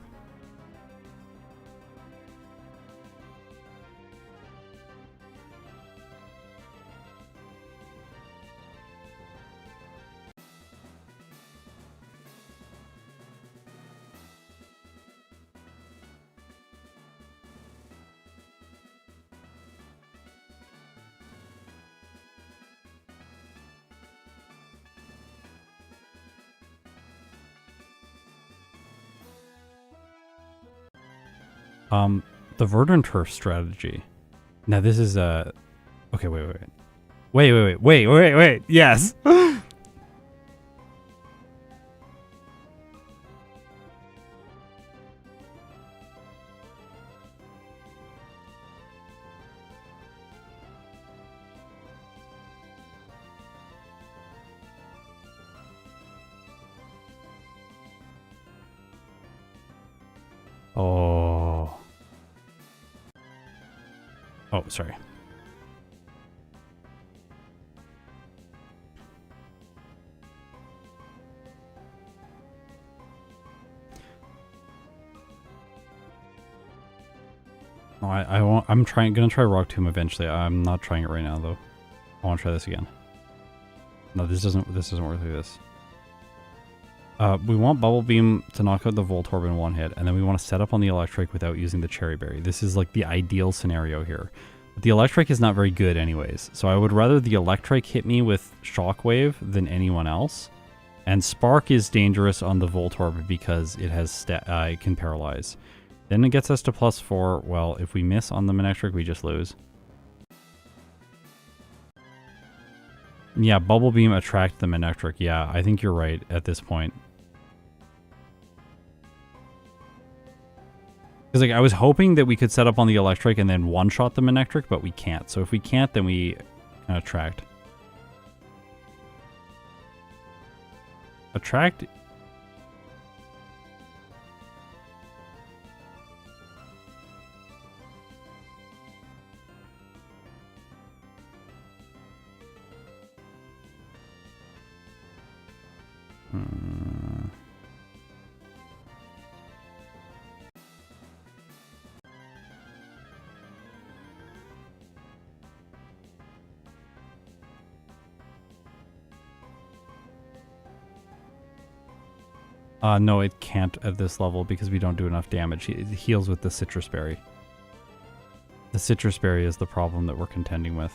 The Verdant Turf strategy. Now this is a... Okay, wait. Yes! Oh. Oh, sorry. No, I won't. I'm gonna try Rock Tomb eventually. I'm not trying it right now though. I want to try this again. No, this doesn't work like this. We want Bubble Beam to knock out the Voltorb in one hit, and then we want to set up on the Electric without using the Cherry Berry. This is like the ideal scenario here. But the Electric is not very good anyways, so I would rather the Electric hit me with Shockwave than anyone else. And Spark is dangerous on the Voltorb because it has it can paralyze. Then it gets us to +4. Well, if we miss on the Manectric, we just lose. Yeah, Bubble Beam attract the Manectric. Yeah, I think you're right at this point. Because like I was hoping that we could set up on the Electric and then one-shot the Manectric, but we can't. So if we can't, then we can attract. Attract... no, it can't at this level because we don't do enough damage. It heals with the Citrus Berry. The Citrus Berry is the problem that we're contending with.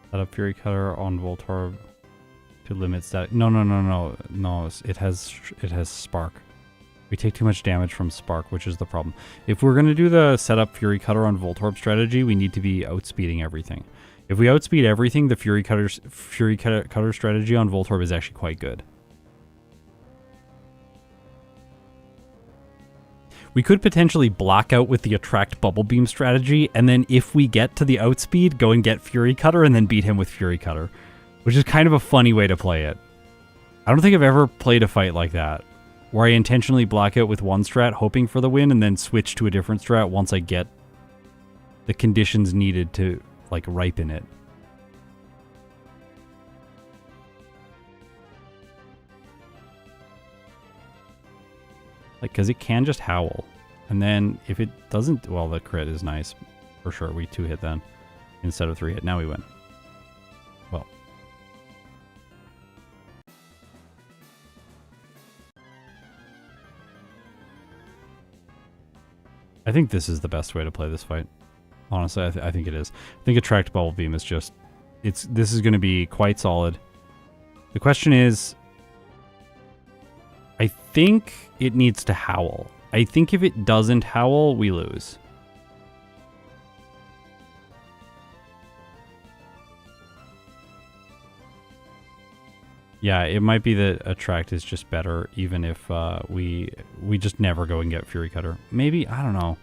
Set up Fury Cutter on Voltorb to limit static. No. It has Spark. We take too much damage from Spark, which is the problem. If we're going to do the setup Fury Cutter on Voltorb strategy, we need to be outspeeding everything. If we outspeed everything, the Fury Cutter strategy on Voltorb is actually quite good. We could potentially block out with the Attract Bubble Beam strategy, and then if we get to the outspeed, go and get Fury Cutter and then beat him with Fury Cutter, which is kind of a funny way to play it. I don't think I've ever played a fight like that, where I intentionally block out with one strat, hoping for the win, and then switch to a different strat once I get the conditions needed to, like, ripen it. Like, because it can just howl. And then if it doesn't, well, the crit is nice. For sure, we 2-hit then instead of 3-hit. Now we win. Well. I think this is the best way to play this fight. Honestly, I think it is. I think Attract Bubble Beam is just... This is going to be quite solid. The question is... I think it needs to howl. I think if it doesn't howl, we lose. Yeah, it might be that Attract is just better, even if we just never go and get Fury Cutter. Maybe, I don't know.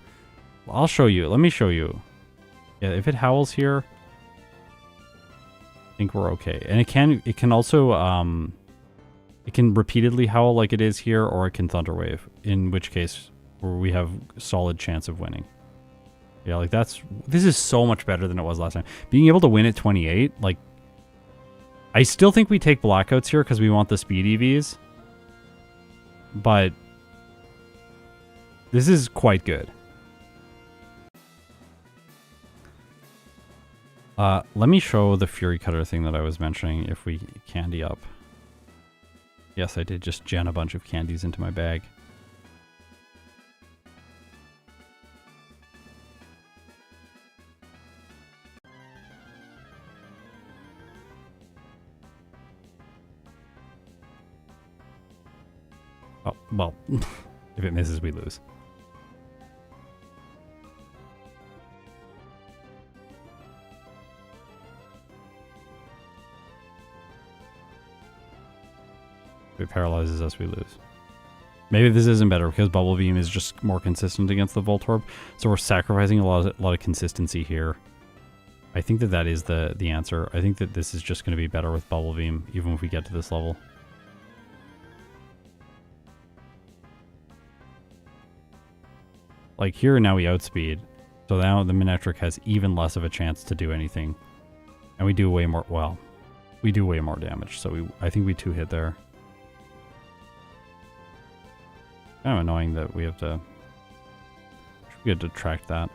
I'll show you. Let me show you. Yeah, if it howls here, I think we're okay. And it can also it can repeatedly howl like it is here, or it can Thunder Wave, in which case we have solid chance of winning. Yeah, like this is so much better than it was last time. Being able to win at 28, like, I still think we take Blackouts here because we want the speed EVs, but this is quite good. Let me show the Fury Cutter thing that I was mentioning if we candy up. Yes, I did just gen a bunch of candies into my bag. Oh, well, if it misses, we lose. If it paralyzes us, we lose. Maybe this isn't better because Bubble Beam is just more consistent against the Voltorb. So we're sacrificing a lot of consistency here. I think that that is the answer. I think that this is just going to be better with Bubble Beam, even if we get to this level. Like here now we outspeed, so now the Manectric has even less of a chance to do anything. And we do way more, well, we do way more damage, so I think we 2-hit there. Kind of annoying that we have to track that.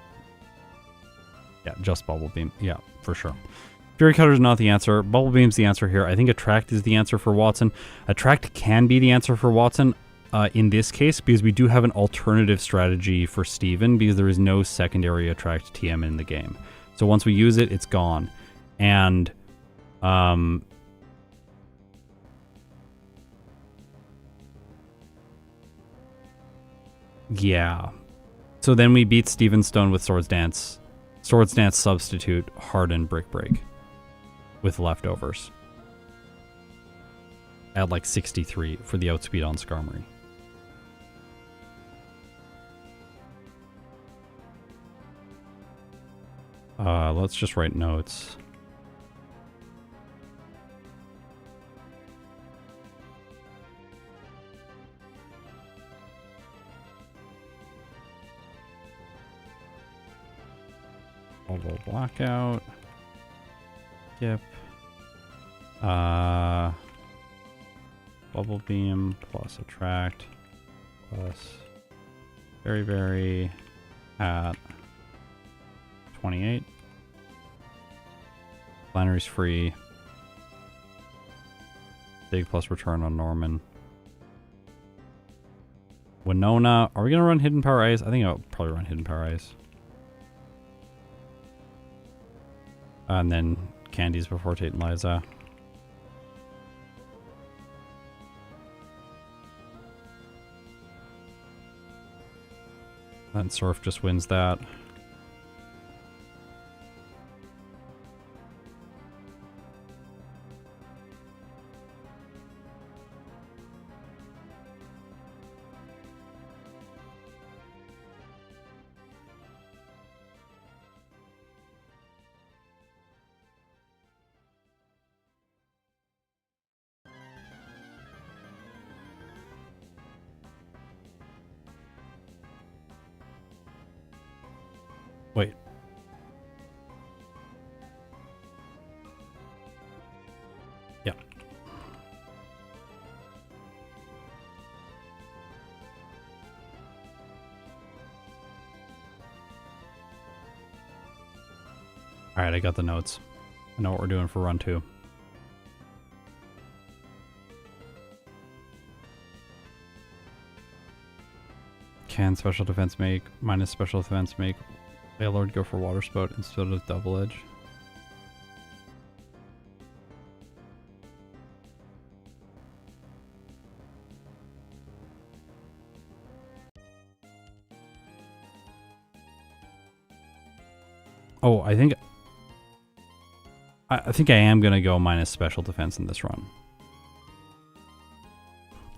Yeah, just Bubble Beam. Yeah, for sure. Fury Cutter is not the answer. Bubble Beam's the answer here. I think Attract is the answer for Wattson. Attract can be the answer for Wattson in this case, because we do have an alternative strategy for Steven, because there is no secondary Attract TM in the game. So once we use it, it's gone. And yeah. So then we beat Steven Stone with Swords Dance. Swords Dance substitute Harden Brick Break with leftovers at like 63 for the outspeed on Skarmory. Let's just write notes. Bubble Blackout. Skip. Bubble Beam plus Attract plus Very Very at 28. Flannery's free. Dig plus return on Norman. Winona. Are we going to run Hidden Power Ice? I think I'll probably run Hidden Power Ice. And then Candies before Tate and Liza. Then Surf just wins that. Wait. Yeah. All right, I got the notes. I know what we're doing for run 2. Can special defense make minus special defense make Lord go for Water Spout instead of Double Edge? Oh, I think I am gonna go minus special defense in this run.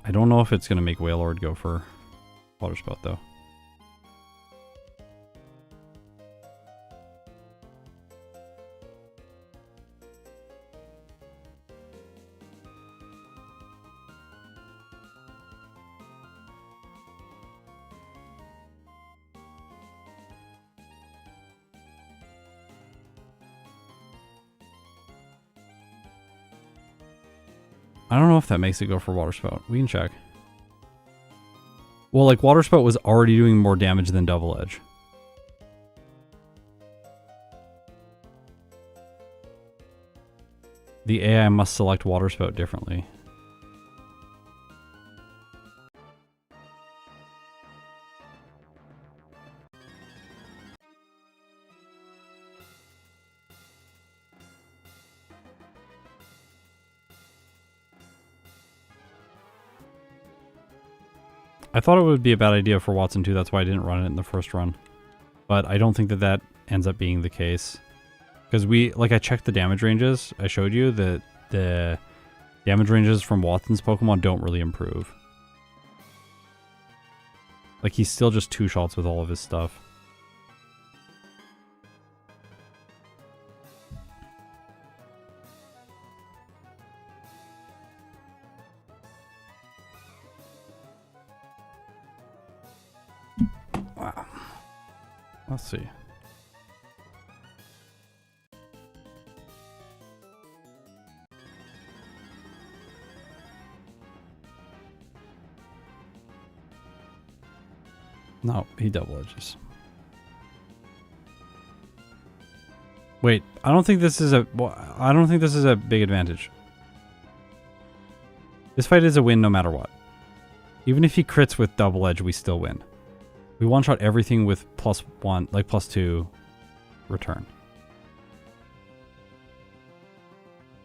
I don't know if it's gonna make Wailord go for Water Spout though. I don't know if that makes it go for Water Spout. We can check. Well, like, Water Spout was already doing more damage than Double Edge. The AI must select Water Spout differently. I thought it would be a bad idea for Wattson too, that's why I didn't run it in the first run. But I don't think that that ends up being the case. Because I checked the damage ranges, I showed you that the damage ranges from Wattson's Pokemon don't really improve. Like, he's still just 2 shots with all of his stuff. Let's see. No, he double edges. Wait, I don't think this is a big advantage. This fight is a win no matter what. Even if he crits with double edge, we still win. We one-shot everything with +1, like +2 return.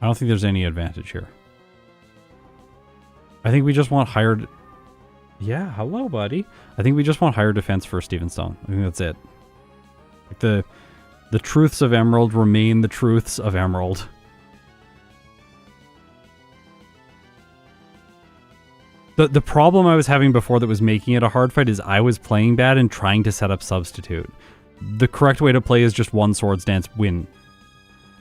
I don't think there's any advantage here. I think we just want higher... Yeah, hello, buddy. I think we just want higher defense for Steven Stone. I think that's it. Like the truths of Emerald remain the truths of Emerald. The problem I was having before that was making it a hard fight is I was playing bad and trying to set up Substitute. The correct way to play is just one Swords Dance win.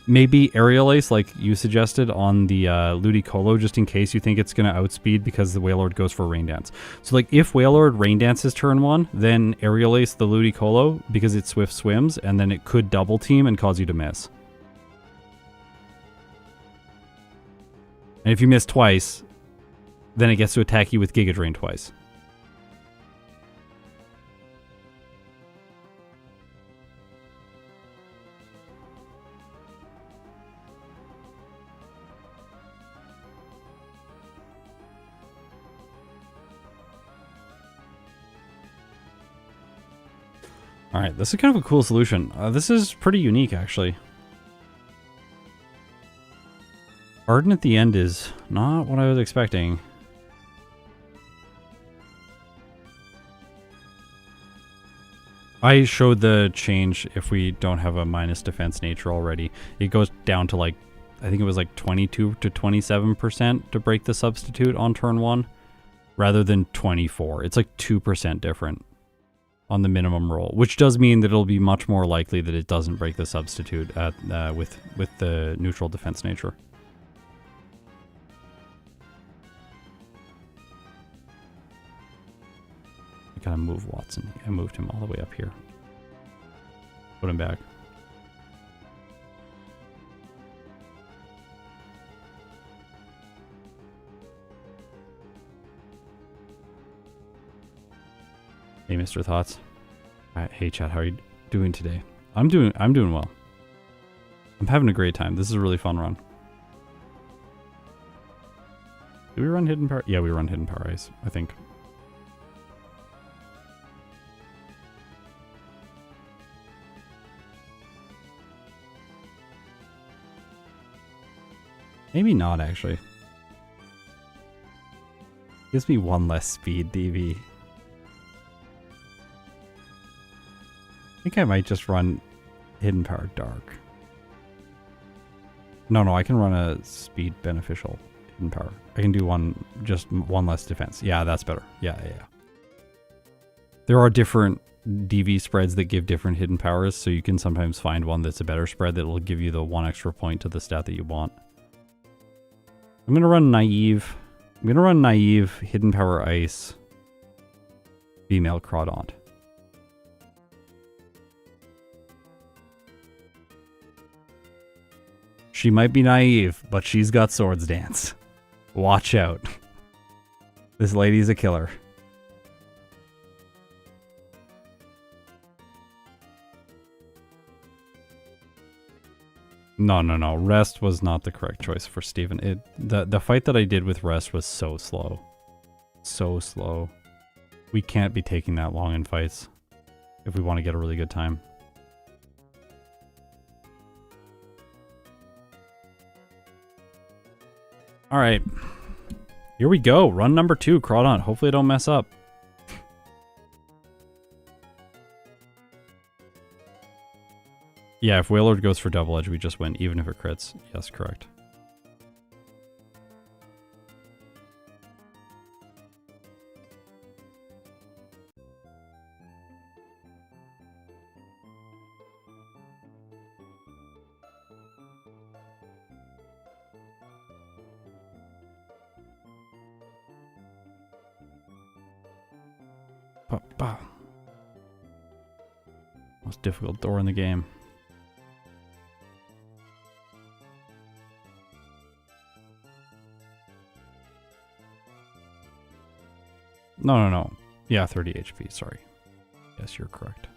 Maybe Aerial Ace, like you suggested, on the Ludicolo, just in case you think it's going to outspeed because the Wailord goes for Rain Dance. So, like, if Wailord Rain Dances turn 1, then Aerial Ace the Ludicolo, because it Swift Swims, and then it could double team and cause you to miss. And if you miss twice, then it gets to attack you with Giga Drain twice. Alright, this is kind of a cool solution. This is pretty unique, actually. Arden at the end is not what I was expecting. I showed the change if we don't have a minus defense nature already. It goes down to like, I think it was like 22 to 27% to break the substitute on turn 1, rather than 24. It's like 2% different on the minimum roll, which does mean that it'll be much more likely that it doesn't break the substitute at, with the neutral defense nature. I gotta move Wattson. I moved him all the way up here. Put him back. Hey, Mr. Thoughts. Hey, chat. How are you doing today? I'm doing well. I'm having a great time. This is a really fun run. Did we run Hidden Power? Yeah, we run Hidden Power Ice, I think. Maybe not, actually. Gives me one less speed, DV. I think I might just run Hidden Power Dark. No, I can run a speed beneficial Hidden Power. I can do just one less defense. Yeah, that's better. Yeah. There are different DV spreads that give different hidden powers, so you can sometimes find one that's a better spread that will give you the 1 extra point to the stat that you want. I'm going to run Naive. I'm going to run Naive, Hidden Power Ice, female Crawdaunt. She might be naive, but she's got Swords Dance. Watch out. This lady's a killer. No. Rest was not the correct choice for Steven. The fight that I did with Rest was so slow. So slow. We can't be taking that long in fights if we want to get a really good time. Alright. Here we go. Run number 2, Crawdaunt. Hopefully I don't mess up. Yeah, if Wailord goes for double edge, we just win, even if it crits. Yes, correct. Most difficult door in the game. No. Yeah, 30 HP, sorry. Yes, you're correct.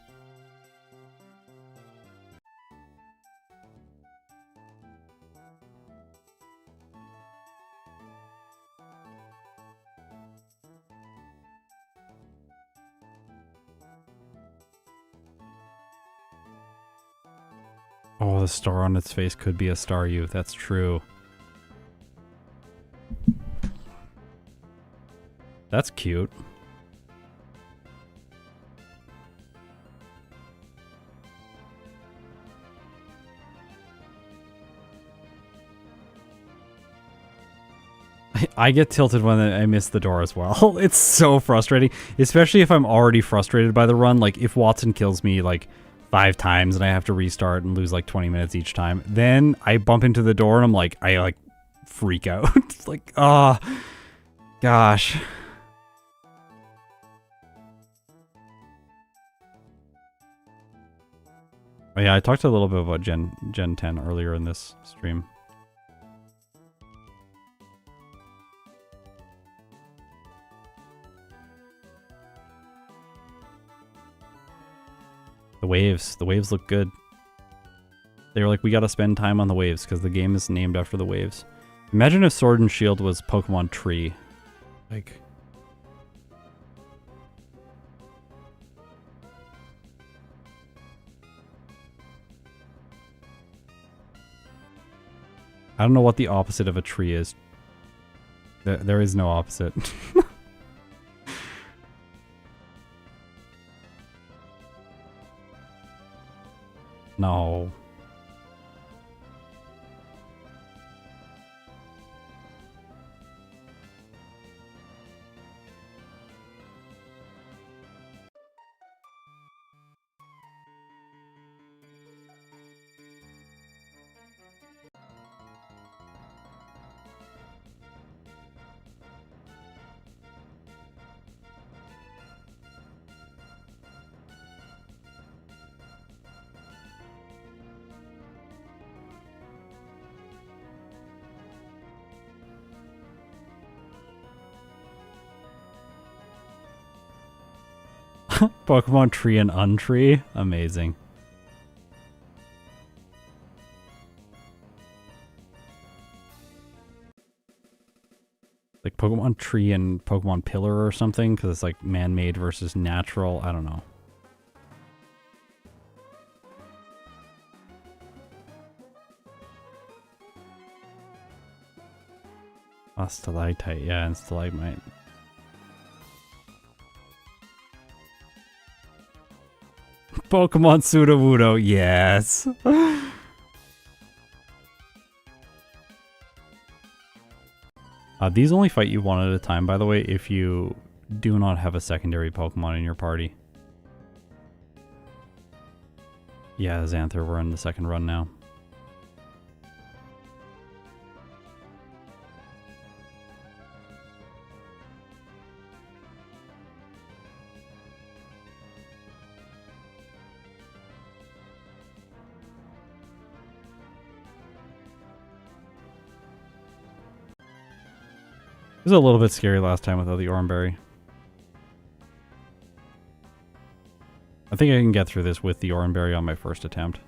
Oh, the star on its face could be a star youth. That's true. That's cute. I get tilted when I miss the door as well. It's so frustrating, especially if I'm already frustrated by the run. Like, if Wattson kills me, like, 5 times and I have to restart and lose, like, 20 minutes each time, then I bump into the door and I'm like, I freak out. It's like, oh, gosh. Oh, yeah, I talked a little bit about Gen 10 earlier in this stream. The waves look good. They were like, we gotta spend time on the waves because the game is named after the waves. Imagine if Sword and Shield was Pokemon Tree. Like... I don't know what the opposite of a tree is. There is no opposite. No. Pokemon Tree and Untree? Amazing. Like Pokemon Tree and Pokemon Pillar or something, because it's like man-made versus natural. I don't know. Oh, Stalactite, yeah, and Stalagmite. Pokemon Sudowoodo, yes. These only fight you one at a time, by the way, if you do not have a secondary Pokemon in your party. Yeah, Xanther, we're in the second run now. It was a little bit scary last time without the Oranberry. I think I can get through this with the Oranberry on my first attempt.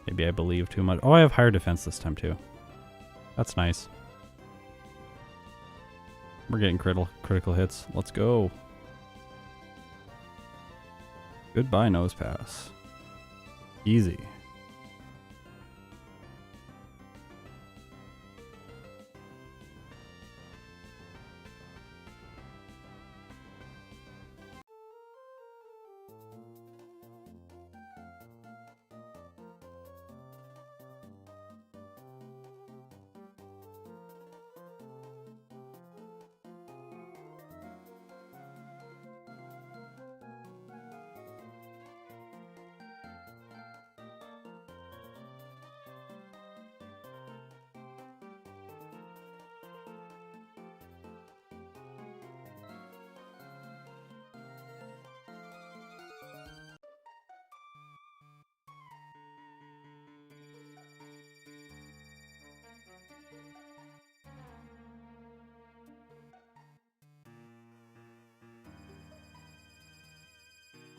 Maybe I believe too much. Oh, I have higher defense this time too. That's nice. We're getting critical hits. Let's go. Goodbye, Nose Pass. Easy.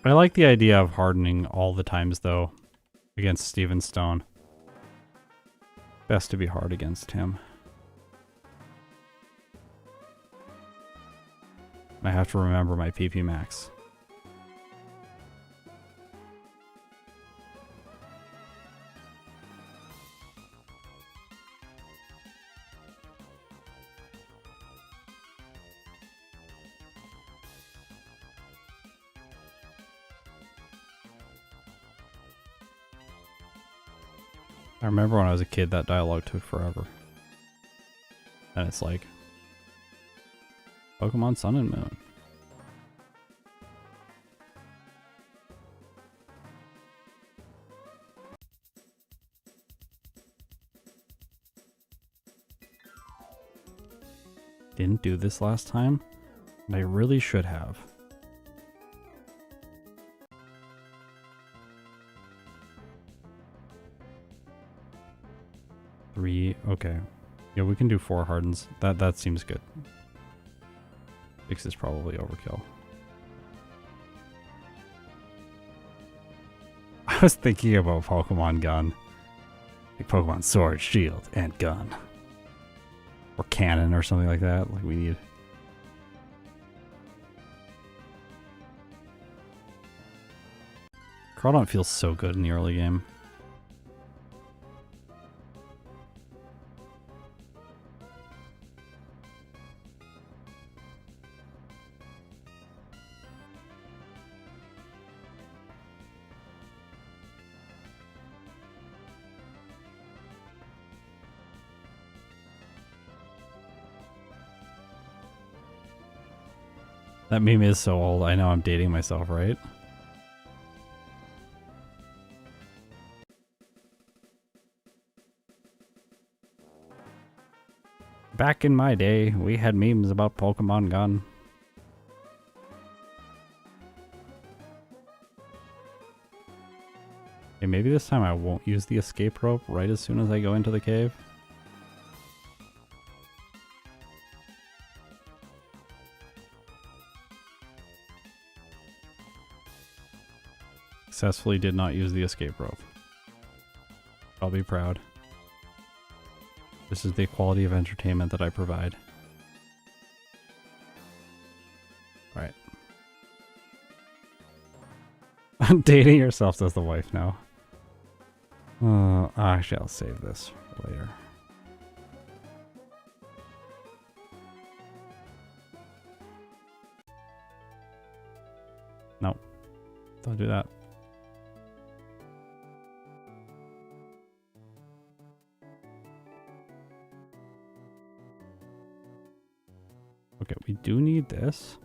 I like the idea of hardening all the times, though, against Steven Stone. Best to be hard against him. I have to remember my PP max. I remember when I was a kid, that dialogue took forever. And it's like, Pokemon Sun and Moon. Didn't do this last time, and I really should have. Three, okay. Yeah, we can do 4 hardens. That seems good. 6 is probably overkill. I was thinking about Pokemon Gun. Like Pokemon Sword, Shield, and Gun. Or Cannon or something like that. Like we need. Crawdaunt feels so good in the early game. That meme is so old. I know I'm dating myself, right? Back in my day, we had memes about Pokemon Gun. Okay, maybe this time I won't use the escape rope right as soon as I go into the cave. Successfully did not use the escape rope. I'll be proud. This is the quality of entertainment that I provide. Right. Dating yourself as the wife now. Actually, I'll save this for later. Nope. Don't do that. Okay, we do need this.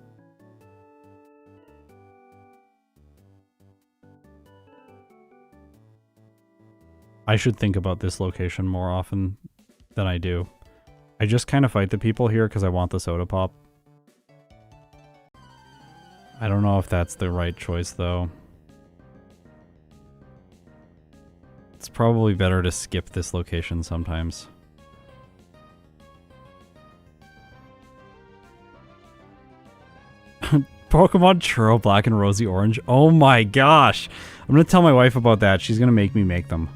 I should think about this location more often than I do. I just kind of fight the people here because I want the soda pop. I don't know if that's the right choice, though. It's probably better to skip this location sometimes. Pokemon Churro Black and Rosy Orange. Oh my gosh. I'm going to tell my wife about that. She's going to make me make them.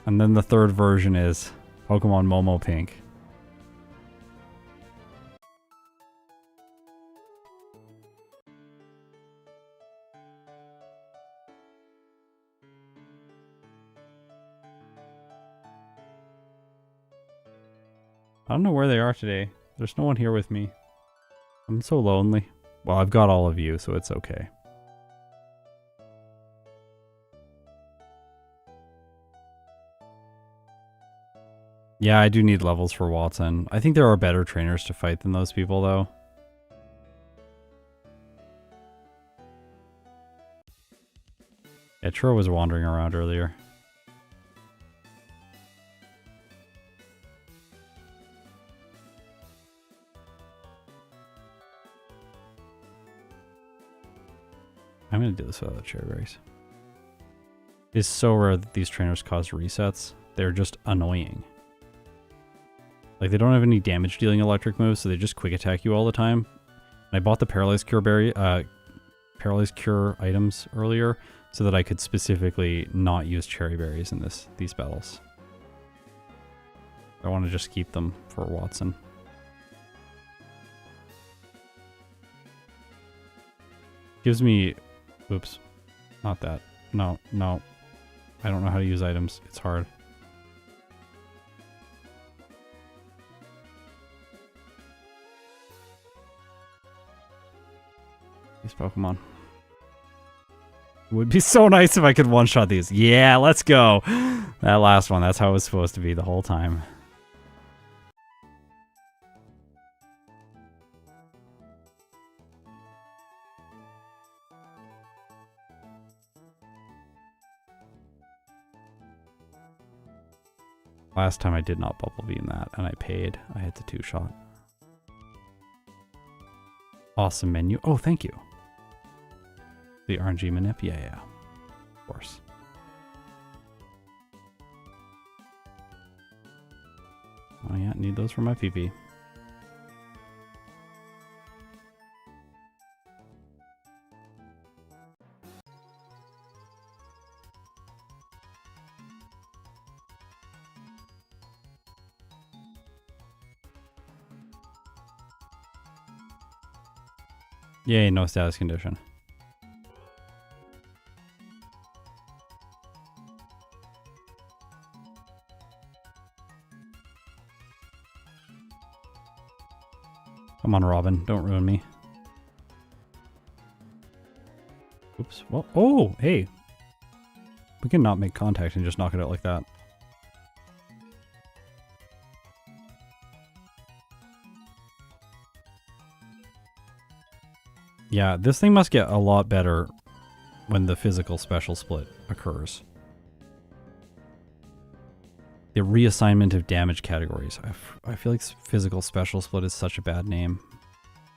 And then the third version is Pokemon Momo Pink. I don't know where they are today. There's no one here with me. I'm so lonely. Well, I've got all of you, so it's okay. Yeah, I do need levels for Wattson. I think there are better trainers to fight than those people, though. Yeah, Churro was wandering around earlier. I'm going to do this without the cherry berries. It's so rare that these trainers cause resets. They're just annoying. Like, they don't have any damage dealing electric moves, so they just quick attack you all the time. And I bought the Paralyzed Cure items earlier so that I could specifically not use Cherry Berries in these battles. I want to just keep them for Wattson. Gives me... Oops. Not that. No, no. I don't know how to use items. It's hard. These Pokemon. It would be so nice if I could one-shot these. Yeah, let's go. That last one, that's how it was supposed to be the whole time. Last time I did not Bubble Beam that, and I paid. I hit the 2-shot. Awesome menu. Oh, thank you. The RNG manip? Yeah, yeah. Of course. Oh yeah, need those for my PP. Yay, no status condition. Come on, Robin. Don't ruin me. Oops. Well, oh, hey. We can not make contact and just knock it out like that. Yeah, this thing must get a lot better when the physical special split occurs. The reassignment of damage categories. I feel like physical special split is such a bad name.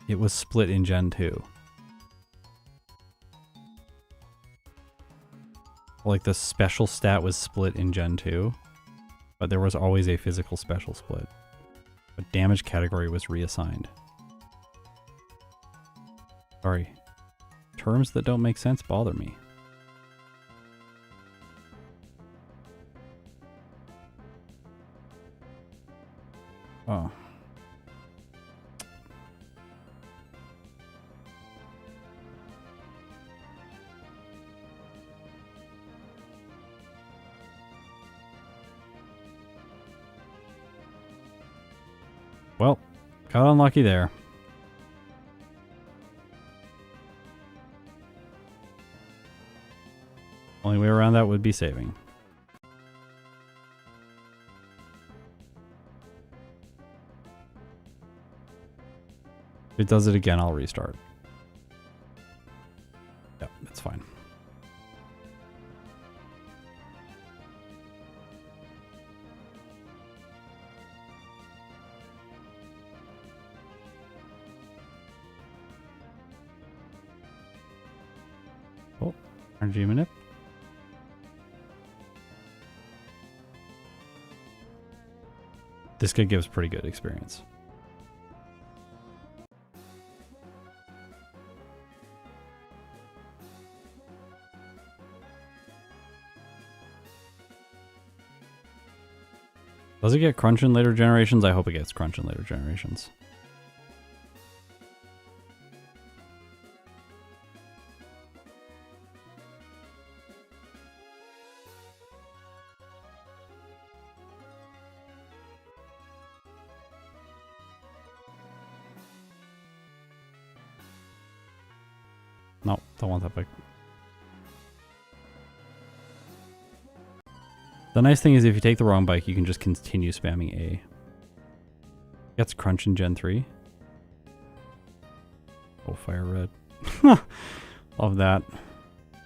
It was split in Gen 2. Like the special stat was split in Gen 2, but there was always a physical special split. But damage category was reassigned. Sorry. Terms that don't make sense bother me. Oh. Well, got unlucky there. Only way around that would be saving. If it does it again, I'll restart. Yep, it's fine. Oh, RNG manip. This guy gives pretty good experience. Does it get crunch in later generations? I hope it gets crunch in later generations. No, don't want that bike. The nice thing is if you take the wrong bike, you can just continue spamming A. Gets crunch in Gen 3. Oh, fire red. Love that.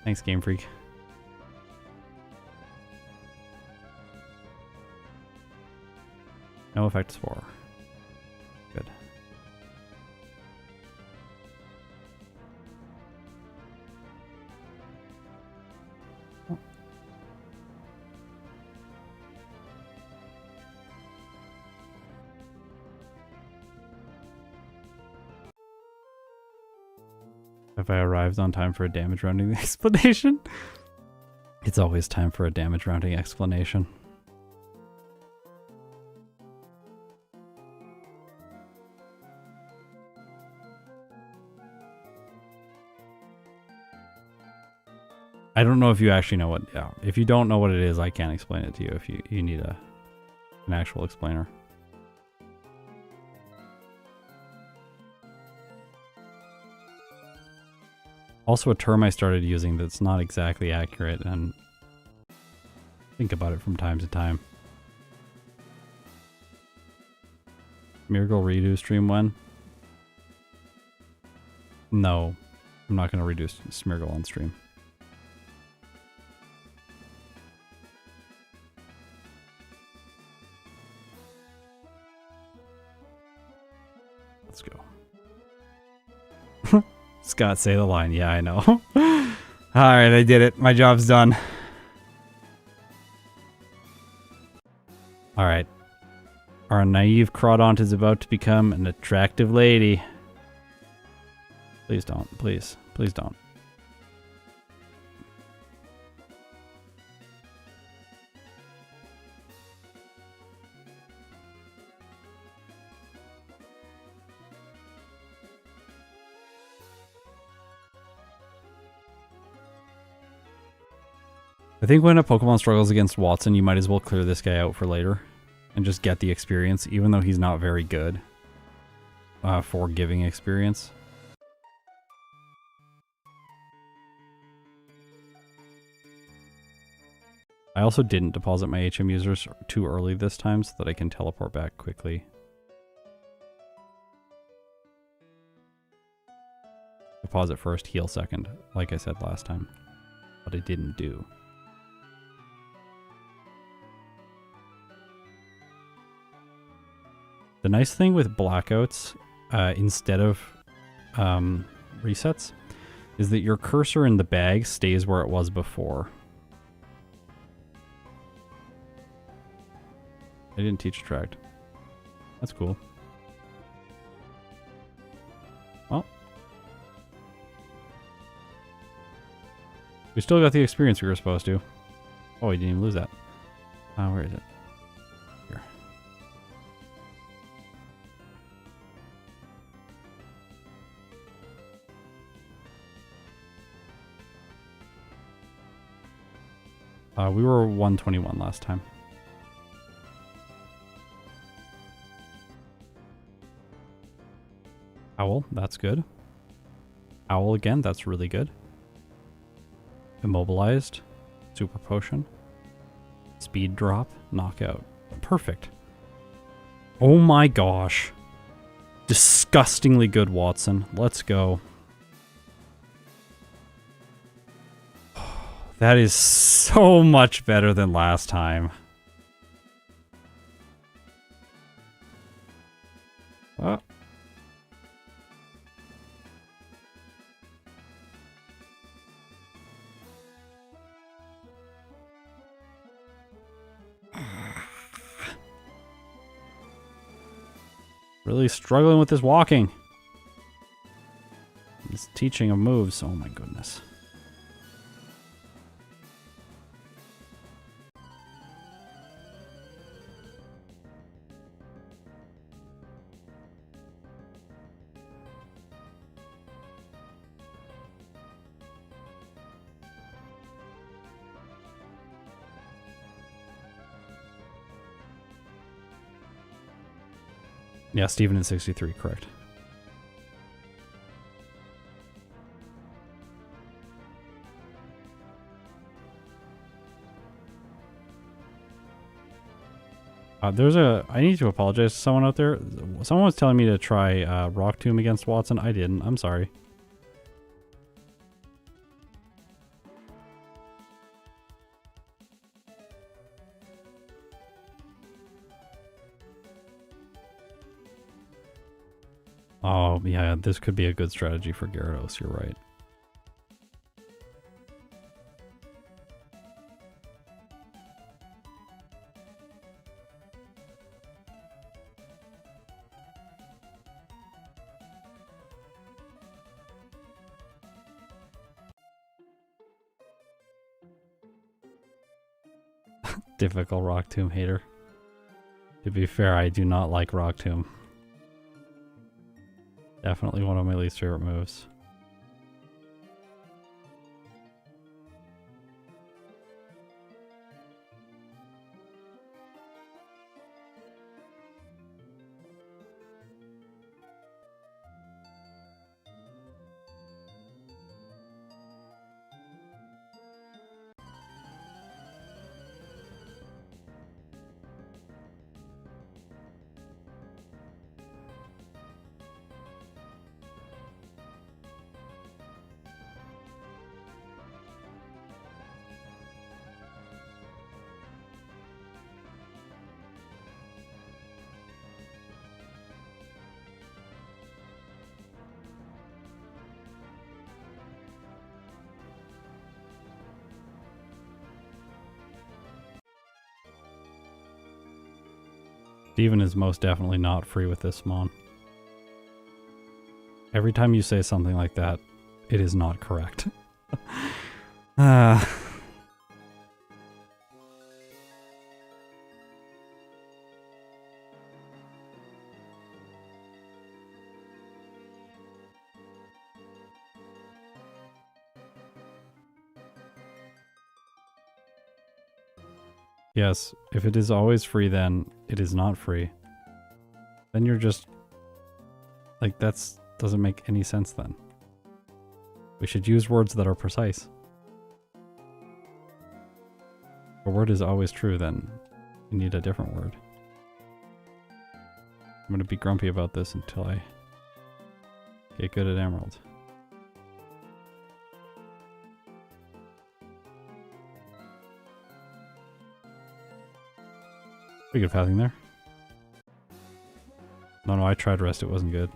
Thanks, Game Freak. No effect spore. Good. Have I arrived on time for a damage rounding explanation? It's always time for a damage rounding explanation. I don't know if you actually know what... Yeah, if you don't know what it is, I can't explain it to you if you need an actual explainer. Also a term I started using that's not exactly accurate, and think about it from time to time. Miracle redo stream when? No, I'm not going to redo Smeargle on stream. Let's go. Scott, say the line. Yeah, I know. Alright, I did it. My job's done. Alright. Our naive Crawdaunt is about to become an attractive lady. Please don't. Please. Please don't. I think when a Pokemon struggles against Wattson, you might as well clear this guy out for later. And just get the experience, even though he's not very good. For giving experience. I also didn't deposit my HM users too early this time so that I can teleport back quickly. Deposit first, heal second, like I said last time. But I didn't do. The nice thing with blackouts, instead of resets, is that your cursor in the bag stays where it was before. I didn't teach Attract. That's cool. Well. We still got the experience we were supposed to. Oh, we didn't even lose that. Where is it? Here. We were 121 last time. Owl, that's good. Owl again, that's really good. Immobilized. Super Potion. Speed drop. Knockout. Perfect. Oh my gosh. Disgustingly good, Wattson. Let's go. That is so much better than last time. Oh. Really struggling with this walking. This teaching of moves. Oh my goodness. Yeah, Steven in 63, correct. I need to apologize to someone out there. Someone was telling me to try Rock Tomb against Wattson. I didn't. I'm sorry. Oh, yeah, this could be a good strategy for Gyarados, you're right. Difficult Rock Tomb hater. To be fair, I do not like Rock Tomb. Definitely one of my least favorite moves. Steven is most definitely not free with this Mon. Every time you say something like that, it is not correct. Yes, if it is always free, then it is not free. Then you're just... like, that's doesn't make any sense then. We should use words that are precise. If a word is always true, then you need a different word. I'm gonna be grumpy about this until I get good at Emerald. Pretty good pathing there. No, I tried rest, it wasn't good.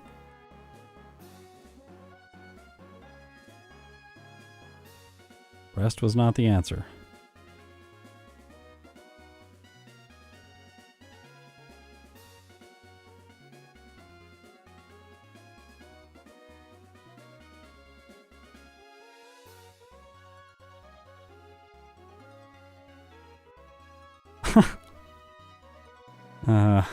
Rest was not the answer. I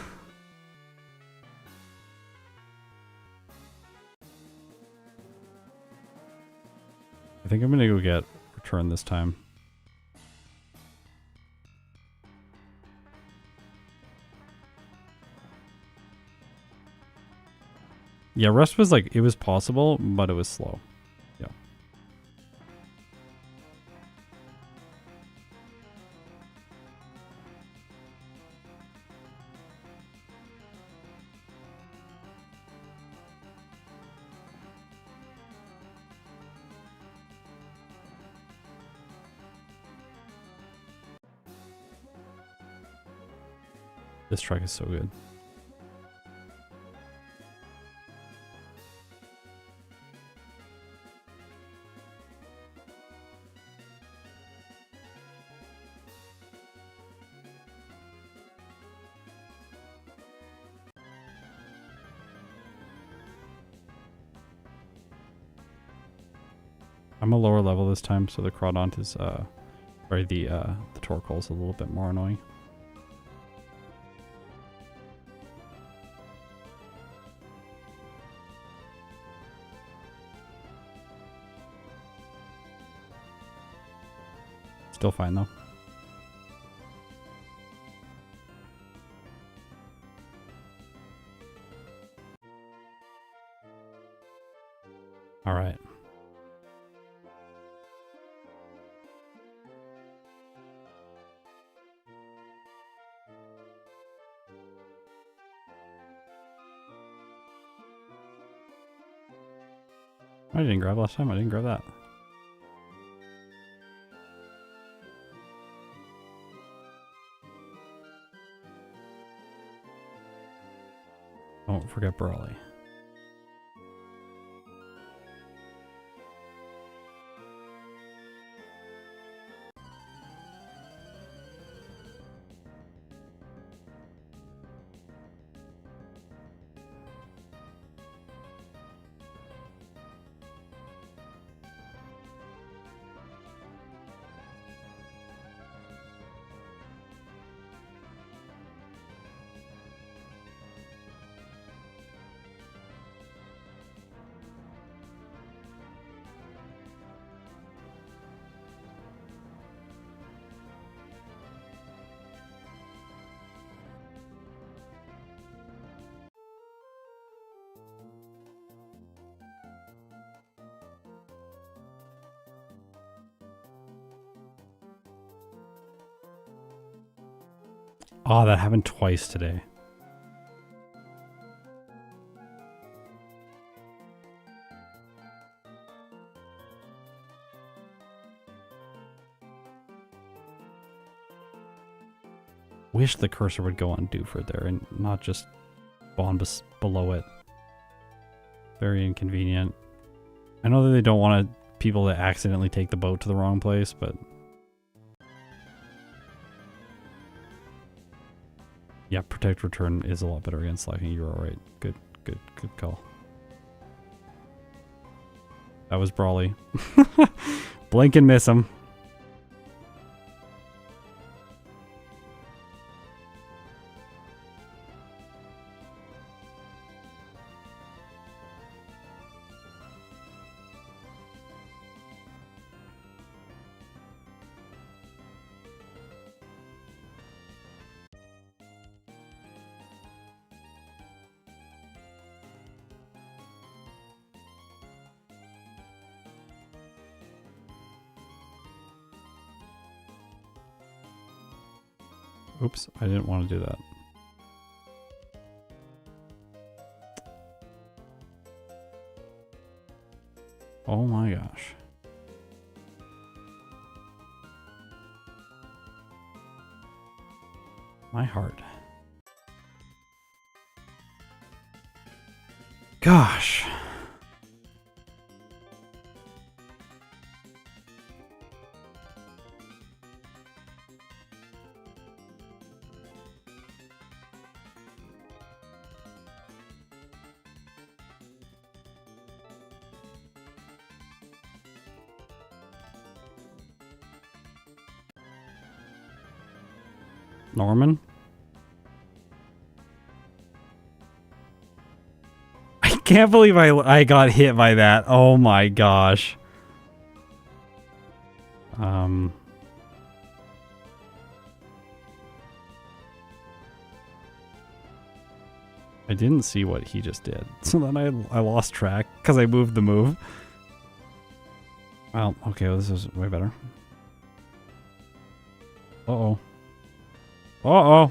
think I'm gonna go get return this time. Yeah, rest was like, it was possible, but it was slow. Yeah. This truck is so good. I'm a lower level this time, so the Crawdaunt is, sorry, the Torkoal is a little bit more annoying. Still fine though. All right. I didn't grab last time. I didn't grab that. Don't forget Brawly. Oh, that happened twice today. Wish the cursor would go on Dewford there and not just spawn below it. Very inconvenient. I know that they don't want people to accidentally take the boat to the wrong place, but... Yeah, protect return is a lot better against slacking. You're alright. Good call. That was Brawly. Blink and miss him. Oops, I didn't want to do that. Oh my gosh. My heart. Gosh. Norman? I can't believe I got hit by that. Oh my gosh. I didn't see what he just did. So then I lost track because I moved the move. Well, okay, well, this is way better. Uh-oh. Uh-oh.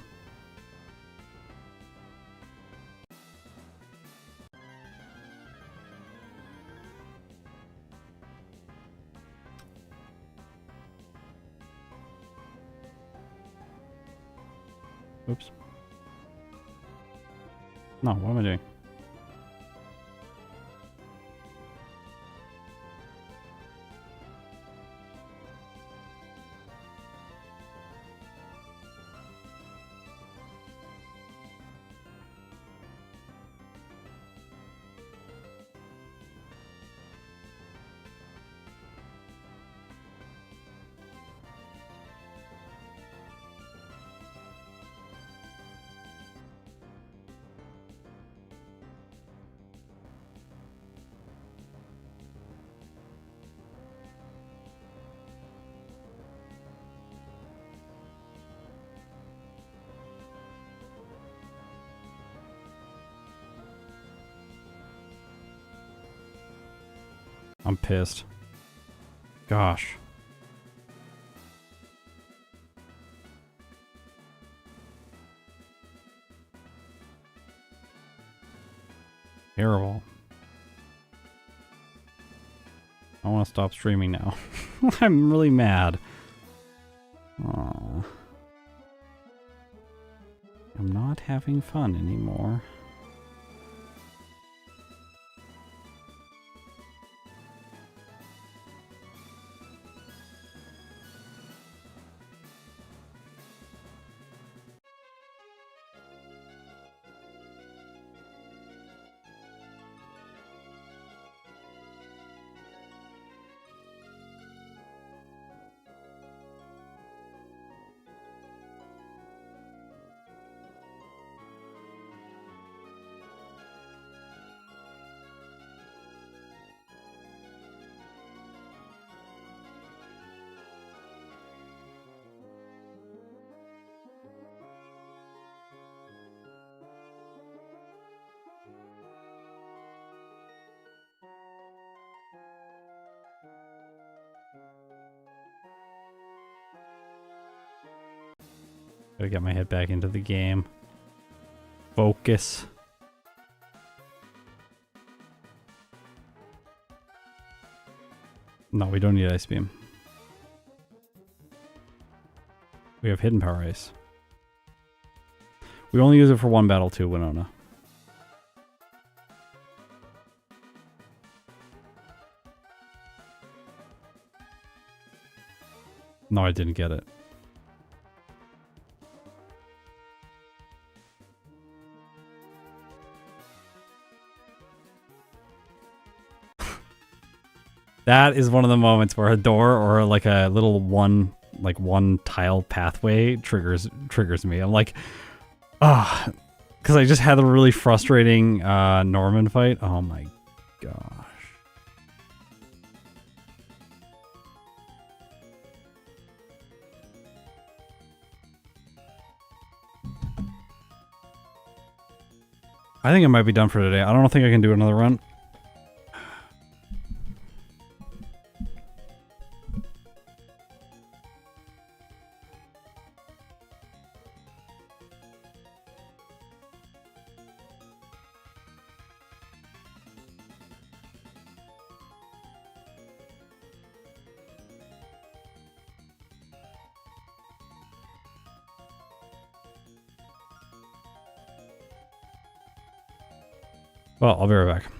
Oops. No, what am I doing? I'm pissed. Gosh. Terrible. I want to stop streaming now. I'm really mad. Aww. I'm not having fun anymore. Gotta get my head back into the game. Focus. No, we don't need Ice Beam. We have Hidden Power Ice. We only use it for one battle too, Winona. No, I didn't get it. That is one of the moments where a door or like a little one tile pathway triggers me. I'm like, ah, because I just had a really frustrating Norman fight. Oh my gosh. I think I might be done for today. I don't think I can do another run. Well, I'll be right back.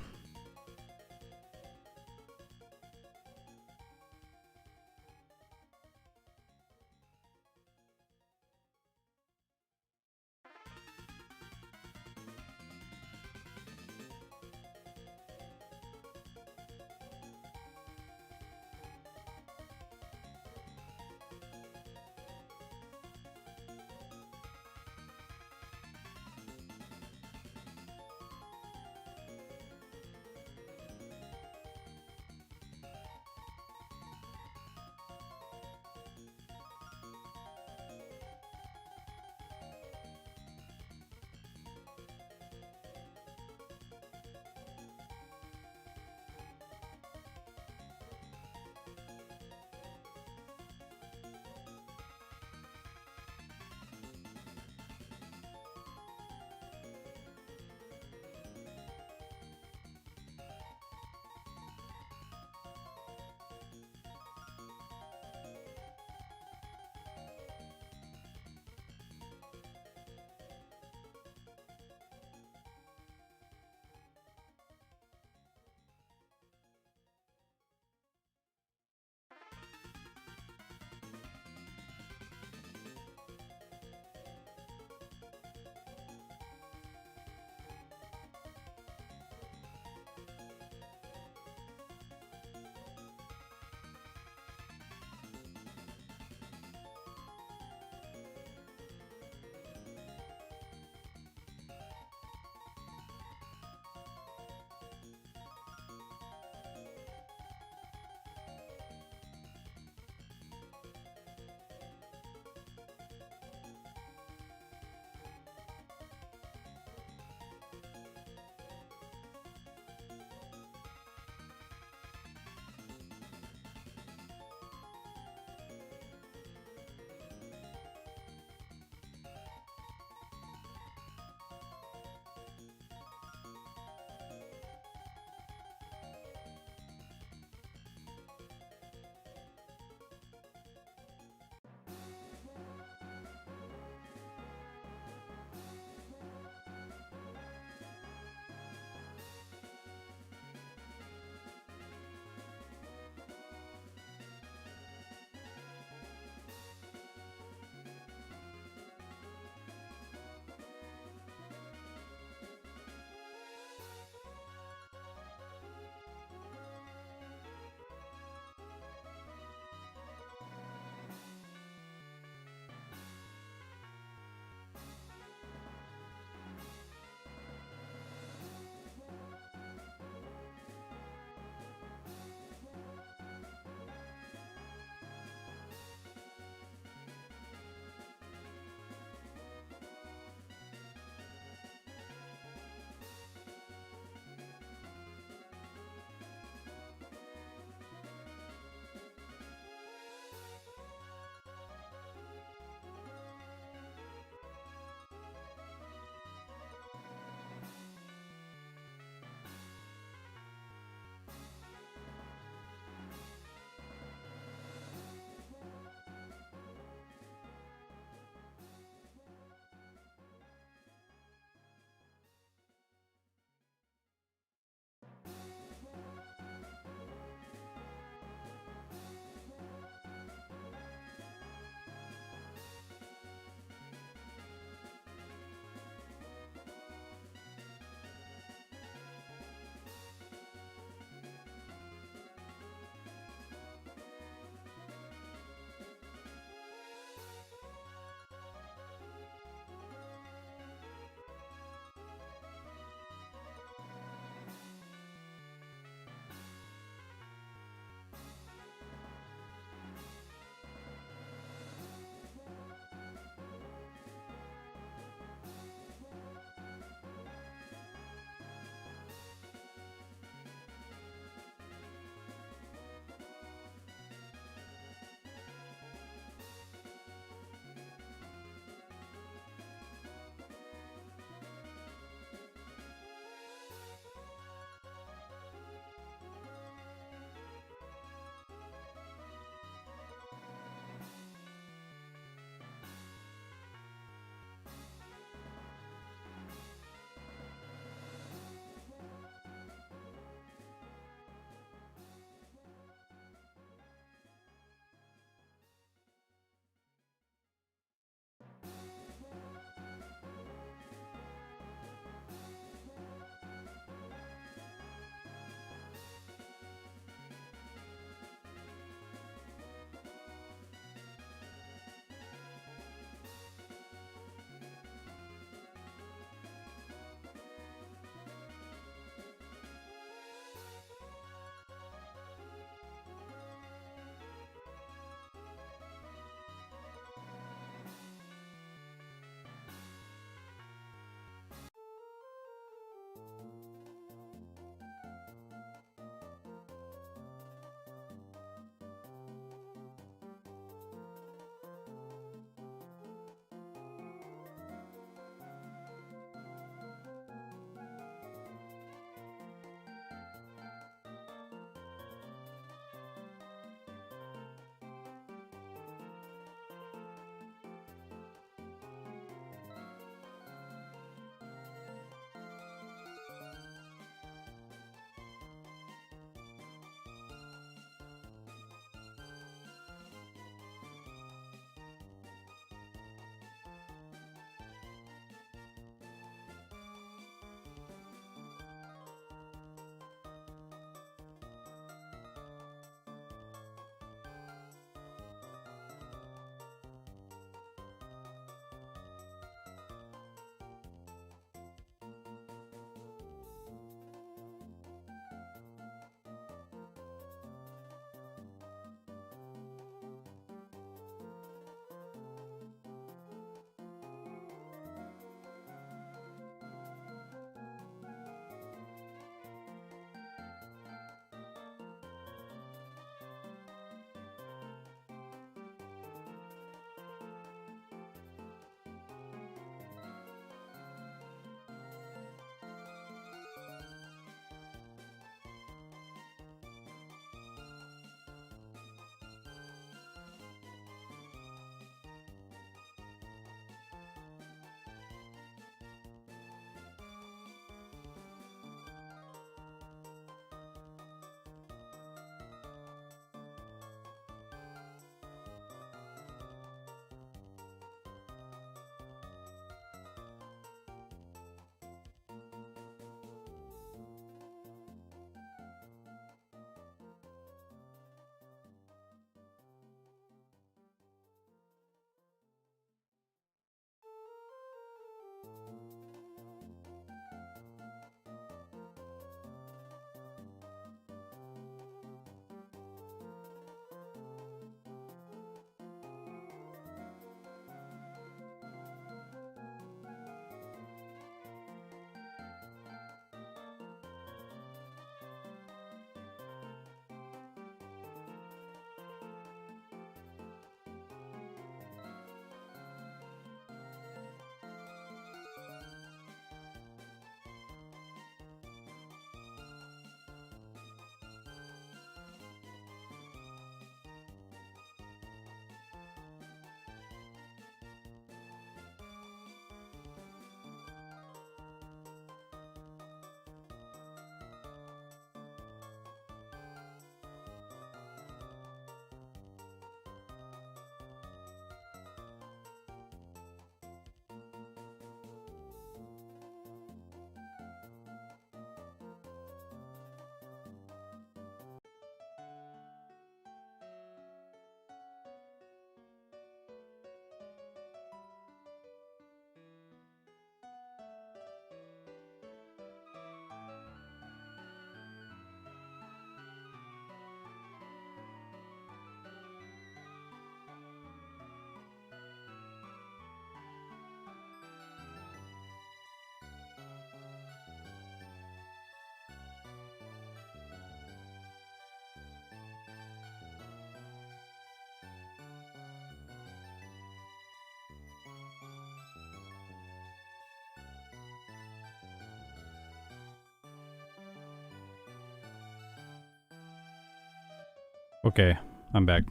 Okay, I'm back.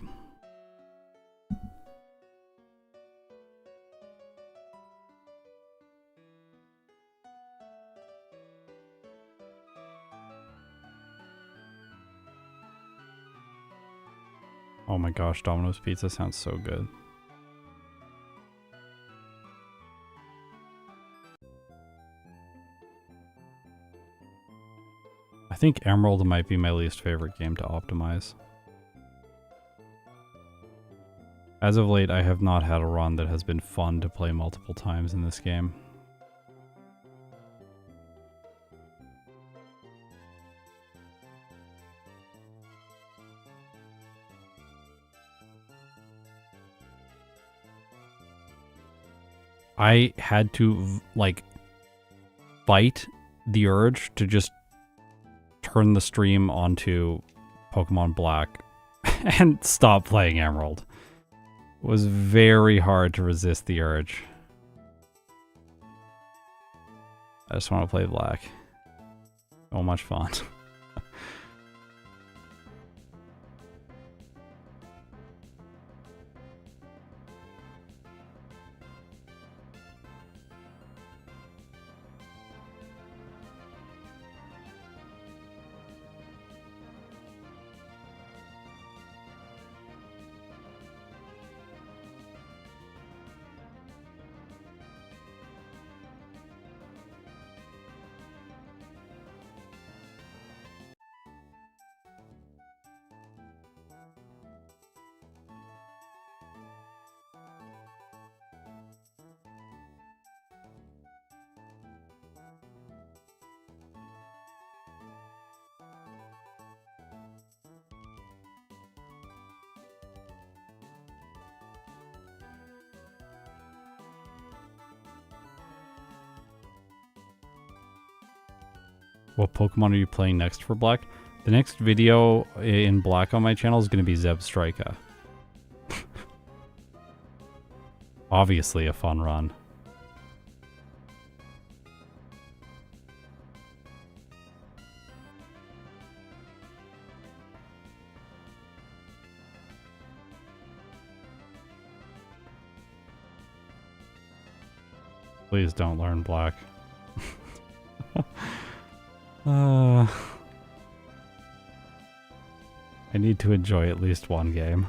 Oh my gosh, Domino's Pizza sounds so good. I think Emerald might be my least favorite game to optimize. As of late, I have not had a run that has been fun to play multiple times in this game. I had to, like, fight the urge to just turn the stream onto Pokemon Black and stop playing Emerald. It was very hard to resist the urge. I just want to play Black. So much fun. What Pokemon are you playing next for Black? The next video in Black on my channel is going to be Zebstrika. Obviously a fun run. Please don't learn Black. I need to enjoy at least one game.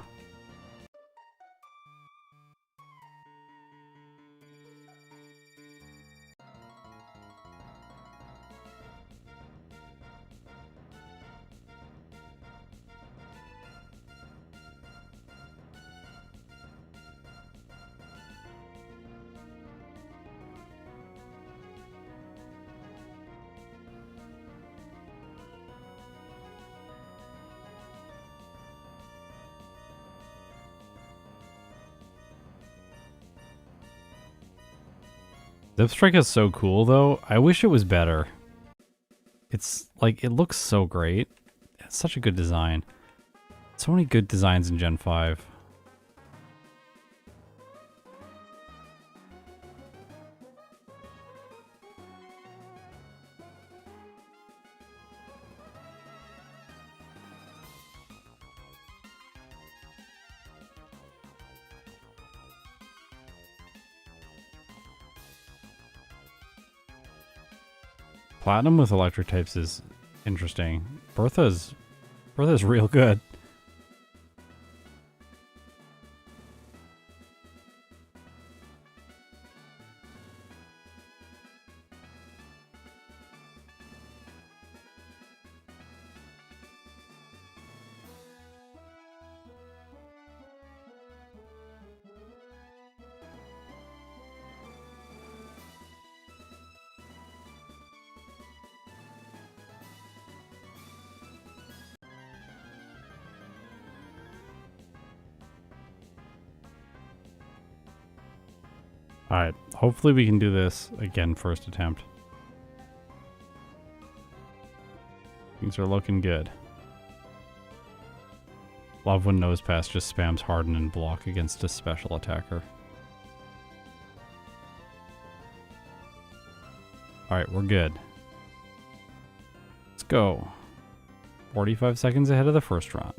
Zebstrika is so cool, though. I wish it was better. It's, like, it looks so great. It's such a good design. So many good designs in Gen 5. Platinum with electric types is interesting. Bertha's real good. Alright, hopefully we can do this again first attempt. Things are looking good. Love when Nosepass just spams Harden and Block against a special attacker. Alright, we're good. Let's go. 45 seconds ahead of the first run.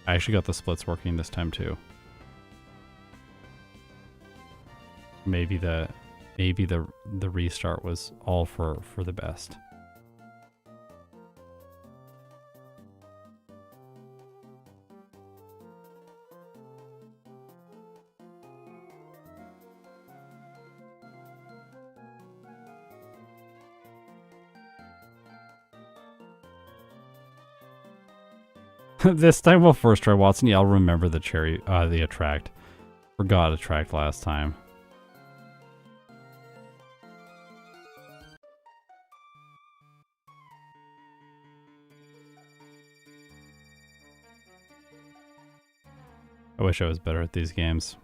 I actually got the splits working this time too. Maybe the restart was all for the best. This time we'll first try Wattson. Yeah, I'll remember the the attract. Forgot attract last time. I wish I was better at these games.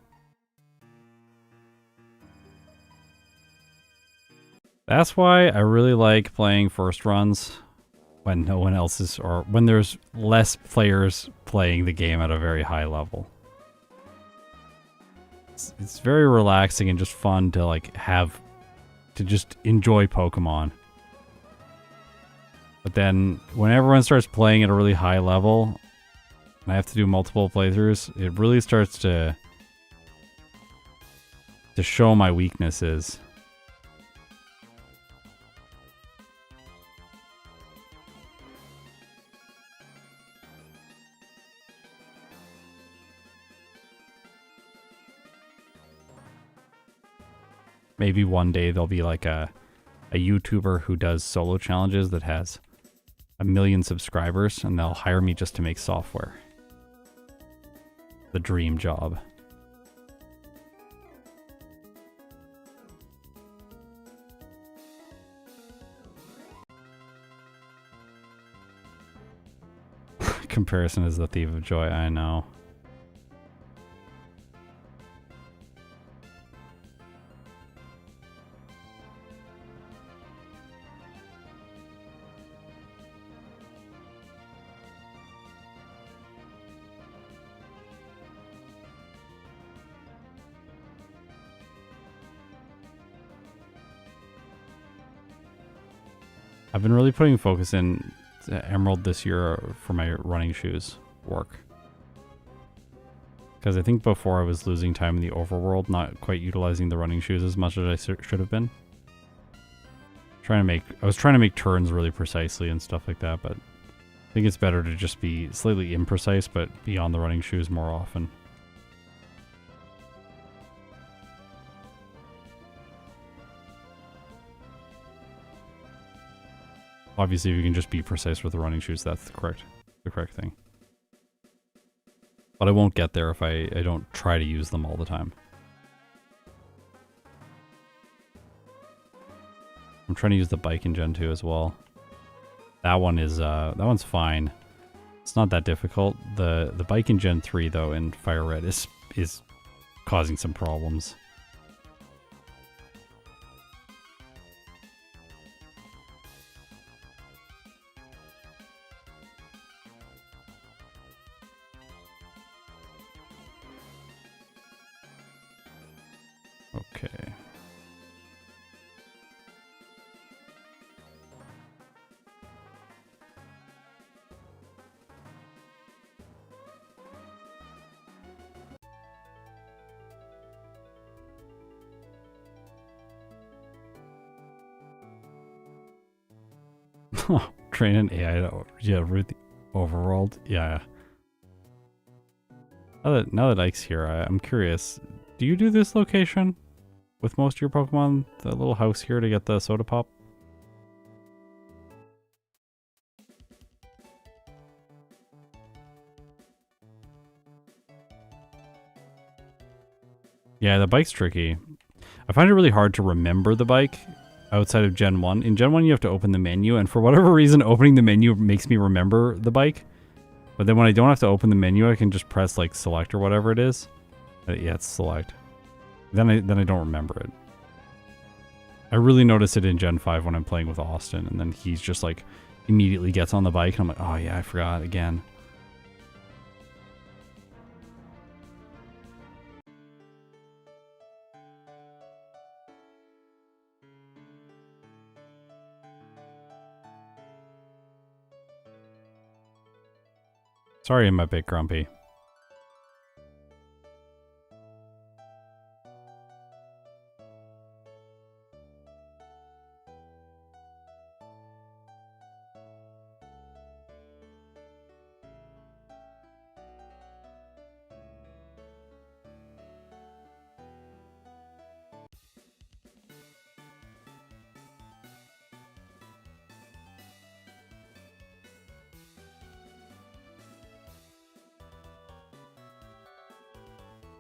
That's why I really like playing first runs when no one else is, or when there's less players playing the game at a very high level. It's very relaxing and just fun to like to just enjoy Pokemon. But then when everyone starts playing at a really high level, and I have to do multiple playthroughs, it really starts to show my weaknesses. Maybe one day there'll be like a YouTuber who does solo challenges that has 1 million subscribers, and they'll hire me just to make software. The dream job. Comparison is the thief of joy, I know. I've been really putting focus in Emerald this year for my running shoes work. Because I think before I was losing time in the overworld, not quite utilizing the running shoes as much as I should have been. I was trying to make turns really precisely and stuff like that, but I think it's better to just be slightly imprecise, but be on the running shoes more often. Obviously, if you can just be precise with the running shoes, that's the correct thing. But I won't get there if I don't try to use them all the time. I'm trying to use the bike in Gen 2 as well. That one's fine. It's not that difficult. The bike in Gen 3 though in Fire Red is causing some problems. Okay. Train an AI to route the overworld. Yeah. Now that Ike's here, I'm curious. Do you do this location with most of your Pokemon? The little house here to get the soda pop? Yeah, the bike's tricky. I find it really hard to remember the bike outside of Gen 1. In Gen 1, you have to open the menu, and for whatever reason, opening the menu makes me remember the bike. But then when I don't have to open the menu, I can just press, like, select or whatever it is. Yeah, it's select. Then I don't remember it. I really notice it in Gen 5 when I'm playing with Austin, and then he's just, like, immediately gets on the bike, and I'm like, oh yeah, I forgot again. Sorry I'm a bit grumpy.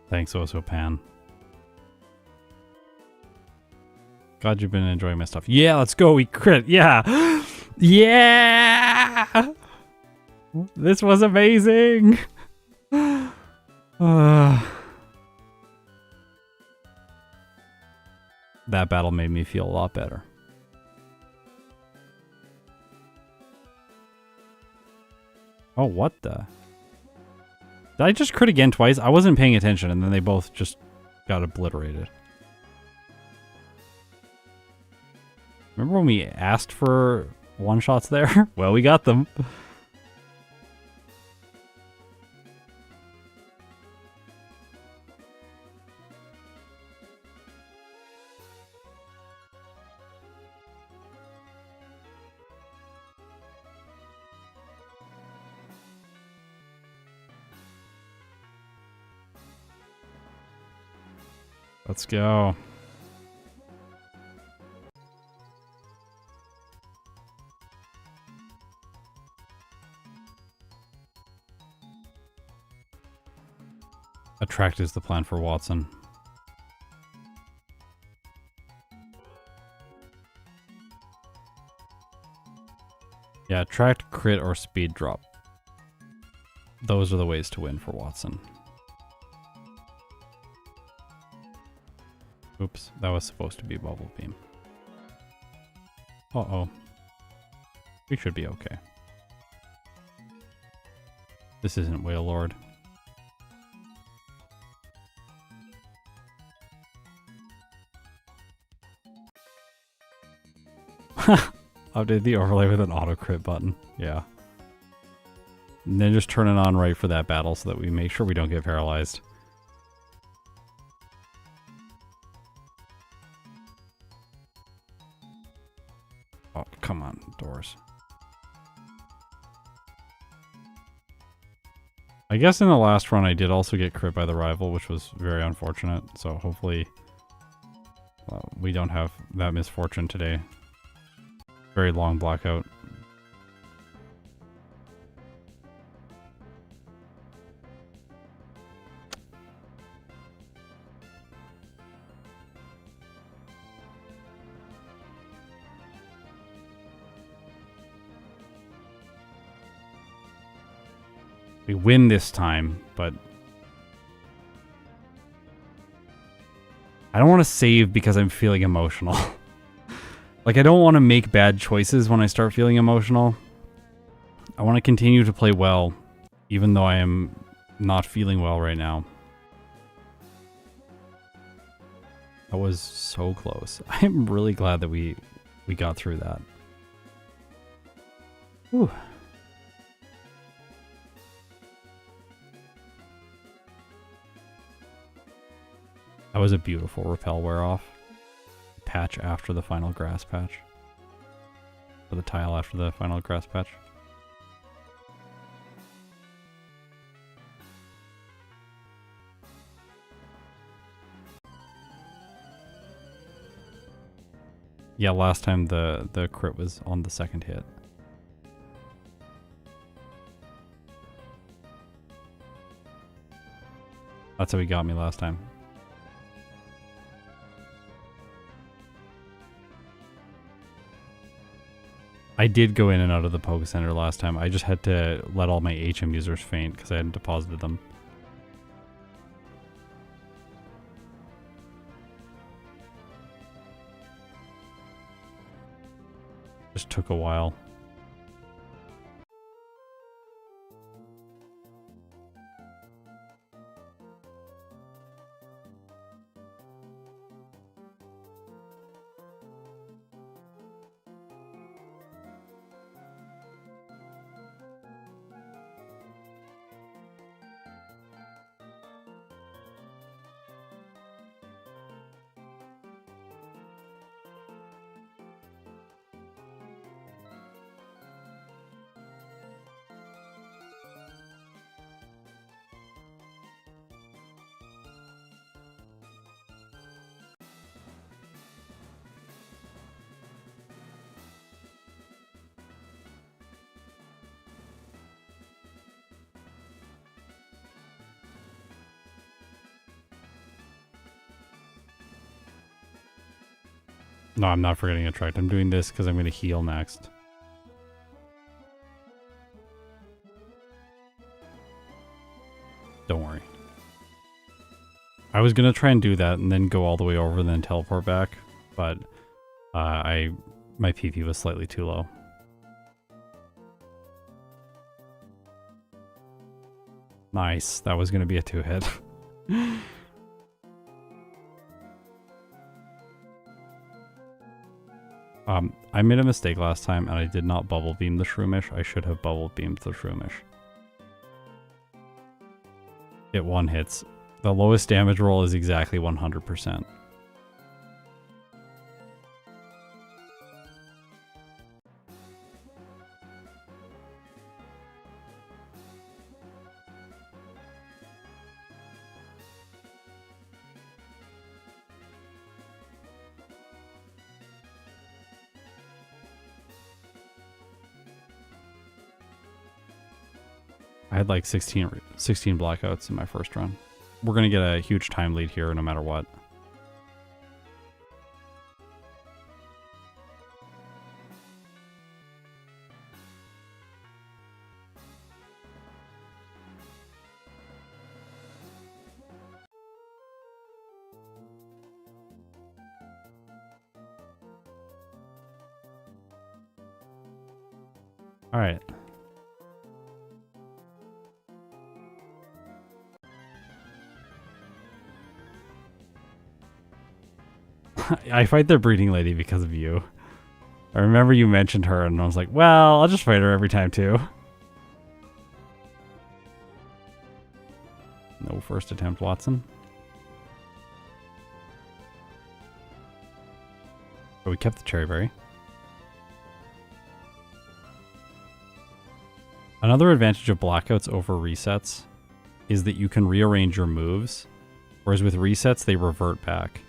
Thanks, Oso Pan. God, you've been enjoying my stuff. Yeah, let's go. We crit. Yeah. Yeah. This was amazing. That battle made me feel a lot better. Oh, what the? Did I just crit again twice? I wasn't paying attention, and then they both just got obliterated. Remember when we asked for one-shots there? Well, we got them. Let's go. Attract is the plan for Wattson. Yeah, attract, crit, or speed drop. Those are the ways to win for Wattson. Oops, that was supposed to be Bubble Beam. Uh-oh. We should be okay. This isn't Whale Lord. Update the overlay with an auto crit button. Yeah. And then just turn it on right for that battle so that we make sure we don't get paralyzed. Oh, come on, doors. I guess in the last run I did also get crit by the rival, which was very unfortunate. So hopefully we don't have that misfortune today. Very long blackout. We win this time, but I don't want to save because I'm feeling emotional. Like, I don't want to make bad choices when I start feeling emotional. I want to continue to play well, even though I am not feeling well right now. That was so close. I am really glad that we got through that. Whew. That was a beautiful repel wear off. Patch after the final grass patch. Or the tile after the final grass patch. Yeah, last time the crit was on the second hit. That's how he got me last time. I did go in and out of the Poke Center last time. I just had to let all my HM users faint because I hadn't deposited them. Just took a while. No, I'm not forgetting attract. I'm doing this because I'm going to heal next. Don't worry. I was going to try and do that and then go all the way over and then teleport back, but my PP was slightly too low. Nice. That was going to be a 2-hit. I made a mistake last time and I did not bubble beam the Shroomish. I should have bubble beamed the Shroomish. It one hits. The lowest damage roll is exactly 100%. I had like 16 blackouts in my first run. We're going to get a huge time lead here no matter what. All right. I fight the breeding lady because of you. I remember you mentioned her and I was like, well, I'll just fight her every time too. No first attempt, Wattson. But we kept the cherry berry. Another advantage of blackouts over resets is that you can rearrange your moves, whereas with resets, they revert back.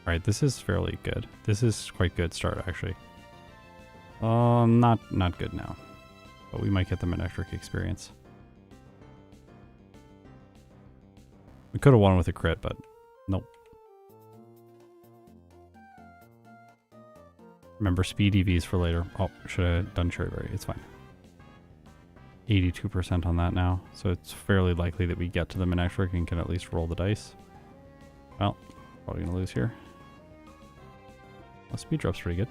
Alright, this is fairly good. This is quite good start, actually. Not good now. But we might get the Manectric experience. We could have won with a crit, but nope. Remember, speed EVs for later. Oh, should have done Cherry Berry. It's fine. 82% on that now, so it's fairly likely that we get to the Manectric and can at least roll the dice. Well, probably gonna lose here. Well, speed drop's pretty good.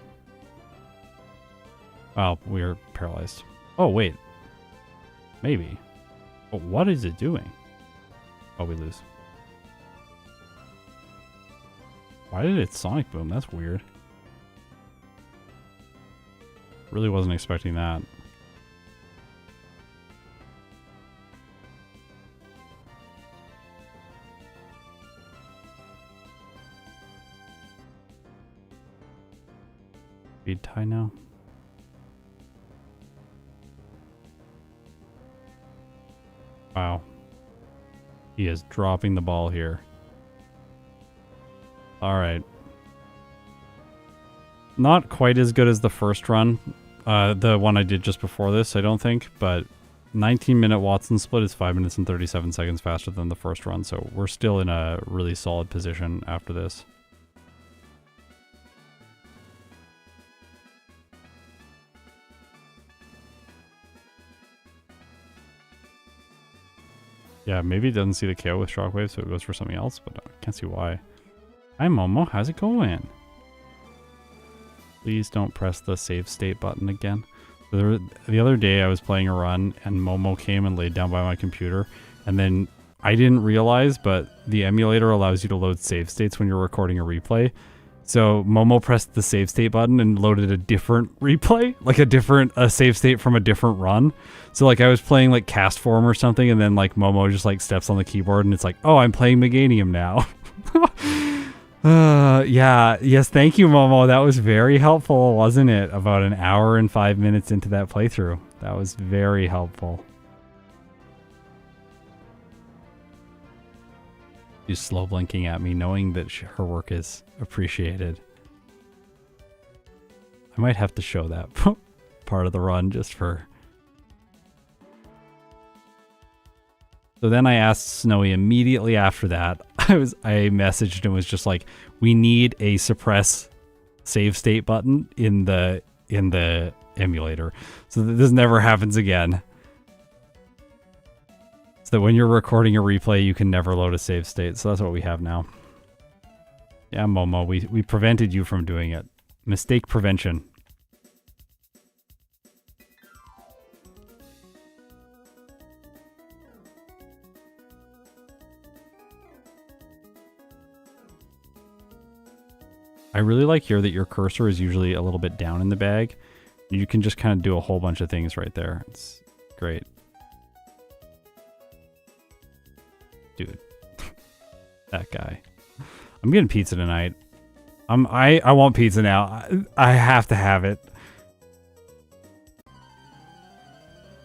Oh, we're paralyzed. Oh, wait. Maybe. But what is it doing? Oh, we lose. Why did it Sonic Boom? That's weird. Really wasn't expecting that. Speed tie now. Wow. He is dropping the ball here. Alright. Not quite as good as the first run. The one I did just before this, I don't think. But 19-minute Wattson split is 5 minutes and 37 seconds faster than the first run. So we're still in a really solid position after this. Yeah, maybe it doesn't see the KO with Shockwave, so it goes for something else, but I can't see why. Hi, Momo. How's it going? Please don't press the save state button again. The other day I was playing a run, and Momo came and laid down by my computer, and then I didn't realize, but the emulator allows you to load save states when you're recording a replay. So Momo pressed the save state button and loaded a different replay, like a save state from a different run. So like I was playing like Cast Form or something, and then like Momo just like steps on the keyboard and it's like, oh, I'm playing Meganium now. Yeah, yes, thank you, Momo. That was very helpful, wasn't it? About an hour and 5 minutes into that playthrough. That was very helpful. She's slow blinking at me, knowing that her work is appreciated. I might have to show that part of the run just for... So then I asked Snowy immediately after that. I messaged and was just like, we need a suppress save state button in the emulator, so that this never happens again. So that when you're recording a replay, you can never load a save state. So that's what we have now. Yeah, Momo, we prevented you from doing it. Mistake prevention. I really like here that your cursor is usually a little bit down in the bag. You can just kind of do a whole bunch of things right there. It's great. Dude. That guy. I'm getting pizza tonight. I want pizza now. I have to have it.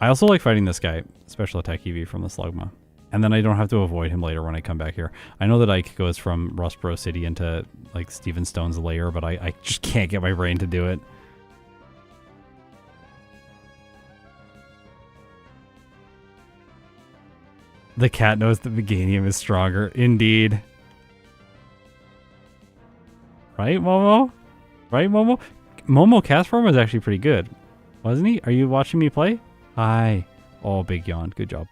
I also like fighting this guy, special attack EV from the Slugma. And then I don't have to avoid him later when I come back here. I know that Ike goes from Rustboro City into like Steven Stone's lair, but I just can't get my brain to do it. The cat knows that Meganium is stronger. Indeed. Right, Momo? Right, Momo? Momo Castform was actually pretty good. Wasn't he? Are you watching me play? Hi. Oh, big yawn. Good job.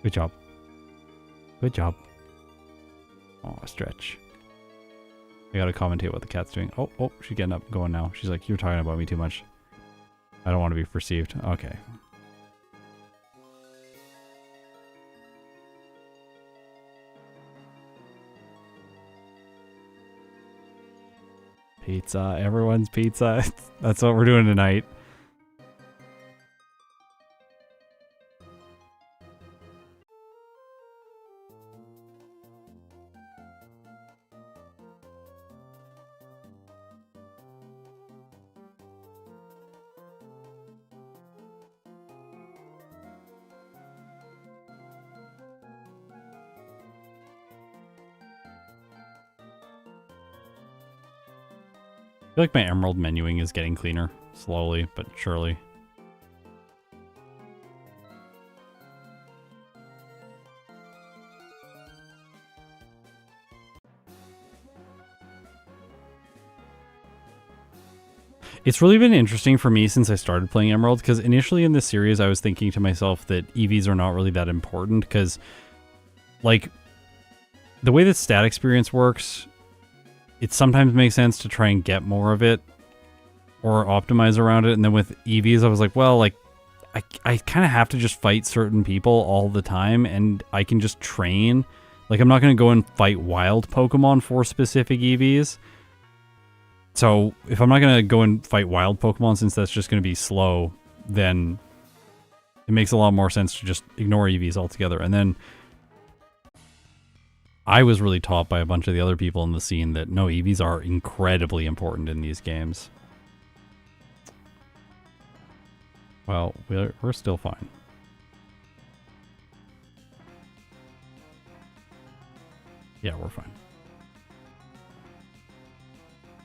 Good job. Good job. Oh, stretch. I gotta commentate what the cat's doing. Oh, she's getting up and going now. She's like, you're talking about me too much. I don't want to be perceived. Okay. Pizza. Everyone's pizza. That's what we're doing tonight. I feel like my emerald menuing is getting cleaner, slowly but surely. It's really been interesting for me since I started playing Emerald, because initially in this series I was thinking to myself that EVs are not really that important, because like the way that stat experience works, it sometimes makes sense to try and get more of it or optimize around it. And then with EVs, I was like, well, like I kind of have to just fight certain people all the time, and I can just train. Like, I'm not going to go and fight wild Pokemon for specific EVs. So if I'm not going to go and fight wild Pokemon, since that's just going to be slow, then it makes a lot more sense to just ignore EVs altogether. And then I was really taught by a bunch of the other people in the scene that no, EVs are incredibly important in these games. Well, we're still fine. Yeah, we're fine.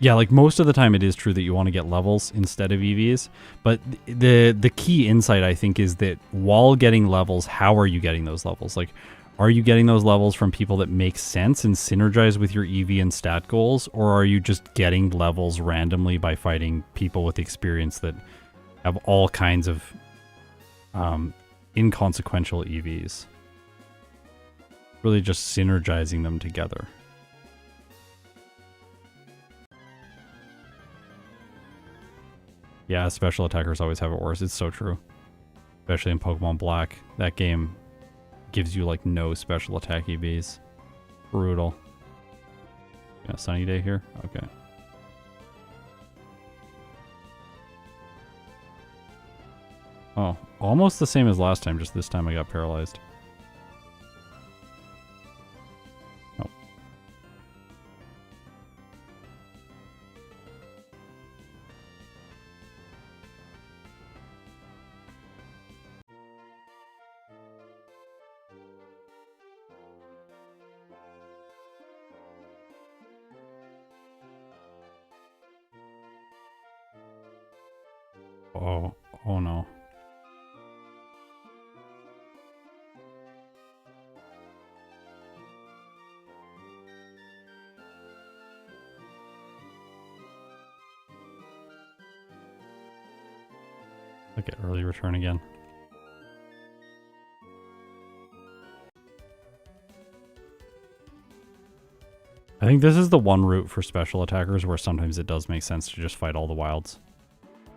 Yeah, like most of the time it is true that you want to get levels instead of EVs, but the key insight, I think, is that while getting levels, how are you getting those levels? Like, are you getting those levels from people that make sense and synergize with your EV and stat goals, or are you just getting levels randomly by fighting people with experience that have all kinds of inconsequential EVs? Really just synergizing them together. Yeah, special attackers always have it worse. It's so true. Especially in Pokemon Black. That game gives you like no special attack EVs. Brutal. Yeah, sunny day here? Okay. Oh, almost the same as last time, just this time I got paralyzed. Oh. Oh no. Look at early return again. I think this is the one route for special attackers where sometimes it does make sense to just fight all the wilds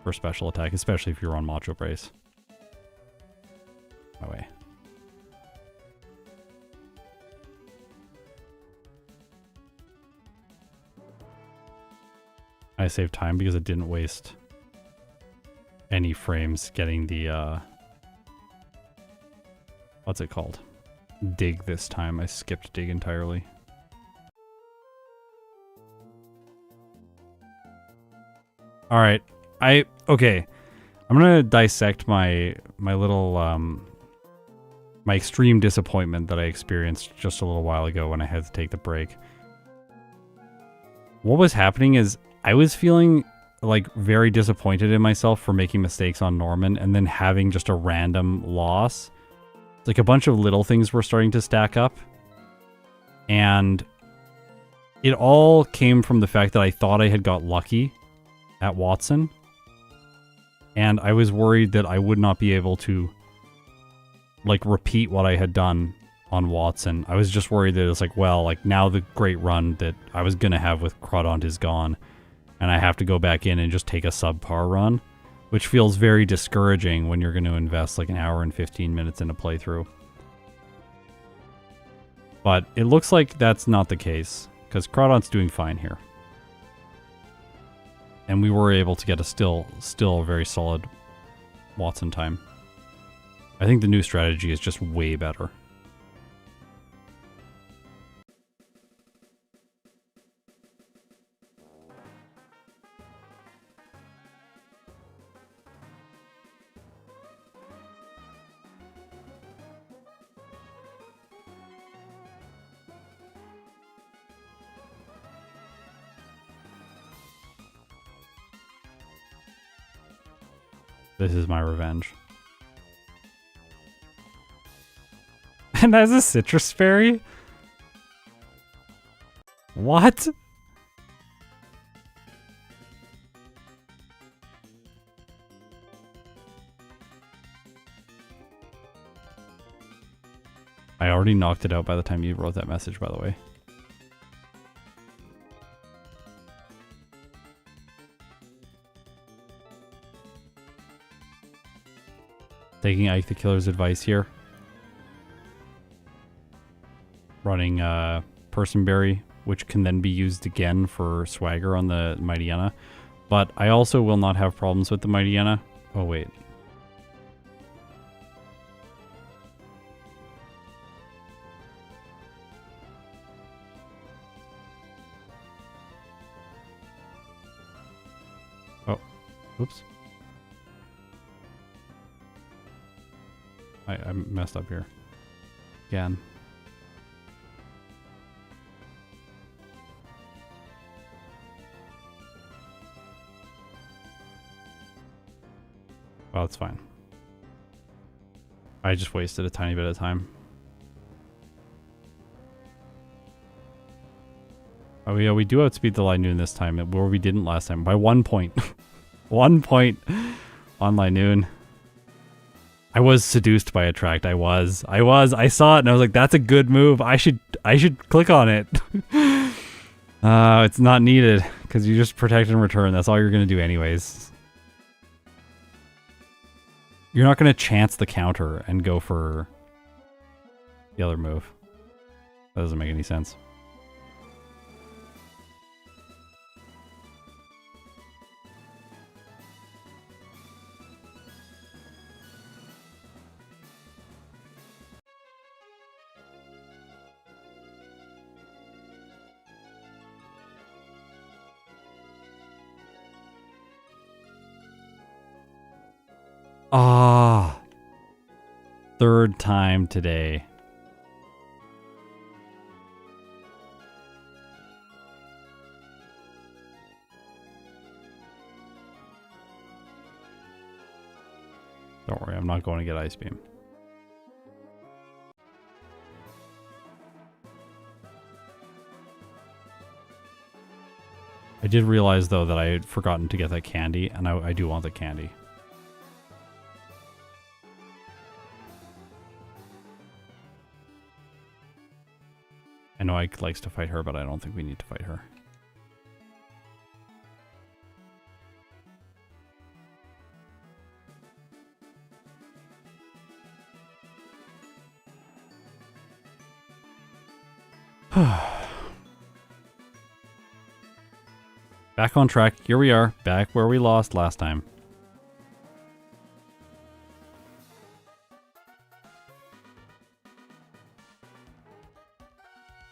for special attack, especially if you're on Macho Brace. My way. I saved time because it didn't waste any frames getting the, what's it called? Dig this time. I skipped dig entirely. All right. Okay. I'm going to dissect my little, my extreme disappointment that I experienced just a little while ago when I had to take the break. What was happening is I was feeling like very disappointed in myself for making mistakes on Norman and then having just a random loss. Like a bunch of little things were starting to stack up. And it all came from the fact that I thought I had got lucky at Wattson. And I was worried that I would not be able to like repeat what I had done on Wattson. I was just worried that it was like, well, like now the great run that I was going to have with Crawdaunt is gone. And I have to go back in and just take a subpar run, which feels very discouraging when you're going to invest like an hour and 15 minutes in a playthrough. But it looks like that's not the case, because Crawdaunt's doing fine here. And we were able to get a still very solid Wattson time. I think the new strategy is just way better. This is my revenge. And that's a citrus berry? What? I already knocked it out by the time you wrote that message, by the way. Taking Ike the Killer's advice here. Running Personberry, which can then be used again for swagger on the Mightyena. But I also will not have problems with the Mightyena. Oh, wait. Oh, oops. I messed up here. Again. Well, it's fine. I just wasted a tiny bit of time. Oh yeah, we do outspeed the Linoon this time, where we didn't last time. By 1 point. 1 point on Linoon. I was seduced by Attract. I saw it and I was like, that's a good move. I should click on it. It's not needed because you just protect and return. That's all you're going to do anyways. You're not going to chance the counter and go for the other move. That doesn't make any sense. Ah, third time today. Don't worry, I'm not going to get Ice Beam. I did realize though that I had forgotten to get that candy, and I do want the candy. know Ike likes to fight her, but I don't think we need to fight her. Back on track. Here we are. Back where we lost last time.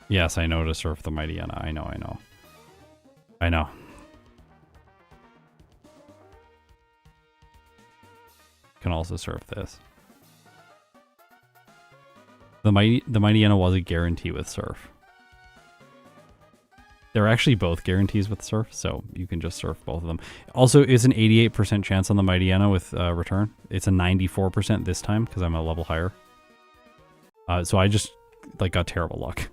Yes, I know to surf the Mightyena. I know. I know. Can also surf this. The Mightyena was a guarantee with surf. They're actually both guarantees with surf, so you can just surf both of them. Also, it's an 88% chance on the Mightyena with return. It's a 94% this time because I'm a level higher. So I just got terrible luck.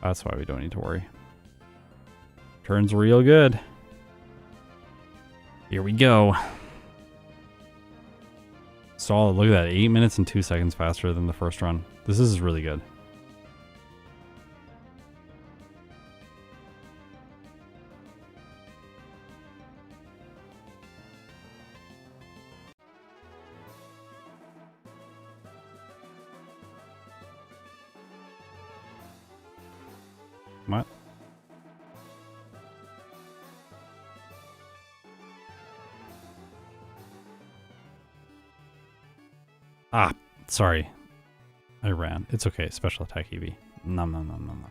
That's why we don't need to worry. Turns real good. Here we go. Solid. Look at that. 8 minutes and 2 seconds faster than the first run. This is really good. What? Ah, sorry. I ran. It's okay. Special attack EV. Nom nom nom nom nom.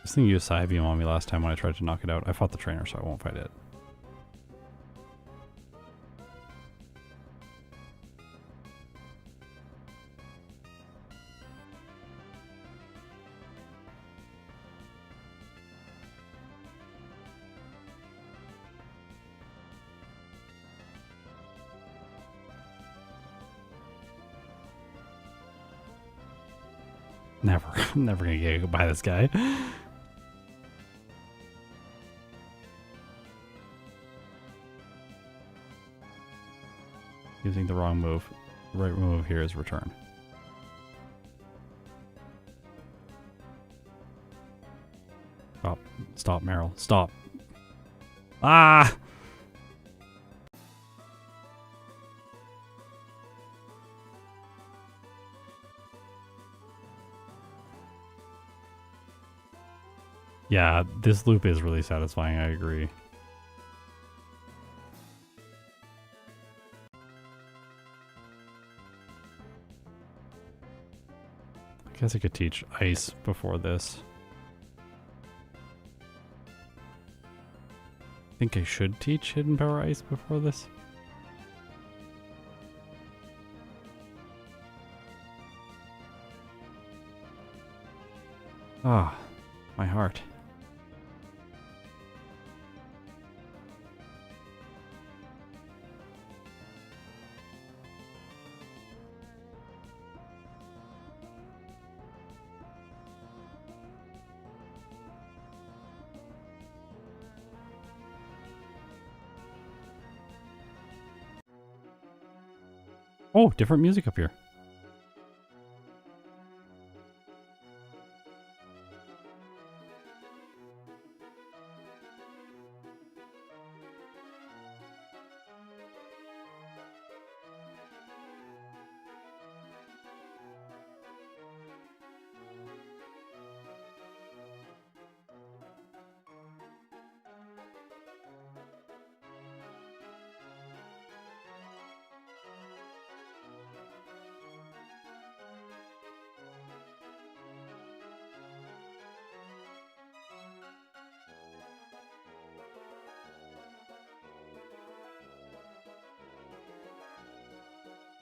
This thing used Psy Beam on me last time when I tried to knock it out. I fought the trainer, so I won't fight it. Never. I'm never gonna get by this guy. Using the wrong move. The right move here is return. Stop. Stop, Meryl. Stop. Ah! Yeah, this loop is really satisfying, I agree. I guess I could teach ice before this. I think I should teach hidden power ice before this. Ah, my heart. Oh, different music up here.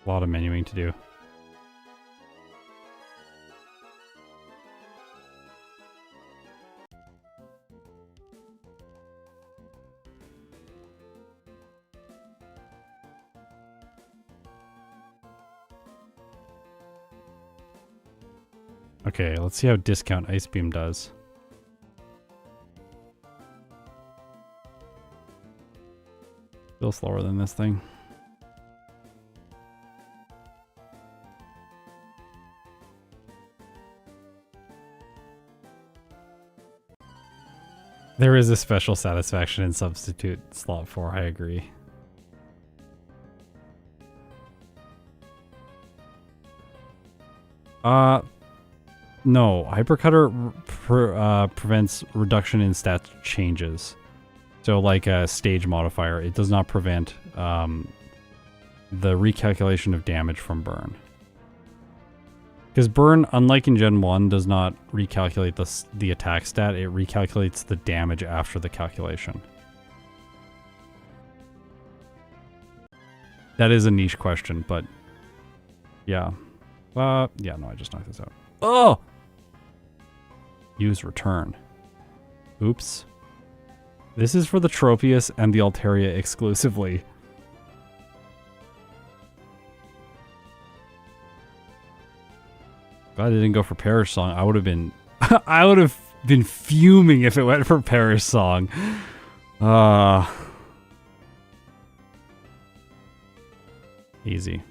A lot of menuing to do. Okay, let's see how Discount Ice Beam does. Still slower than this thing. There is a special satisfaction in Substitute Slot 4, I agree. No, Hypercutter prevents reduction in stat changes. So like a stage modifier, it does not prevent the recalculation of damage from burn. Because burn, unlike in Gen 1, does not recalculate the attack stat, it recalculates the damage after the calculation. That is a niche question, but yeah. Yeah, no, I just knocked this out. Oh! Use return. Oops. This is for the Tropius and the Altaria exclusively. Glad I didn't go for Perish Song. I would have been I would have been fuming if it went for Perish Song. Easy.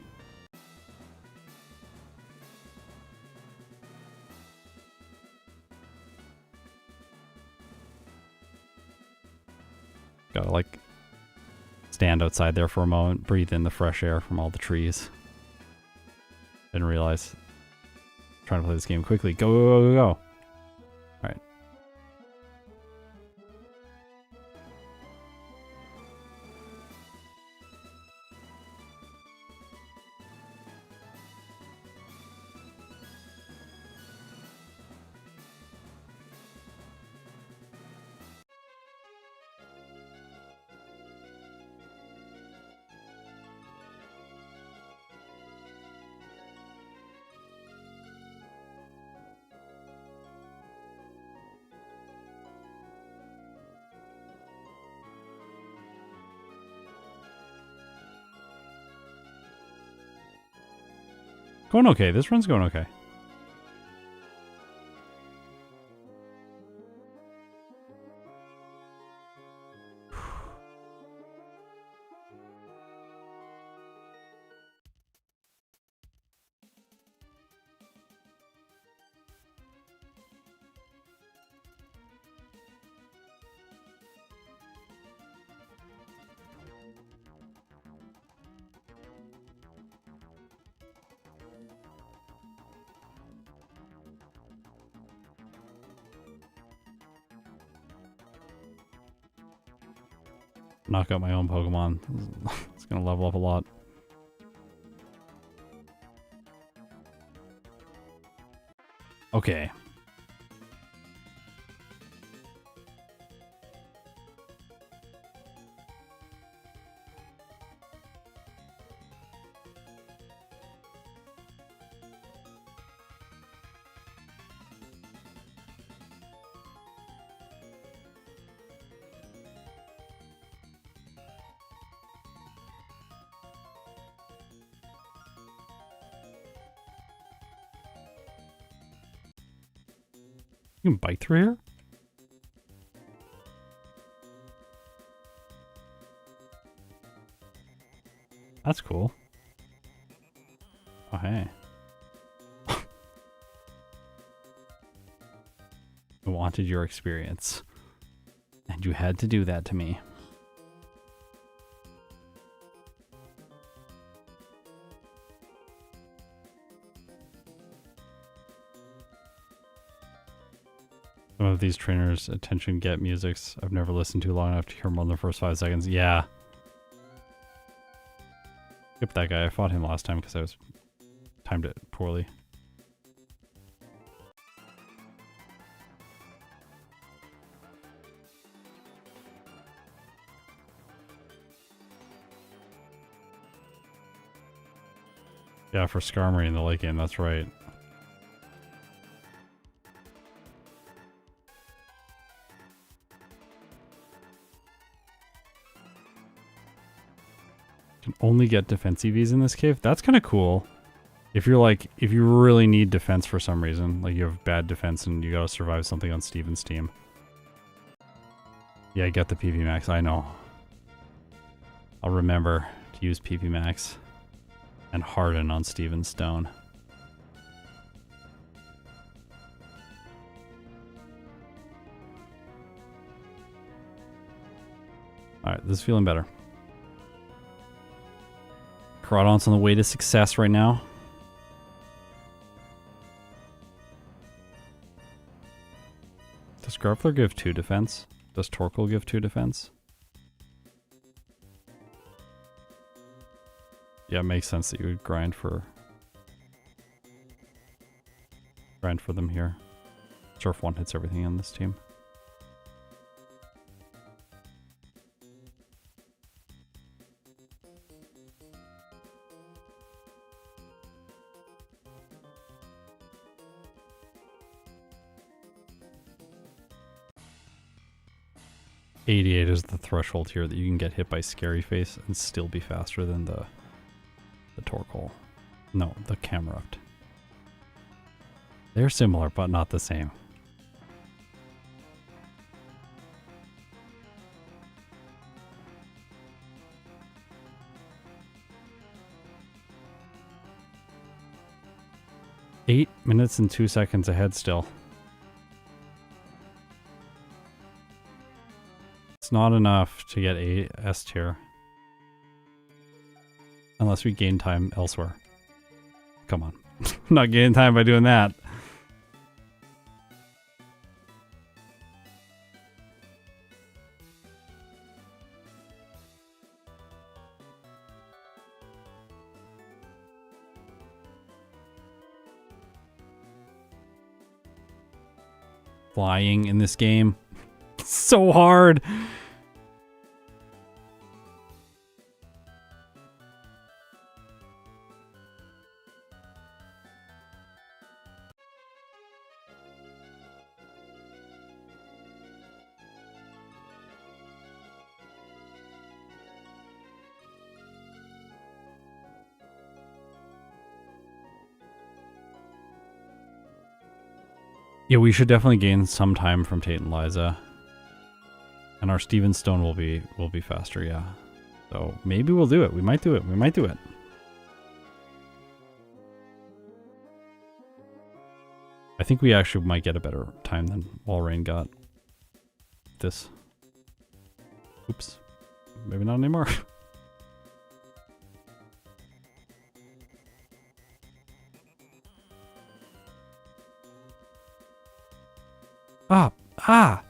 Gotta like stand outside there for a moment, breathe in the fresh air from all the trees. Didn't realize. Trying to play this game quickly. Go, go, go, go, go. Alright. Going okay. This run's going okay. Knock out my own Pokemon. It's gonna level up a lot. Okay. You can bite through here? That's cool. Oh, hey. I wanted your experience. And you had to do that to me. Some of these trainers' attention get musics I've never listened to long enough to hear more than the first 5 seconds. Yeah. Skip that guy. I fought him last time because I was timed it poorly. Yeah, for Skarmory in the late game, that's right. Can only get defense EVs in this cave. That's kind of cool. If you're like, if you really need defense for some reason, like you have bad defense and you gotta survive something on Steven's team. Yeah, get the PV Max, I know. I'll remember to use PV Max and Harden on Steven's Stone. Alright, this is feeling better. Crawdaunt's on the way to success right now. Does Gruffler give 2 defense? Does Torkoal give 2 defense? Yeah, it makes sense that you would grind for them here. Surf 1 hits everything on this team. .88 is the threshold here that you can get hit by Scary Face and still be faster than the Torkoal. No, the Camerupt. They're similar, but not the same. Eight minutes and 2 seconds ahead still. It's not enough to get a S tier. Unless we gain time elsewhere. Come on. I'm not gaining time by doing that. Flying in this game. It's so hard. Yeah, we should definitely gain some time from Tate and Liza. And our Steven Stone will be faster, yeah. So maybe we'll do it. We might do it. We might do it. I think we actually might get a better time than Walrein got. This. Oops. Maybe not anymore. Ah!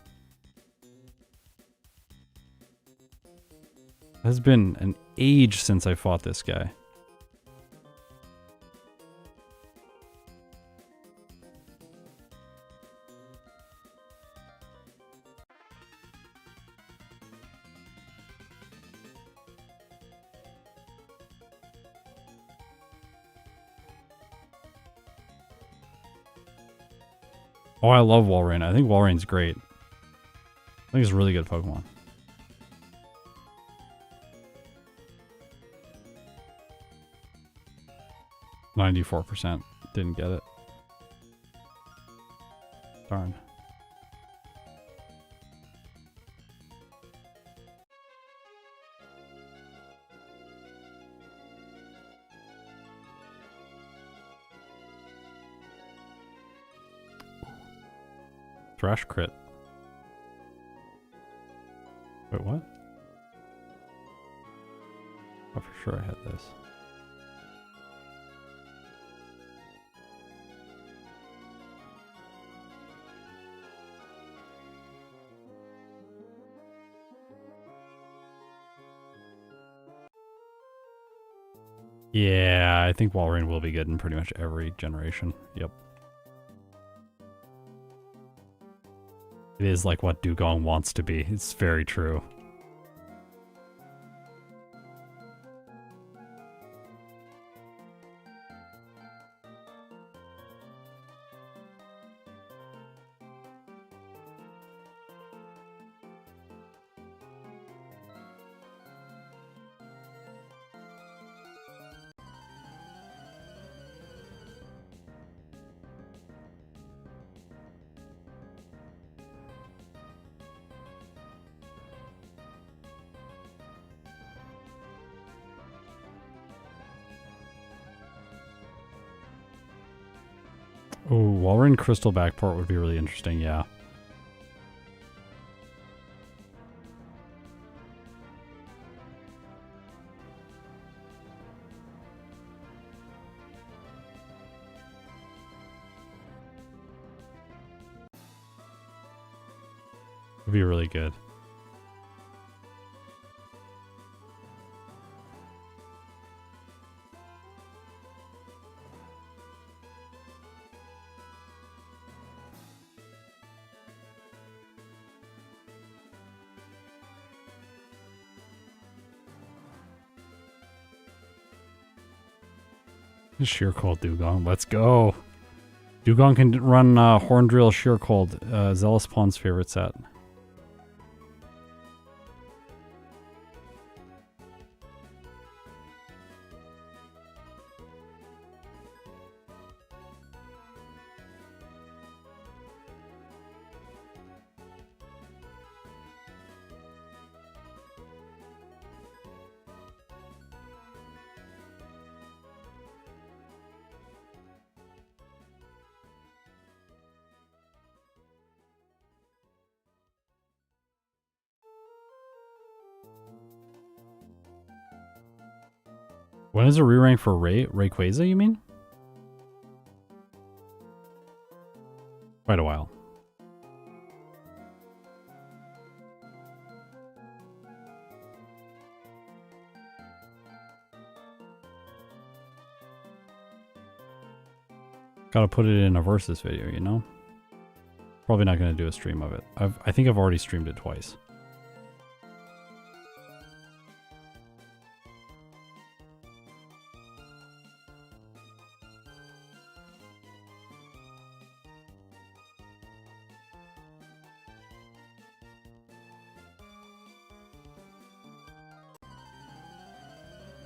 It has been an age since I fought this guy. Oh, I love Walrein. I think Walrein's great. I think it's a really good Pokemon. 94%. Didn't get it. Darn. Thrash crit. Wait, what? Oh, for sure I had this. Yeah, I think Walrein will be good in pretty much every generation. Yep. It is like what Dugong wants to be. It's very true. Oh, while we're in Crystal Backport would be really interesting, yeah. Would be really good. Sheer Cold Dugong, let's go. Dugong can run Horn Drill Sheer Cold, Zealous Pawn's favorite set. When is a re-rank for Rayquaza, you mean? Quite a while. Gotta put it in a versus video, you know? Probably not gonna do a stream of it. I think I've already streamed it twice.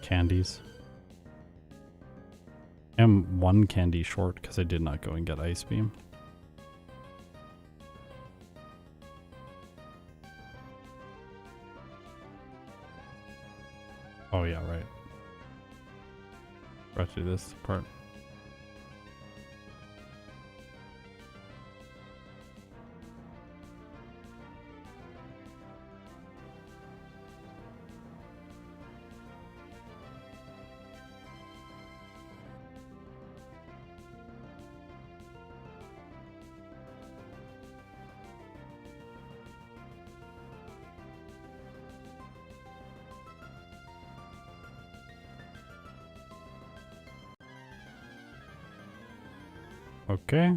Candies. I'm one candy short because I did not go and get Ice Beam. Oh yeah, right. Forgot to do this part. Okay.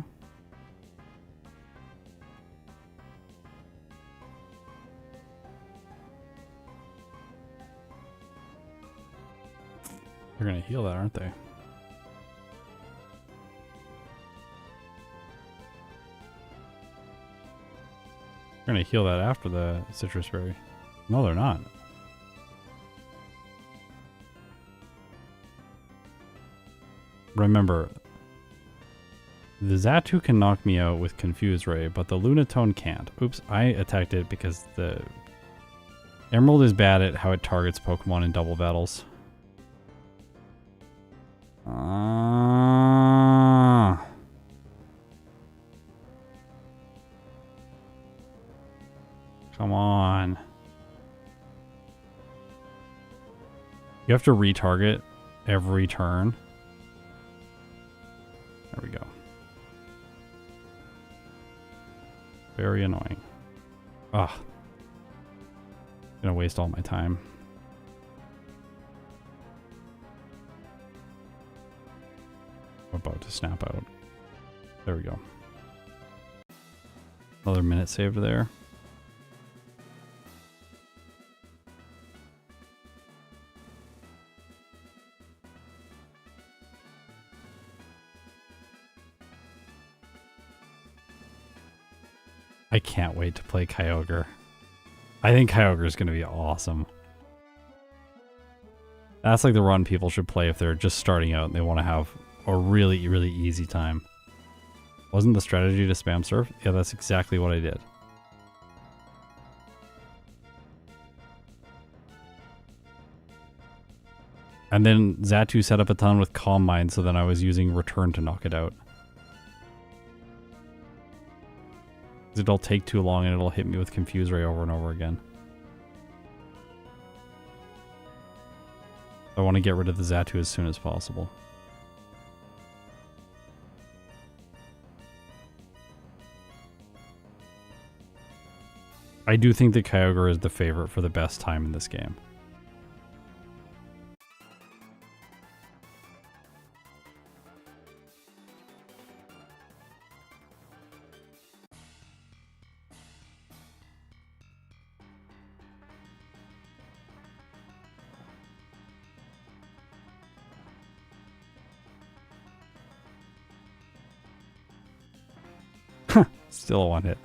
They're gonna heal that, aren't they? They're gonna heal that after the citrus berry. No, they're not. Remember, the Xatu can knock me out with Confuse Ray, but the Lunatone can't. Oops, I attacked it because the Emerald is bad at how it targets Pokemon in double battles. Come on. You have to retarget every turn. There we go. Very annoying. Ah. Gonna waste all my time. I'm about to snap out. There we go. Another minute saved there. I can't wait to play Kyogre. I think Kyogre is going to be awesome. That's like the run people should play if they're just starting out and they want to have a really, really easy time. Wasn't the strategy to spam surf? Yeah, that's exactly what I did. And then Xatu set up a ton with Calm Mind, so then I was using Return to knock it out. It'll take too long and it'll hit me with Confuse Ray over and over again. I want to get rid of the Xatu as soon as possible. I do think that Kyogre is the favorite for the best time in this game. Still a one hit.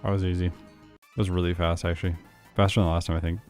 That was easy. It was really fast, actually. Faster than the last time, I think.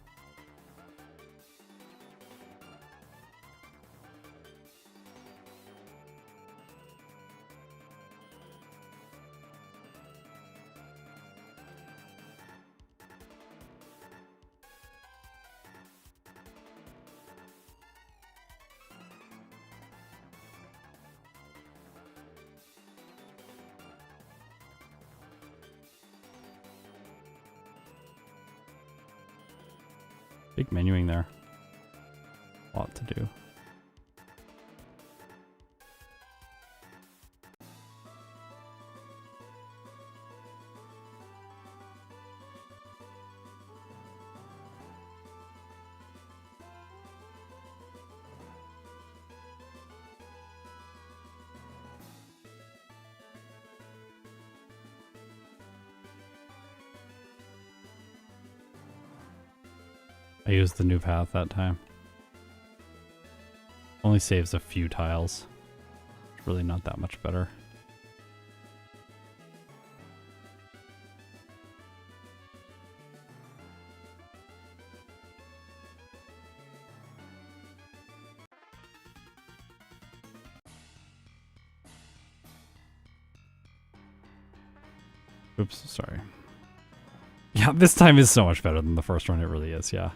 Big menuing there. A lot to do. I used the new path that time. Only saves a few tiles. It's really not that much better. Oops, sorry. Yeah, this time is so much better than the first one. It really is, yeah.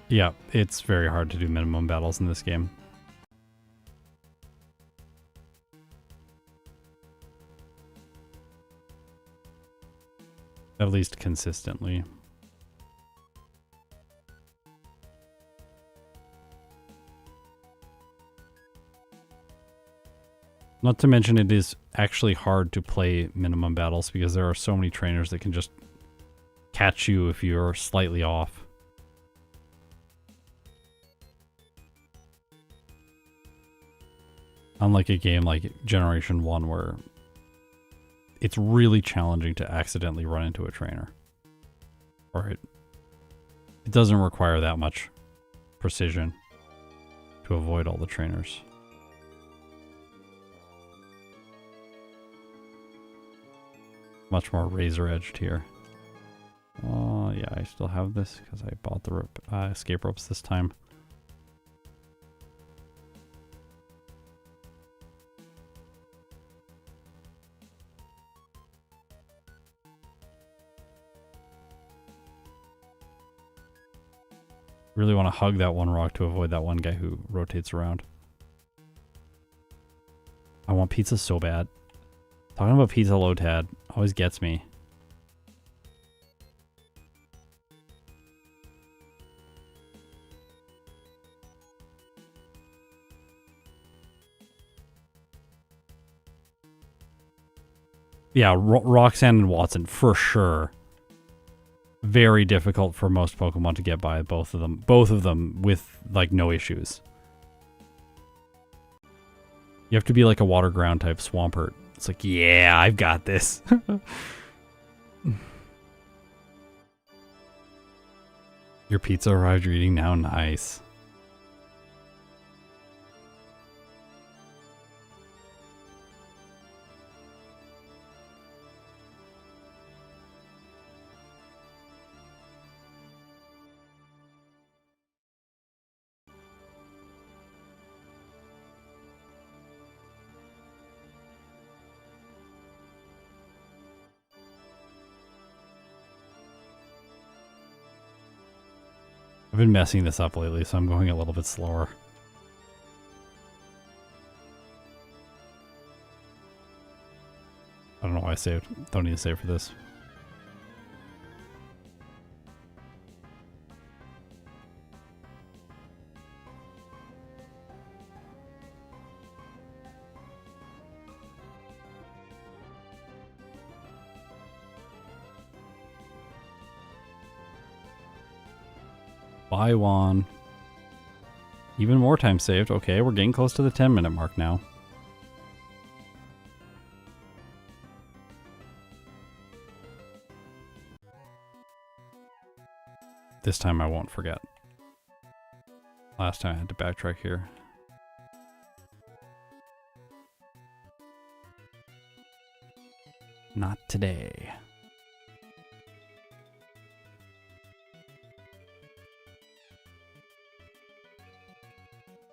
Yeah, it's very hard to do minimum battles in this game. At least consistently. Not to mention it is actually hard to play minimum battles because there are so many trainers that can just catch you if you're slightly off. Unlike a game like Generation 1 where it's really challenging to accidentally run into a trainer. Or it doesn't require that much precision to avoid all the trainers. Much more razor-edged here. Oh, yeah, I still have this because I bought the escape ropes this time. Really want to hug that one rock to avoid that one guy who rotates around. I want pizza so bad. Talking about pizza Lotad always gets me. Yeah, Roxanne and Wattson for sure. Very difficult for most Pokemon to get by, both of them with like no issues. You have to be like a water ground type Swampert. It's like, yeah, I've got this. Your pizza arrived, you're eating now, nice. I've been messing this up lately, so I'm going a little bit slower. I don't know why I saved. Don't need to save for this. Buy one. Even more time saved. Okay, we're getting close to the 10-minute mark now. This time I won't forget. Last time I had to backtrack here. Not today.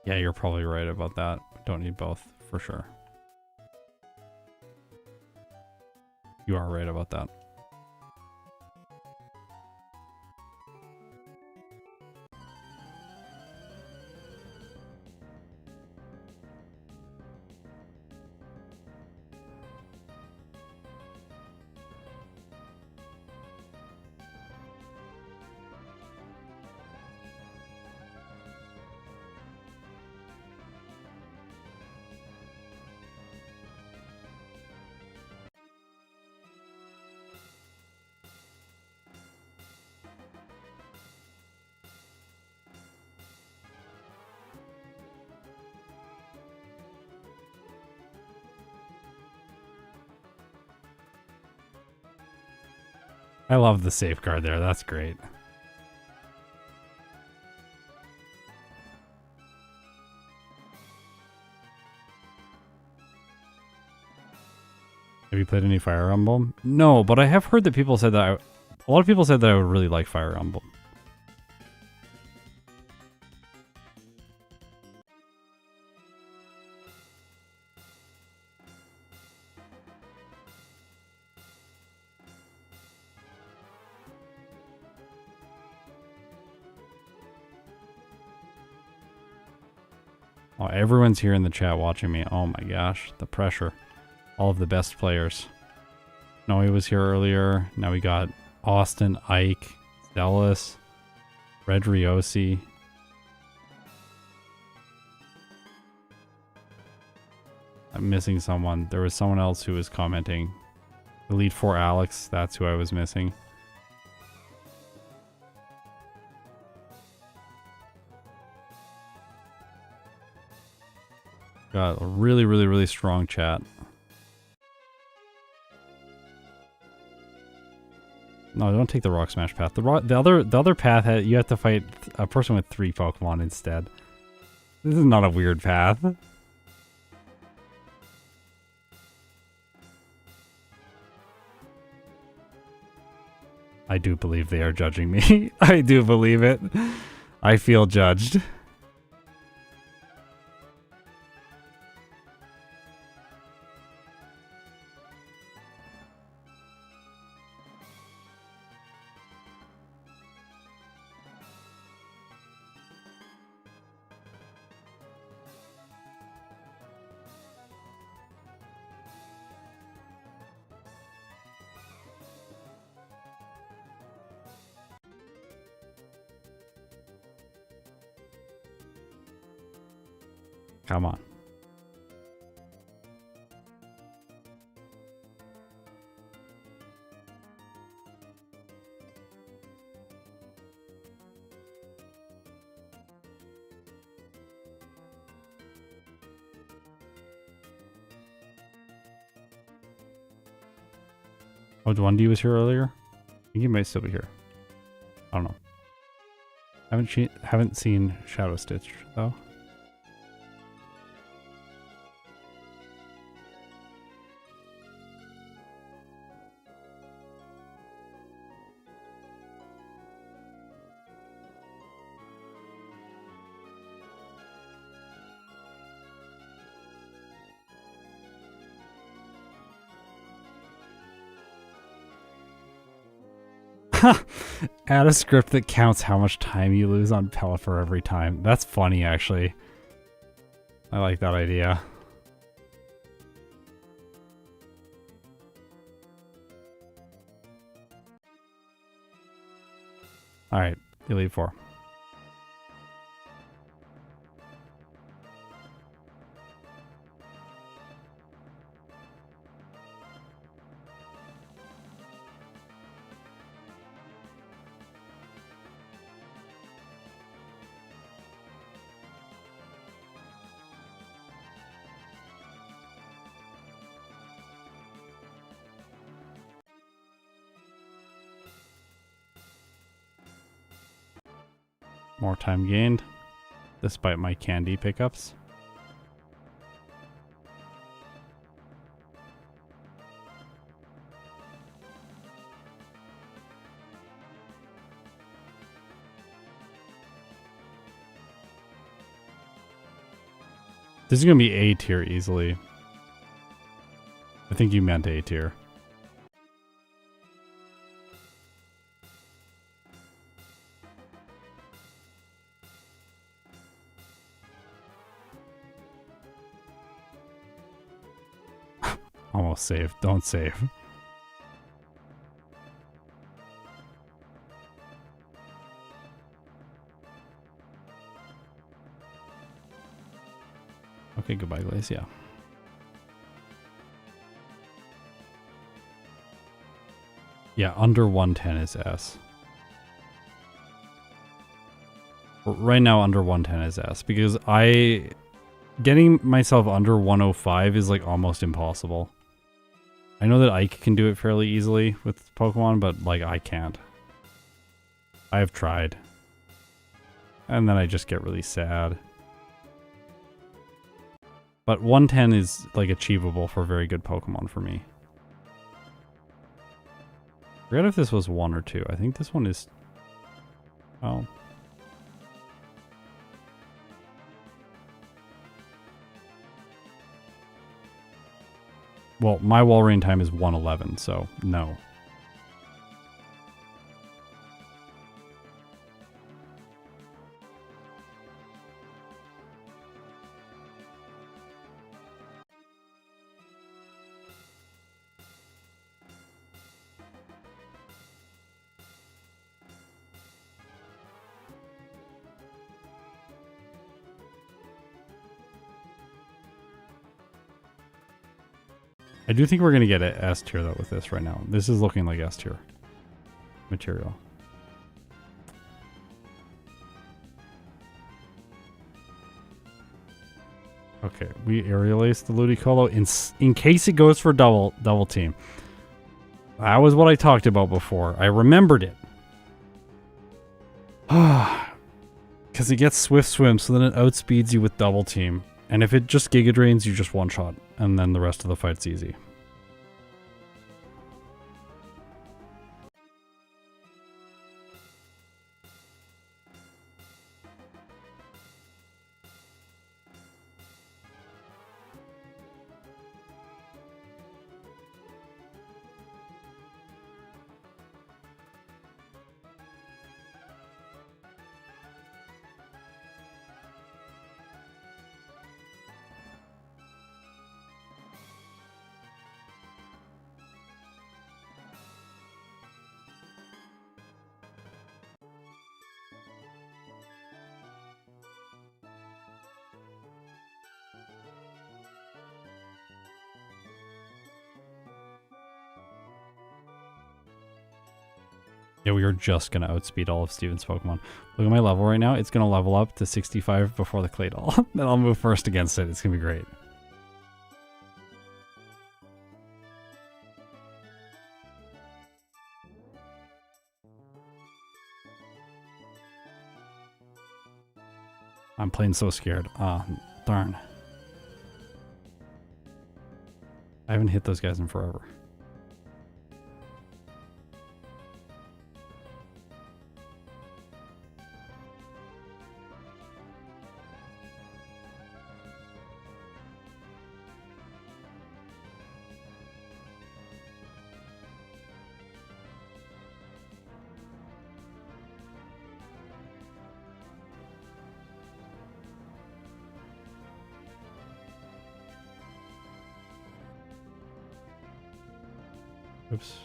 Yeah, you're probably right about that. Don't need both, for sure. You are right about that. I love the safeguard there. That's great. Have you played any Fire Emblem? No, but I have heard that people said that a lot of people said that I would really like Fire Emblem. Oh, everyone's here in the chat watching me. Oh my gosh, the pressure. All of the best players. Noe was here earlier. Now we got Austin, Ike, Dallas, Red Riosi. I'm missing someone. There was someone else who was commenting. Elite 4 Alex, that's who I was missing. Got a really, really, really strong chat. No, don't take the Rock Smash path. The other path you have to fight a person with 3 Pokemon instead. This is not a weird path. I do believe they are judging me. I do believe it. I feel judged. Come on. Oh, Dwundy was here earlier? I think he might still be here. I don't know. Haven't seen Shadow Stitch though. Add a script that counts how much time you lose on Pelipper every time. That's funny, actually. I like that idea. Alright, Elite 4. More time gained, despite my candy pickups. This is going to be A tier easily. I think you meant A tier. Almost save. Don't save. Okay, goodbye, Glaze. Yeah. Yeah, under 110 is S. Right now, under 110 is S, because getting myself under 105 is like almost impossible. I know that Ike can do it fairly easily with Pokemon, but like I can't. I have tried. And then I just get really sad. But 110 is like achievable for very good Pokemon for me. I forget if this was 1 or 2. I think this one is... Oh. Well, my Walrein time is 111, so no. I do think we're going to get an S tier though with this right now. This is looking like S tier material. Okay, we aerial ace the Ludicolo in case it goes for double team. That was what I talked about before. I remembered it. Because it gets Swift Swim, so then it outspeeds you with double team. And if it just Giga Drains, you just one shot, and then the rest of the fight's easy. Yeah, we are just going to outspeed all of Steven's Pokemon. Look at my level right now. It's going to level up to 65 before the Claydol. Then I'll move first against it. It's going to be great. I'm playing so scared. Ah, darn. I haven't hit those guys in forever. Oops.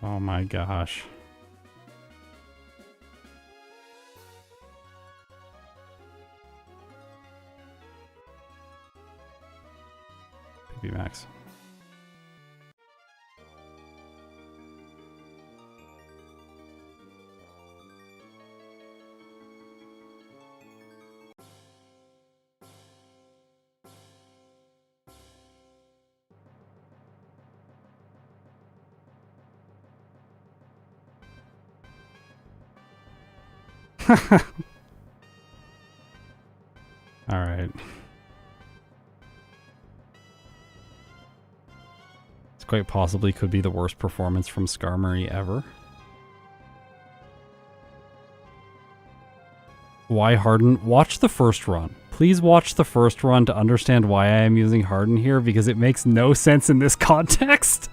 Oh my gosh. PB Max. All right. This quite possibly could be the worst performance from Skarmory ever. Why Harden? Watch the first run. Please watch the first run to understand why I am using Harden here, because it makes no sense in this context.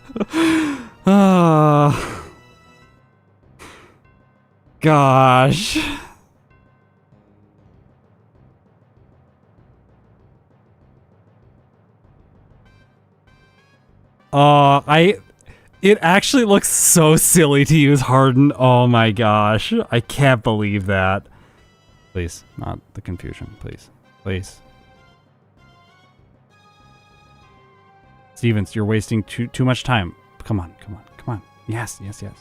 Gosh. It actually looks so silly to use Harden. Oh my gosh. I can't believe that. Please, not the confusion, please. Please. Stevens, you're wasting too much time. Come on, come on, come on. Yes, yes, yes.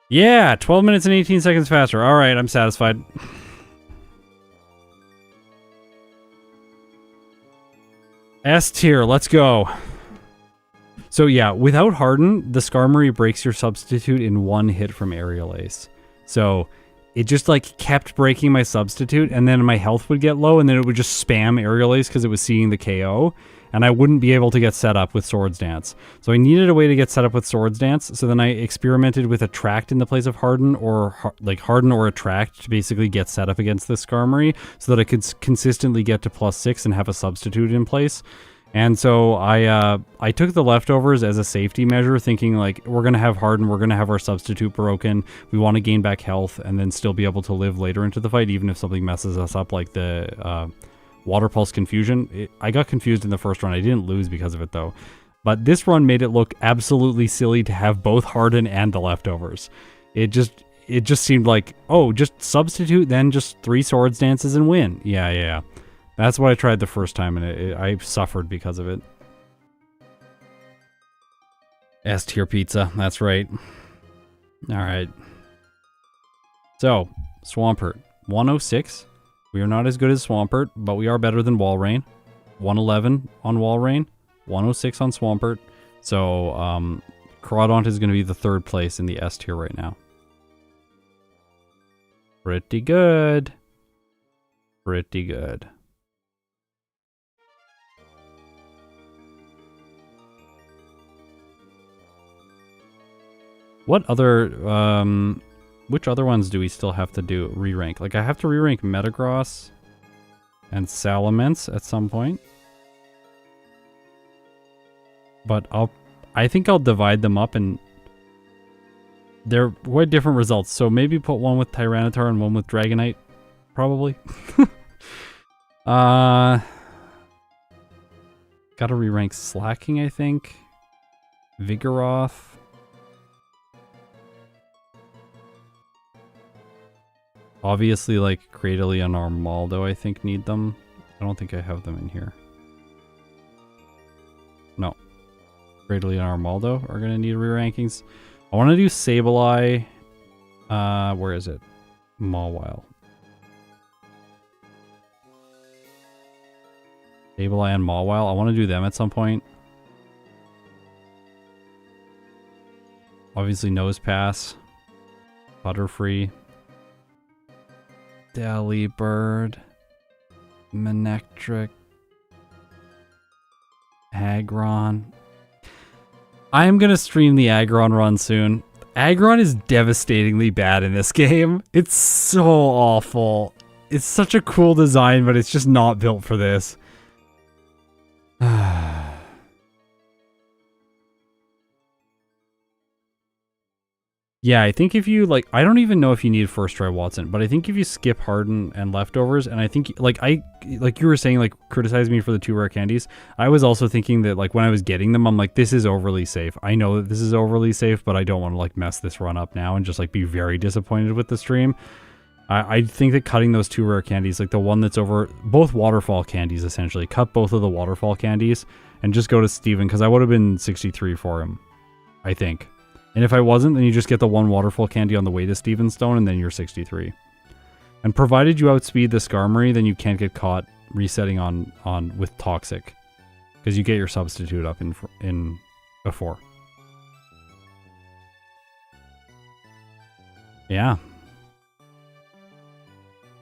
Yeah, 12 minutes and 18 seconds faster. All right, I'm satisfied. S tier, let's go. So yeah, without Harden, the Skarmory breaks your substitute in one hit from Aerial Ace. So it just like kept breaking my substitute, and then my health would get low, and then it would just spam Aerial Ace because it was seeing the KO, and I wouldn't be able to get set up with Swords Dance. So I needed a way to get set up with Swords Dance, so then I experimented with Attract in the place of Harden, or like Harden or Attract to basically get set up against the Skarmory, so that I could consistently get to +6 and have a substitute in place. And so I took the leftovers as a safety measure, thinking like, we're going to have Harden, we're going to have our substitute broken, we want to gain back health and then still be able to live later into the fight, even if something messes us up like the Water Pulse Confusion. I got confused in the first run. I didn't lose because of it though. But this run made it look absolutely silly to have both Harden and the leftovers. It just seemed like, oh, just substitute, then just 3 Swords Dances and win. Yeah. That's what I tried the first time, and I suffered because of it. S tier pizza, that's right. Alright. So, Swampert. 106. We are not as good as Swampert, but we are better than Walrein. 111 on Walrein. 106 on Swampert. So, Crawdaunt is going to be the 3rd place in the S tier right now. Pretty good. Pretty good. What other, which other ones do we still have to do re-rank? Like, I have to re-rank Metagross and Salamence at some point. But I think I'll divide them up, and they're quite different results. So maybe put one with Tyranitar and one with Dragonite, probably. Gotta re-rank Slacking, I think. Vigoroth. Obviously, like, Cradily and Armaldo, I think, need them. I don't think I have them in here. No. Cradily and Armaldo are going to need re-rankings. I want to do Sableye. Where is it? Mawile. Sableye and Mawile. I want to do them at some point. Obviously, Nosepass. Butterfree. Delibird, Manectric, Aggron. I am going to stream the Aggron run soon. Aggron is devastatingly bad in this game. It's so awful. It's such a cool design, but it's just not built for this. Yeah, I think if you, like, I don't even know if you need first try Wattson, but I think if you skip Harden and Leftovers, and I think, like you were saying, like, criticize me for the 2 rare candies, I was also thinking that, like, when I was getting them, I'm like, this is overly safe. I know that this is overly safe, but I don't want to, like, mess this run up now and just, like, be very disappointed with the stream. I think that cutting those 2 rare candies, like the one that's over, both waterfall candies, essentially, cut both of the waterfall candies and just go to Steven, because I would have been 63 for him, I think. And if I wasn't, then you just get the 1 waterfall candy on the way to Stevenstone, and then you're 63. And provided you outspeed the Skarmory, then you can't get caught resetting on with Toxic, because you get your substitute up in before. Yeah.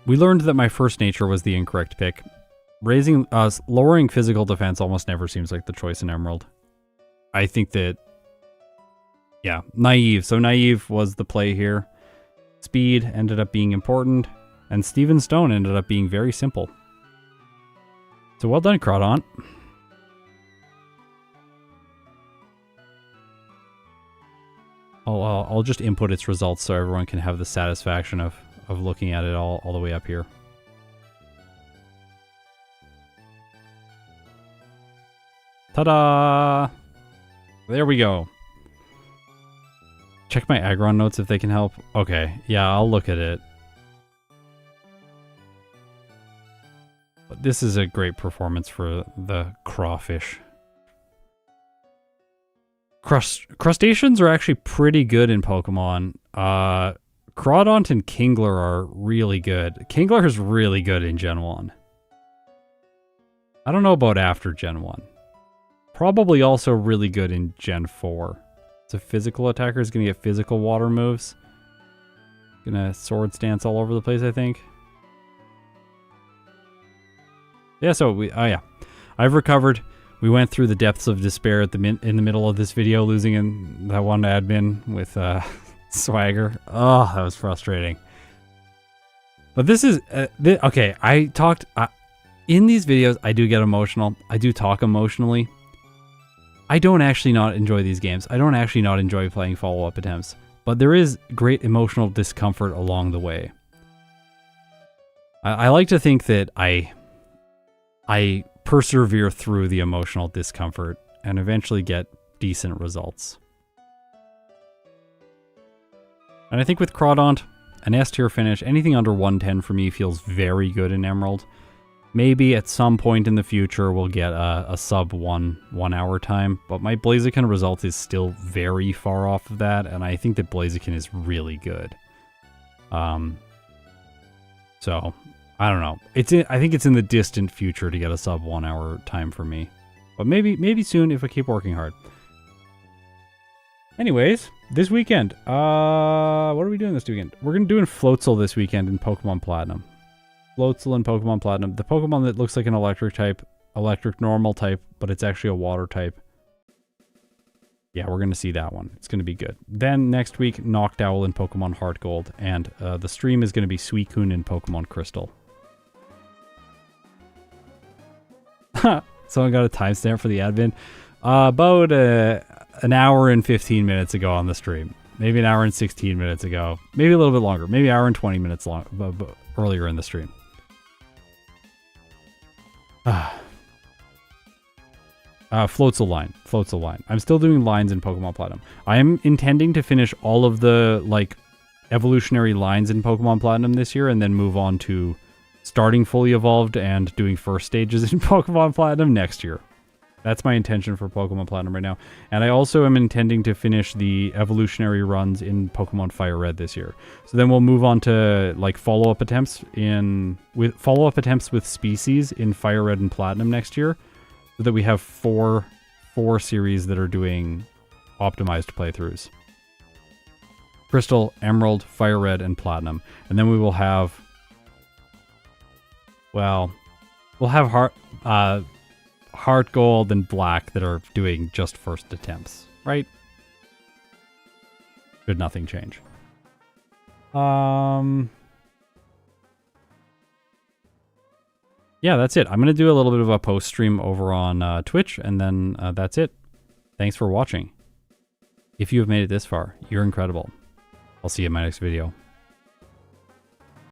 We learned that my first nature was the incorrect pick. Lowering physical defense almost never seems like the choice in Emerald. I think that, yeah, Naive. So Naive was the play here. Speed ended up being important, and Stevenstone ended up being very simple. So well done, Crawdaunt. I'll just input its results so everyone can have the satisfaction of looking at it all the way up here. Ta-da! There we go. Check my Aggron notes if they can help. Okay, yeah, I'll look at it. But this is a great performance for the crawfish. Crustaceans are actually pretty good in Pokemon. Crawdaunt and Kingler are really good. Kingler is really good in Gen 1. I don't know about after Gen 1. Probably also really good in Gen 4. It's a physical attacker. Is going to get physical water moves. Gonna sword stance all over the place, I think. Yeah, so I've recovered. We went through the depths of despair at in the middle of this video, losing in that one admin with Swagger. Oh, that was frustrating. But this is okay. I talked in these videos. I do get emotional. I do talk emotionally. I don't actually not enjoy these games. I don't actually not enjoy playing follow-up attempts. But there is great emotional discomfort along the way. I like to think that I persevere through the emotional discomfort and eventually get decent results. And I think with Crawdaunt, an S tier finish, anything under 110 for me feels very good in Emerald. Maybe at some point in the future we'll get a sub 1 hour time, but my Blaziken result is still very far off of that, and I think that Blaziken is really good. So I don't know. I think it's in the distant future to get a sub 1 hour time for me, but maybe soon if I keep working hard. Anyways, this weekend, what are we doing this weekend? We're gonna do Floatzel this weekend in Pokemon Platinum. Floatzel in Pokemon Platinum. The Pokemon that looks like an electric type, electric normal type, but it's actually a water type. Yeah, we're going to see that one. It's going to be good. Then next week, Noctowl in Pokemon Heart Gold, and the stream is going to be Suicune in Pokemon Crystal. Someone got a timestamp for the admin. About an hour and 15 minutes ago on the stream. Maybe an hour and 16 minutes ago. Maybe a little bit longer. Maybe an hour and 20 minutes long, earlier in the stream. Floatzel line. I'm still doing lines in Pokemon Platinum. I am intending to finish all of the, like, evolutionary lines in Pokemon Platinum this year and then move on to starting fully evolved and doing first stages in Pokemon Platinum next year. That's my intention for Pokemon Platinum right now. And I also am intending to finish the evolutionary runs in Pokemon Fire Red this year. So then we'll move on to like follow-up attempts with species in Fire Red and Platinum next year. So that we have four series that are doing optimized playthroughs. Crystal, Emerald, Fire Red, and Platinum. And then we will have, well, we'll have Heart Gold and Black that are doing just first attempts. right? Should nothing change. Yeah, that's it. I'm going to do a little bit of a post stream over on Twitch, and then that's it. Thanks for watching. If you have made it this far, you're incredible. I'll see you in my next video.